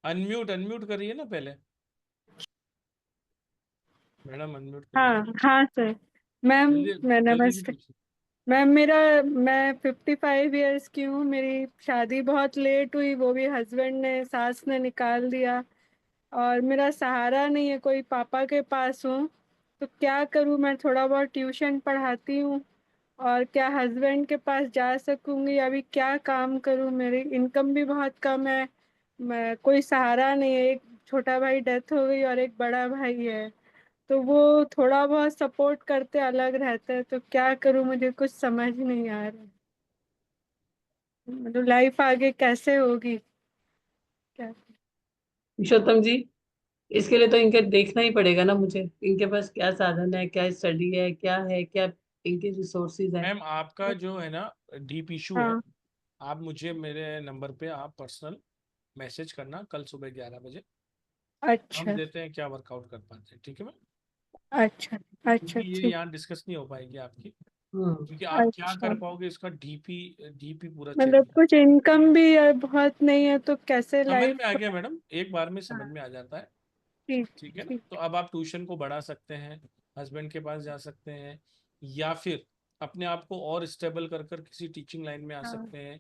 अनम्यूट अनम्यूट करिए ना पहले, मैडम अनम्यूट करिए। हाँ हाँ सर। मैम जल्दी मैं जल्दी से नमस्ते। पूछिए। मैम मैं 55 ईयर्स की हूँ। मेरी शादी बहुत लेट हुई, वो भी हस्बैंड ने, सास ने निकाल दिया। और मेरा सहारा नहीं है कोई, पापा के पास हूँ। तो क्या करूँ? मैं थोड़ा बहुत ट्यूशन पढ़ाती हूँ। और क्या हस्बैंड के पास जा सकूँगी? अभी क्या काम करूँ? मेरी इनकम भी बहुत कम है। मैं कोई सहारा नहीं है। एक छोटा भाई डेथ हो गई और एक बड़ा भाई है, तो वो थोड़ा बहुत सपोर्ट करते, अलग रहते हैं। तो क्या करूं? मुझे कुछ समझ नहीं आ रहा है। मतलब लाइफ आगे कैसे होगी? क्या? पुरुषोत्तम जी, इसके लिए तो इनके देखना ही पड़ेगा ना मुझे, इनके पास क्या साधन है, क्या स्टडी है, क्या है, क्या इनके रिसोर्सेज हैं। मैम आपका जो है ना डीप इशू है, हाँ। आप मुझे मेरे नंबर पे आप पर्सनल मैसेज करना कल सुबह 11 बजे। हम अच्छा देते हैं क्या वर्कआउट कर पाते हैं, ठीक है मैम? अच्छा अच्छा। क्योंकि ये ठीक। यहाँ डिस्कस नहीं हो पाएगी आपकी, हम्म क्योंकि आप क्या अच्छा, कर पाओगे इसका डीपी डीपी पूरा चेक। मतलब कुछ इनकम भी बहुत नहीं है, तो कैसे समझ लाइफ? में आ गया मैडम, एक बार में समझ हाँ। में आ जाता है। ठीक। ठीक है ना? ठीक। तो अब आप ट्यूशन को बढ़ा सकते हैं, हस्बैंड के पास जा सकते हैं, या फिर अपने आप को और स्टेबल कर कर किसी टीचिंग लाइन में आ हाँ सकते हैं।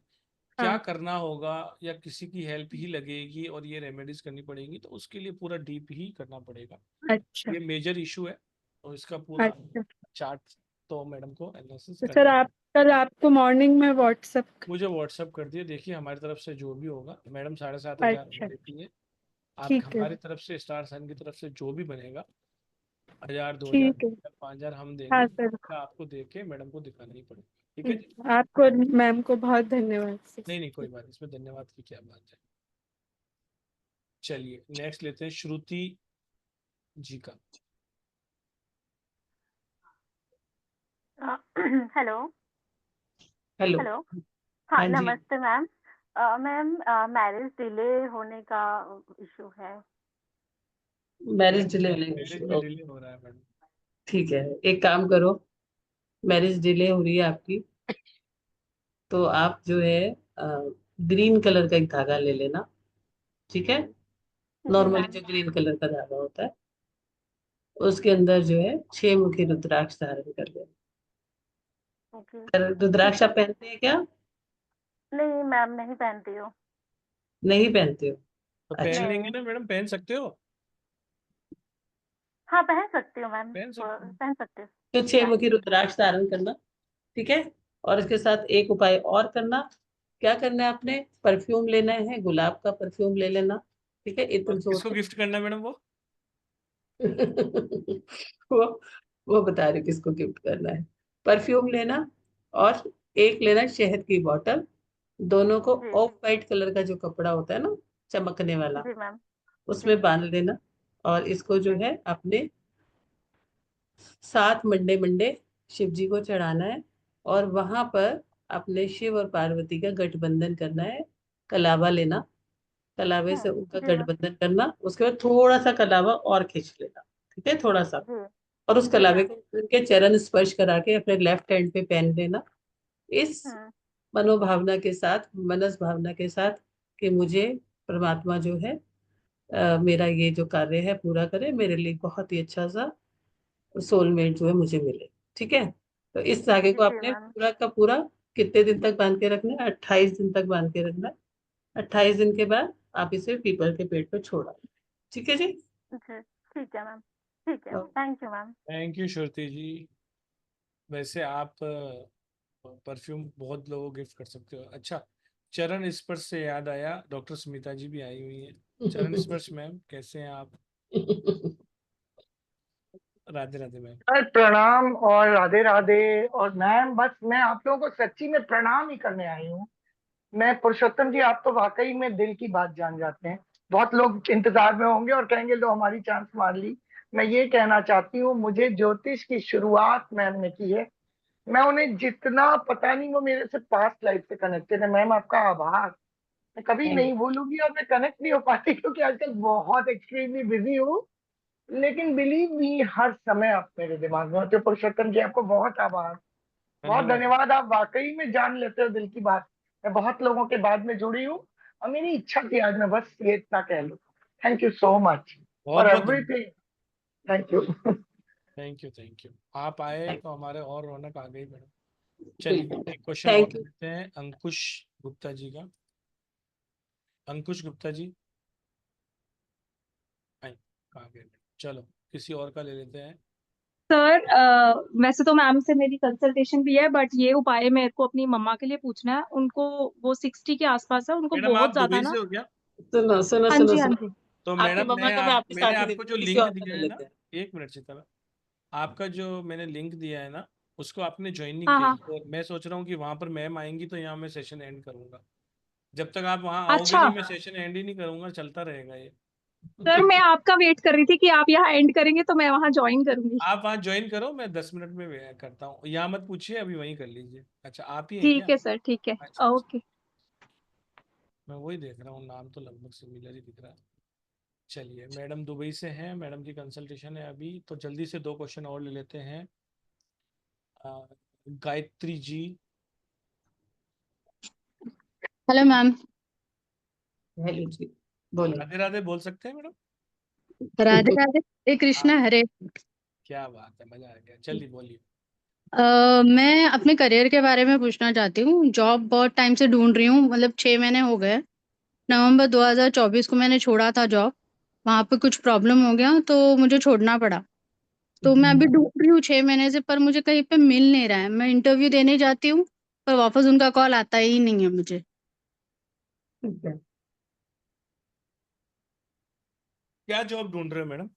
क्या हाँ। करना होगा, या किसी की हेल्प ही लगेगी और ये रेमेडीज करनी पड़ेगी, तो उसके लिए पूरा डीप ही करना पड़ेगा। अच्छा ये मेजर इशू है, तो इसका पूरा अच्छा। चार्ट तो मैडम को एनालिसिस तो सर करना आप है। कल आपको मॉर्निंग में व्हाट्सएप? मुझे व्हाट्सअप कर दिए, देखिए हमारी तरफ से जो भी होगा, मैडम 7,500 अच्छा देती है। आप ठीक है। हमारी तरफ से स्टार साइन की तरफ से जो भी बनेगा, 1,000 2,000 ठीक है। 3,000 5,000 हम हाँ देंगे, सर। आपको दे के मैडम को दिखाना ही पड़ेगा। ठीक है जी? आपको, मैम को बहुत धन्यवाद सर। नहीं नहीं कोई बात नहीं, इसमें धन्यवाद की क्या बात है। चलिए नेक्स्ट लेते हैं श्रुति जी का। हेलो। हेलो। हेलो। हाँ हाँ जी, नमस्ते मैम। मैम मैरिज डिले होने का इशू है। मैरिज डिले होने मैरिज की। में डिले हो रहा है मैडम। ठीक है, एक काम करो, मैरिज डिले हो रही है आपकी, तो आप जो है ग्रीन कलर का एक धागा ले लेना। ठीक है, जी नॉर्मली मैम। जो ग्रीन कलर का धागा होता है, उसके अंदर जो है 6 मुखी रुद्राक्ष धारण कर लेना। ओके रुद्राक्ष ठीक आप है। पहनते हैं क्या? नहीं मैम नहीं पहनती हूँ। नहीं पहनते हो? तो पहन अच्छा, लेंगे नहीं। ना मैडम, पहन सकते हो। हाँ पहन सकती हूँ मैम, पहन सकते हो। पहन सकती हूँ। तो छह या मुखी रुद्राक्ष धारण करना। ठीक है, और इसके साथ एक उपाय और करना। क्या करना है आपने? परफ्यूम लेना है, गुलाब का परफ्यूम ले लेना। ठीक है, इत्र और जोत किसको गिफ्ट करना है मैडम वो? वो वो बता रहे किसको गिफ्ट करना है। परफ्यूम लेना, और एक लेना शहद की बोतल, दोनों को जी ऑफ वाइट कलर का जो कपड़ा होता है ना, चमकने वाला, जी मैम। जी उसमें बांध लेना। और इसको जो जी है अपने 7 मंडे मंडे शिव जी को चढ़ाना है। और वहां पर अपने शिव और पार्वती का गठबंधन करना है। कलावा लेना, कलावे से उनका जी मैम। गठबंधन करना, उसके बाद थोड़ा सा कलावा और खींच लेना, ठीक है, थोड़ा सा। जी और उस जी कलावे मैम। को उनके चरण स्पर्श करा के अपने लेफ्ट हैंड पे पहन लेना। इस हम्म मनोभावना के साथ, मनस भावना के साथ कि मुझे परमात्मा जो है मेरा ये जो कार्य है पूरा करे, मेरे लिए बहुत ही अच्छा सा सोलमेट जो है मुझे मिले, ठीक है। तो इस धागे को जी आपने मैम। पूरा का पूरा कितने दिन तक बांध के रखना है? 28 दिन तक बांध के रखना है। 28 दिन के बाद आप इसे पीपल के पेड़ पर छोड़ा, ठीक है जी। जी ठीक है मैम। ठीक है, और thank you ma'am. Thank you Shruti ji. वैसे आप परफ्यूम बहुत लोगों को गिफ्ट कर सकते हो। अच्छा, चरण स्पर्श से याद आया, डॉक्टर स्मिता जी भी आई हुई हैं। चरण स्पर्श मैम, कैसे हैं आप? राधे राधे मैम। सर प्रणाम और राधे राधे। और मैम बस मैं आप लोगों को सच्ची में प्रणाम ही करने आई हूँ। मैं पुरुषोत्तम जी, आप तो वाकई में दिल की बात जान जाते हैं। बहुत लोग इंतजार में होंगे और कहेंगे लो हमारी चांस मार ली। मैं ये कहना चाहती हूँ, मुझे ज्योतिष की शुरुआत मैम ने की है। मैं उन्हें जितना, पता नहीं, वो मेरे से पास्ट लाइफ से कनेक्टेड है। मैम आपका आभार मैं कभी थैंक नहीं भूलूंगी। और मैं कनेक्ट नहीं हो पाती क्योंकि आजकल बहुत एक्सट्रीमली बिजी हूँ। लेकिन बिलीव मी, हर समय आप मेरे दिमाग में होते हो। पुरुषोत्तम जी आपको बहुत आभार, बहुत धन्यवाद। धन्यवाद। आप वाकई में जान लेते हो दिल की बात। मैं बहुत लोगों के बाद में जुड़ी हूँ और मेरी इच्छा थी आज मैं बस ये इतना कह लूँ। थैंक यू सो मच बहुत फॉर बहुत धन्यवाद। Everything. Thank you. Thank you, thank you. आप आए तो हमारे और रौनक आ गई मैडम। चलिए, एक क्वेश्चन और थैंक यू। लेते हैं अंकुश गुप्ता जी का। अंकुश गुप्ता जी आए, कहाँ गए? चलो, किसी और का ले लेते हैं। सर वैसे तो मैम से मेरी कंसल्टेशन भी है, बट ये उपाय मेरे को अपनी मम्मा के लिए पूछना है। उनको वो 60 के आसपास है, उनको मैडम, आप बहुत ज्यादा दुबई से ना। हो क्या? सुनो सुनो हाँ सुनो जी हाँ सुनो, जी। तो आपकी मैडम, मम्मा का मैं आपके मैंने साथ ही आपको देती जो हूँ, किसी लिंक और का दिया ले है ना, लेते हैं। एक मिनट सीता, आपका जो मैंने लिंक दिया है ना, उसको आपने ज्वाइन नहीं हाँ किया। हाँ। तो मैं सोच रहा हूँ कि वहां पर मैम आएंगी तो यहाँ मैं सेशन एंड करूंगा। जब तक आप वहां आओगे अच्छा नहीं, मैं सेशन एंड ही नहीं करूंगा, चलता रहेगा ये। सर, मैं आपका वेट कर रही थी कि आप यहाँ एंड करेंगे तो मैं वहां ज्वाइन करूंगी। आप वहां ज्वाइन करो, मैं 10 मिनट में करता हूँ। यहाँ मत पूछिए, अभी वहीं कर लीजिए। अच्छा, आप ही हैं क्या? ठीक है सर, ठीक है। अच्छा अच्छा, ओके। मैं वही देख रहा हूँ, नाम तो लगभग सिमिलर ही दिख रहा है। चलिए, मैडम दुबई से हैं, मैडम की कंसल्टेशन है अभी, तो जल्दी से 2 क्वेश्चन और ले लेते हैं। Gayatri ji. Hello ma'am. Hello जी, बोलो। राधे राधे बोल सकते हैं मैडम? राधे राधे, हरे हाँ, कृष्णा हरे। क्या बात है, मजा आ गया। चलिए बोलिए। मैं अपने करियर के बारे में पूछना चाहती हूँ। जॉब बहुत टाइम से ढूंढ रही हूँ, मतलब 6 महीने हो गए। नवंबर 2024 को मैंने छोड़ा था जॉब। वहां पे कुछ प्रॉब्लम हो गया तो मुझे छोड़ना पड़ा। तो मैं अभी ढूंढ रही हूँ 6 महीने से, पर मुझे कहीं पे मिल नहीं रहा है। मैं इंटरव्यू देने जाती हूँ पर वापस उनका कॉल आता ही नहीं है मुझे। ठीक है। क्या जॉब ढूंढ रहे हो मैडम?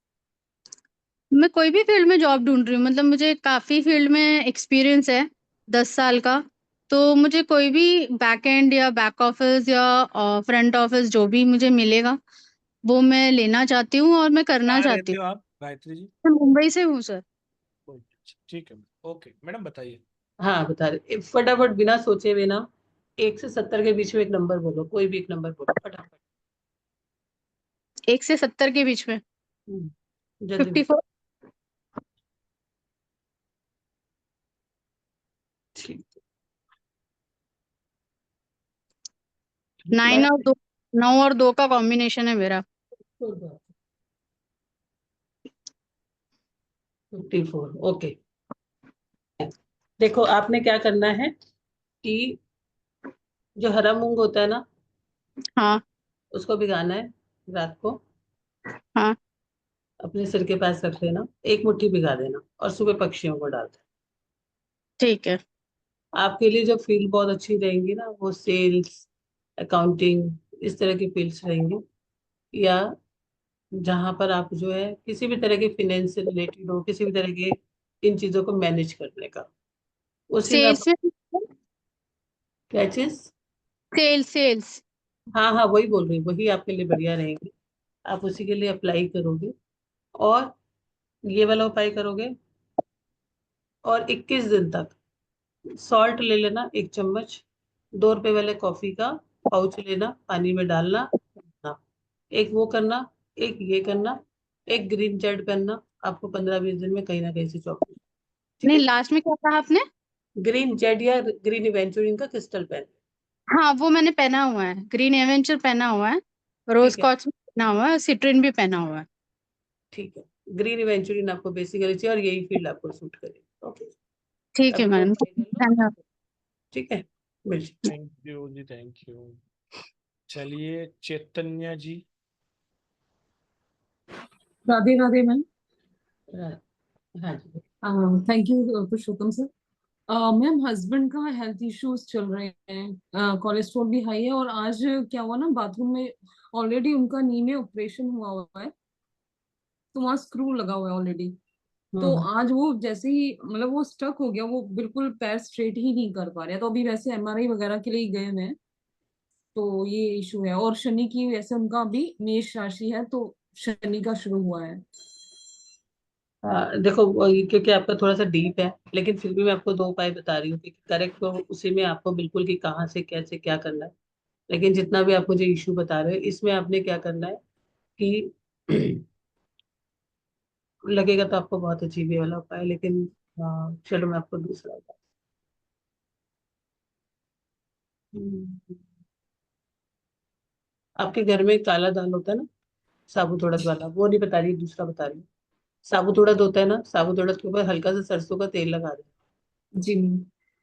मैं कोई भी फील्ड में जॉब ढूंढ रही हूँ, मतलब मुझे काफी फील्ड में एक्सपीरियंस है, 10 साल का। तो मुझे कोई भी बैक एंड या बैक ऑफिस या फ्रंट ऑफिस जो भी मुझे मिलेगा वो मैं लेना चाहती हूँ और मैं करना कहाँ चाहती रहते हूँ। हो आप, गायत्री जी? मैं मुंबई से हूँ सर। ठीक है, ओके मैडम, बताइए। हाँ बता रहे, फटाफट बिना सोचे बिना 1 से 70 के बीच में एक नंबर बोलो, कोई भी एक नंबर बोलो फटाफट। 1 से 70 के बीच में जल्दी बोलो। 54। ठीक। 9 और 2 का कॉम्बिनेशन है मेरा। 54, ओके। देखो, आपने क्या करना है कि जो हरा मूंग होता है ना, हाँ उसको भिगाना है रात को। हाँ अपने सिर के पास रख लेना, 1 मुट्ठी भिगा देना और सुबह पक्षियों को डाल देना। ठीक है। आपके लिए जो फील्ड बहुत अच्छी रहेंगी ना, वो सेल्स, अकाउंटिंग, इस तरह की फील्ड्स रहेंगी। या जहां पर आप जो है किसी भी तरह के फाइनेंस से रिलेटेड हो, किसी भी तरह के इन चीजों को मैनेज करने का, उसी में आप। सेल्स में क्या चीज? Sales sales. हाँ हाँ, वही बोल रही हूँ, वही आपके लिए बढ़िया रहेंगे। आप उसी के लिए अप्लाई करोगे और ये वाला उपाय करोगे, और 21 दिन तक सॉल्ट ले लेना 1 चम्मच, 2 रुपए वाले कॉफी का पाउच लेना, पानी में डालना, हाँ, एक वो करना, एक ये करना, एक ग्रीन जेड करना। आपको 15-20 दिन में कहीं ना कहीं से जॉब, ठीक नहीं, है। लास्ट में क्या कहा आपने? ग्रीन जेड या ग्रीन इवेंचुरिन का क्रिस्टल पेन, हाँ, वो मैंने पहना हुआ है, ग्रीन एवेंचर पहना हुआ है, रोज ठीक है। कॉच पहना हुआ है, सिट्रिन भी पहना हुआ है। ठीक है, ग्रीन इवेंचुरिन आपको बेसिकली चाहिए और यही फील्ड आपको सूट करेगी। ओके, ठीक है अभी तो मैडम, apply कर लो, धन्यवाद। ठीक है, मिलिए। थैंक यू जी, थैंक यू। चलिए चैतन्या जी। राधे राधे मैम। हाँ जी। Thank you Purushottam sir. Ma'am, husband का हेल्थ इश्यूज चल रहे हैं, कोलेस्ट्रॉल भी हाई है, और आज क्या हुआ ना, बाथरूम में ऑलरेडी उनका नी में ऑपरेशन हुआ है, तो वहाँ स्क्रू लगा हुआ है ऑलरेडी। तो हम्म। आज वो जैसे ही मतलब वो स्टक हो गया, वो बिल्कुल पैर स्ट्रेट ही नहीं कर पा रहे, तो अभी वैसे एमआरआई वगैरह के लिए गए हुए हैं। तो ये इशू है, और शनि की वैसे उनका अभी मेष राशि है, तो शनि का शुरू हुआ है। देखो क्योंकि आपका थोड़ा सा डीप है, लेकिन फिर भी मैं आपको 2 उपाय बता रही हूँ कि करेक्ट तो उसी में आपको बिल्कुल कि कहाँ से कैसे क्या करना है। लेकिन जितना भी आप मुझे इशू बता रहे हो, इसमें आपने क्या करना है कि लगेगा तो आपको बहुत अजीब ये वाला उपाय, लेकिन चलो मैं आपको दूसरा उपाय। हम्म, आपके घर में काला दाल होता है ना, साबुत उड़द वाला, वो नहीं बता रही, दूसरा बता रही हूँ। साबुत उड़द होता है ना, साबुत उड़द के ऊपर हल्का सा सरसों का तेल लगा दे, जी मैम।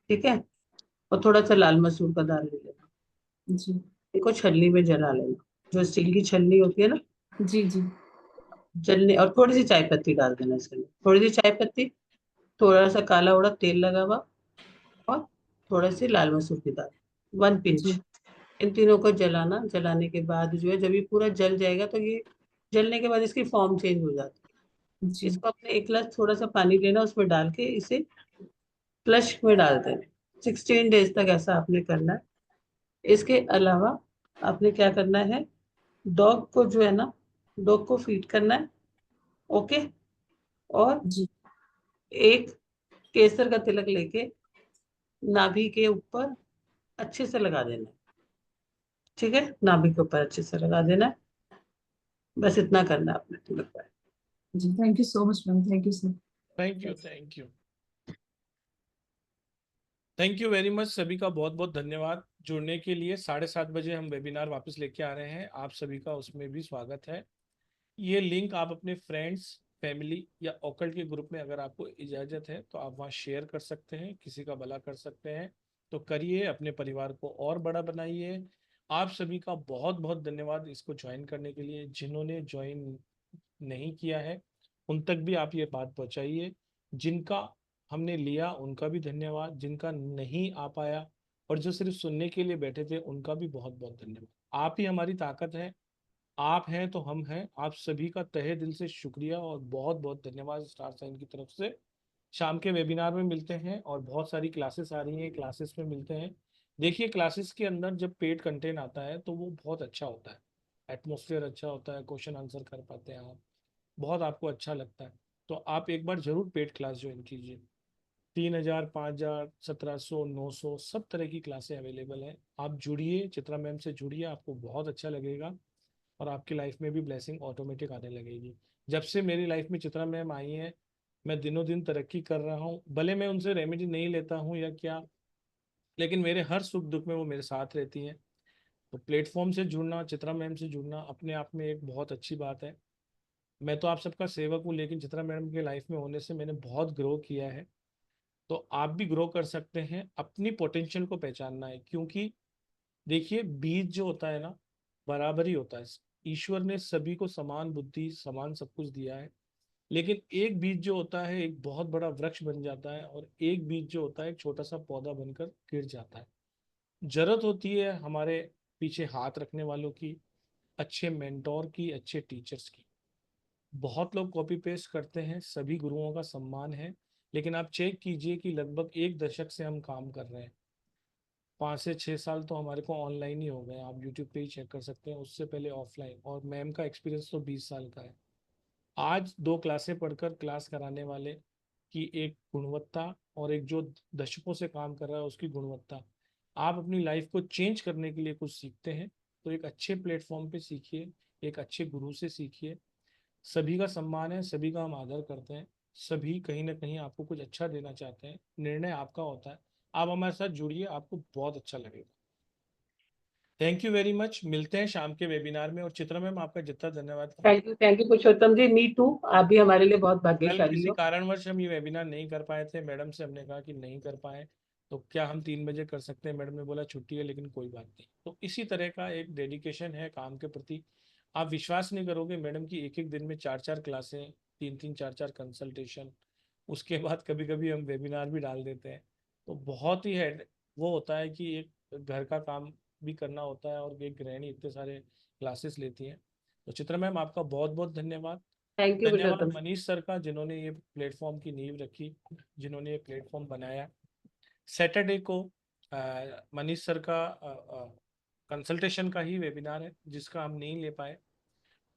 ठीक है। और थोड़ा सा लाल मसूर का दाल ले लेना, जी देखो छलनी में जला लेना, जो स्टील की छलनी होती है ना, जी जी। जलने, और थोड़ी सी चाय पत्ती डाल देना इसके अंदर, थोड़ी सी चाय पत्ती, थोड़ा सा काला उड़द तेल लगा हुआ, और थोड़ा सी लाल मसूर की दाल, 1 पिंच। जी इन तीनों को जलाना, जलाने के बाद जो है, जब ये पूरा जल जाएगा तो ये जलने के बाद इसकी फॉर्म चेंज हो जाती है। जी इसको अपने एक गिलास थोड़ा सा पानी लेना, उसमें डाल के इसे फ्लश में डाल देना। 16 डेज तक ऐसा आपने करना है। इसके अलावा आपने क्या करना है, डॉग को जो है ना, डॉग को फीड करना है, ओके। और जी एक केसर का तिलक लेके नाभि के ऊपर अच्छे से लगा देना है, ठीक है, नाभि के ऊपर अच्छे से लगा देना है। बस इतना करना है आपने, तिलक पर। जी। Thank you so much ma'am, thank you sir. Thank you, thank you, thank you very much. सभी का बहुत बहुत धन्यवाद जुड़ने के लिए। 7:30 बजे हम वेबिनार वापस लेके आ रहे हैं, आप सभी का उसमें भी स्वागत है। ये लिंक आप अपने फ्रेंड्स, फैमिली या ऑकल्ट के ग्रुप में, अगर आपको इजाज़त है तो आप वहाँ शेयर कर सकते हैं, किसी का भला कर सकते हैं तो करिए, अपने परिवार को और बड़ा बनाइए। आप सभी का बहुत बहुत धन्यवाद इसको ज्वाइन करने के लिए। जिन्होंने ज्वाइन नहीं किया है उन तक भी आप ये बात पहुंचाइए। जिनका हमने लिया उनका भी धन्यवाद, जिनका नहीं आ पाया और जो सिर्फ सुनने के लिए बैठे थे उनका भी बहुत बहुत धन्यवाद। आप ही हमारी ताकत है, आप हैं तो हम हैं। आप सभी का तहे दिल से शुक्रिया और बहुत बहुत धन्यवाद स्टार साइन की तरफ से। शाम के वेबिनार में मिलते हैं और बहुत सारी क्लासेस आ रही हैं, क्लासेस में मिलते हैं। देखिए क्लासेस के अंदर जब पेड कंटेंट आता है तो वो बहुत अच्छा होता है, एटमोसफियर अच्छा होता है, क्वेश्चन आंसर कर पाते हैं आप, बहुत आपको अच्छा लगता है। तो आप एक बार जरूर पेड क्लास ज्वाइन कीजिए। 3,000, 5,000, 1,700, 900 सब तरह की क्लासें अवेलेबल हैं। आप जुड़िए, चित्रा मैम से जुड़िए, आपको बहुत अच्छा लगेगा और आपकी लाइफ में भी ब्लेसिंग ऑटोमेटिक आने लगेगी। जब से मेरी लाइफ में चित्रा मैम आई हैं, मैं दिनों दिन तरक्की कर रहा हूँ। भले मैं उनसे रेमेडी नहीं लेता हूँ या क्या, लेकिन मेरे हर सुख दुख में वो मेरे साथ रहती हैं। तो प्लेटफॉर्म से जुड़ना, चित्रा मैम से जुड़ना अपने आप में एक बहुत अच्छी बात है। मैं तो आप सबका सेवक हूँ, लेकिन चित्रा मैडम के लाइफ में होने से मैंने बहुत ग्रो किया है। तो आप भी ग्रो कर सकते हैं। अपनी पोटेंशियल को पहचानना है, क्योंकि देखिए बीज जो होता है ना, बराबर ही होता है। ईश्वर ने सभी को समान बुद्धि, समान सब कुछ दिया है, लेकिन एक बीज जो होता है एक बहुत बड़ा वृक्ष बन जाता है और एक बीज जो होता है एक छोटा सा पौधा बनकर गिर जाता है। जरूरत होती है हमारे पीछे हाथ रखने वालों की, अच्छे मेंटोर की, अच्छे टीचर्स की। बहुत लोग कॉपी पेस्ट करते हैं, सभी गुरुओं का सम्मान है, लेकिन आप चेक कीजिए कि लगभग 1 दशक से हम काम कर रहे हैं। 5 से 6 साल तो हमारे को ऑनलाइन ही हो गए, आप यूट्यूब पे ही चेक कर सकते हैं, उससे पहले ऑफलाइन। और मैम का एक्सपीरियंस तो 20 साल का है। आज 2 क्लासें पढ़कर क्लास कराने वाले की एक गुणवत्ता और एक जो दशकों से काम कर रहा है उसकी गुणवत्ता, आप अपनी लाइफ को चेंज करने के लिए कुछ सीखते हैं तो एक अच्छे प्लेटफॉर्म पे सीखिए, एक अच्छे गुरु से सीखिए। सभी का सम्मान है, सभी का हम आदर करते हैं, सभी कहीं ना कहीं आपको कुछ अच्छा देना चाहते हैं, निर्णय आपका होता है। आप हमारे साथ जुड़िए, आपको बहुत अच्छा लगेगा। Thank you very much. मिलते हैं शाम के वेबिनार में। और चित्रा मैम आपका जितना धन्यवाद। Thank you Purushottam ji, me too, आप भी हमारे लिए बहुत कल भाग्यशाली किसी हो। कारणवश हम ये वेबिनार नहीं कर पाए थे, मैडम से हमने कहा कि नहीं कर पाए तो क्या हम 3 बजे कर सकते हैं, मैडम ने बोला छुट्टी है, लेकिन कोई बात नहीं। तो इसी तरह का एक डेडिकेशन है काम के प्रति। आप विश्वास नहीं करोगे, मैडम की एक एक दिन में 4-4 क्लासें, 3-3 4-4 कंसल्टेशन, उसके बाद कभी कभी हम वेबिनार भी डाल देते हैं। तो बहुत ही है वो होता है कि एक घर का काम भी करना होता है और एक गृहिणी इतने सारे क्लासेस लेती हैं। तो चित्रा मैम आपका बहुत बहुत धन्यवाद। थैंक यू धन्यवाद पुरुषोत्तम। मनीष सर का, जिन्होंने ये प्लेटफॉर्म की नींव रखी, जिन्होंने ये प्लेटफॉर्म बनाया। सैटरडे को मनीष सर का कंसल्टेशन का ही वेबिनार है, जिसका हम नहीं ले पाए,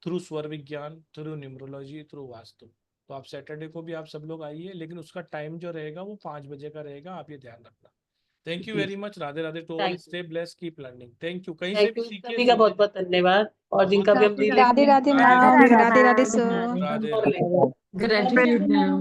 थ्रू स्वर विज्ञान, थ्रू न्यूमरोलॉजी, थ्रू वास्तु। तो आप सैटरडे को भी आप सब लोग आइए, लेकिन उसका टाइम जो रहेगा वो 5 बजे का रहेगा, आप ये ध्यान रखना। Thank you very much. Radhe Radhe to all. Stay bless, keep learning. Thank you. कहीं से थैंक भी यू सीखिए, सभी का बहुत बहुत धन्यवाद। और जिनका भी हम राधे राधे मैम, राधे राधे राधे राधे सर। राधे। लेंगे। Gratitude ma'am.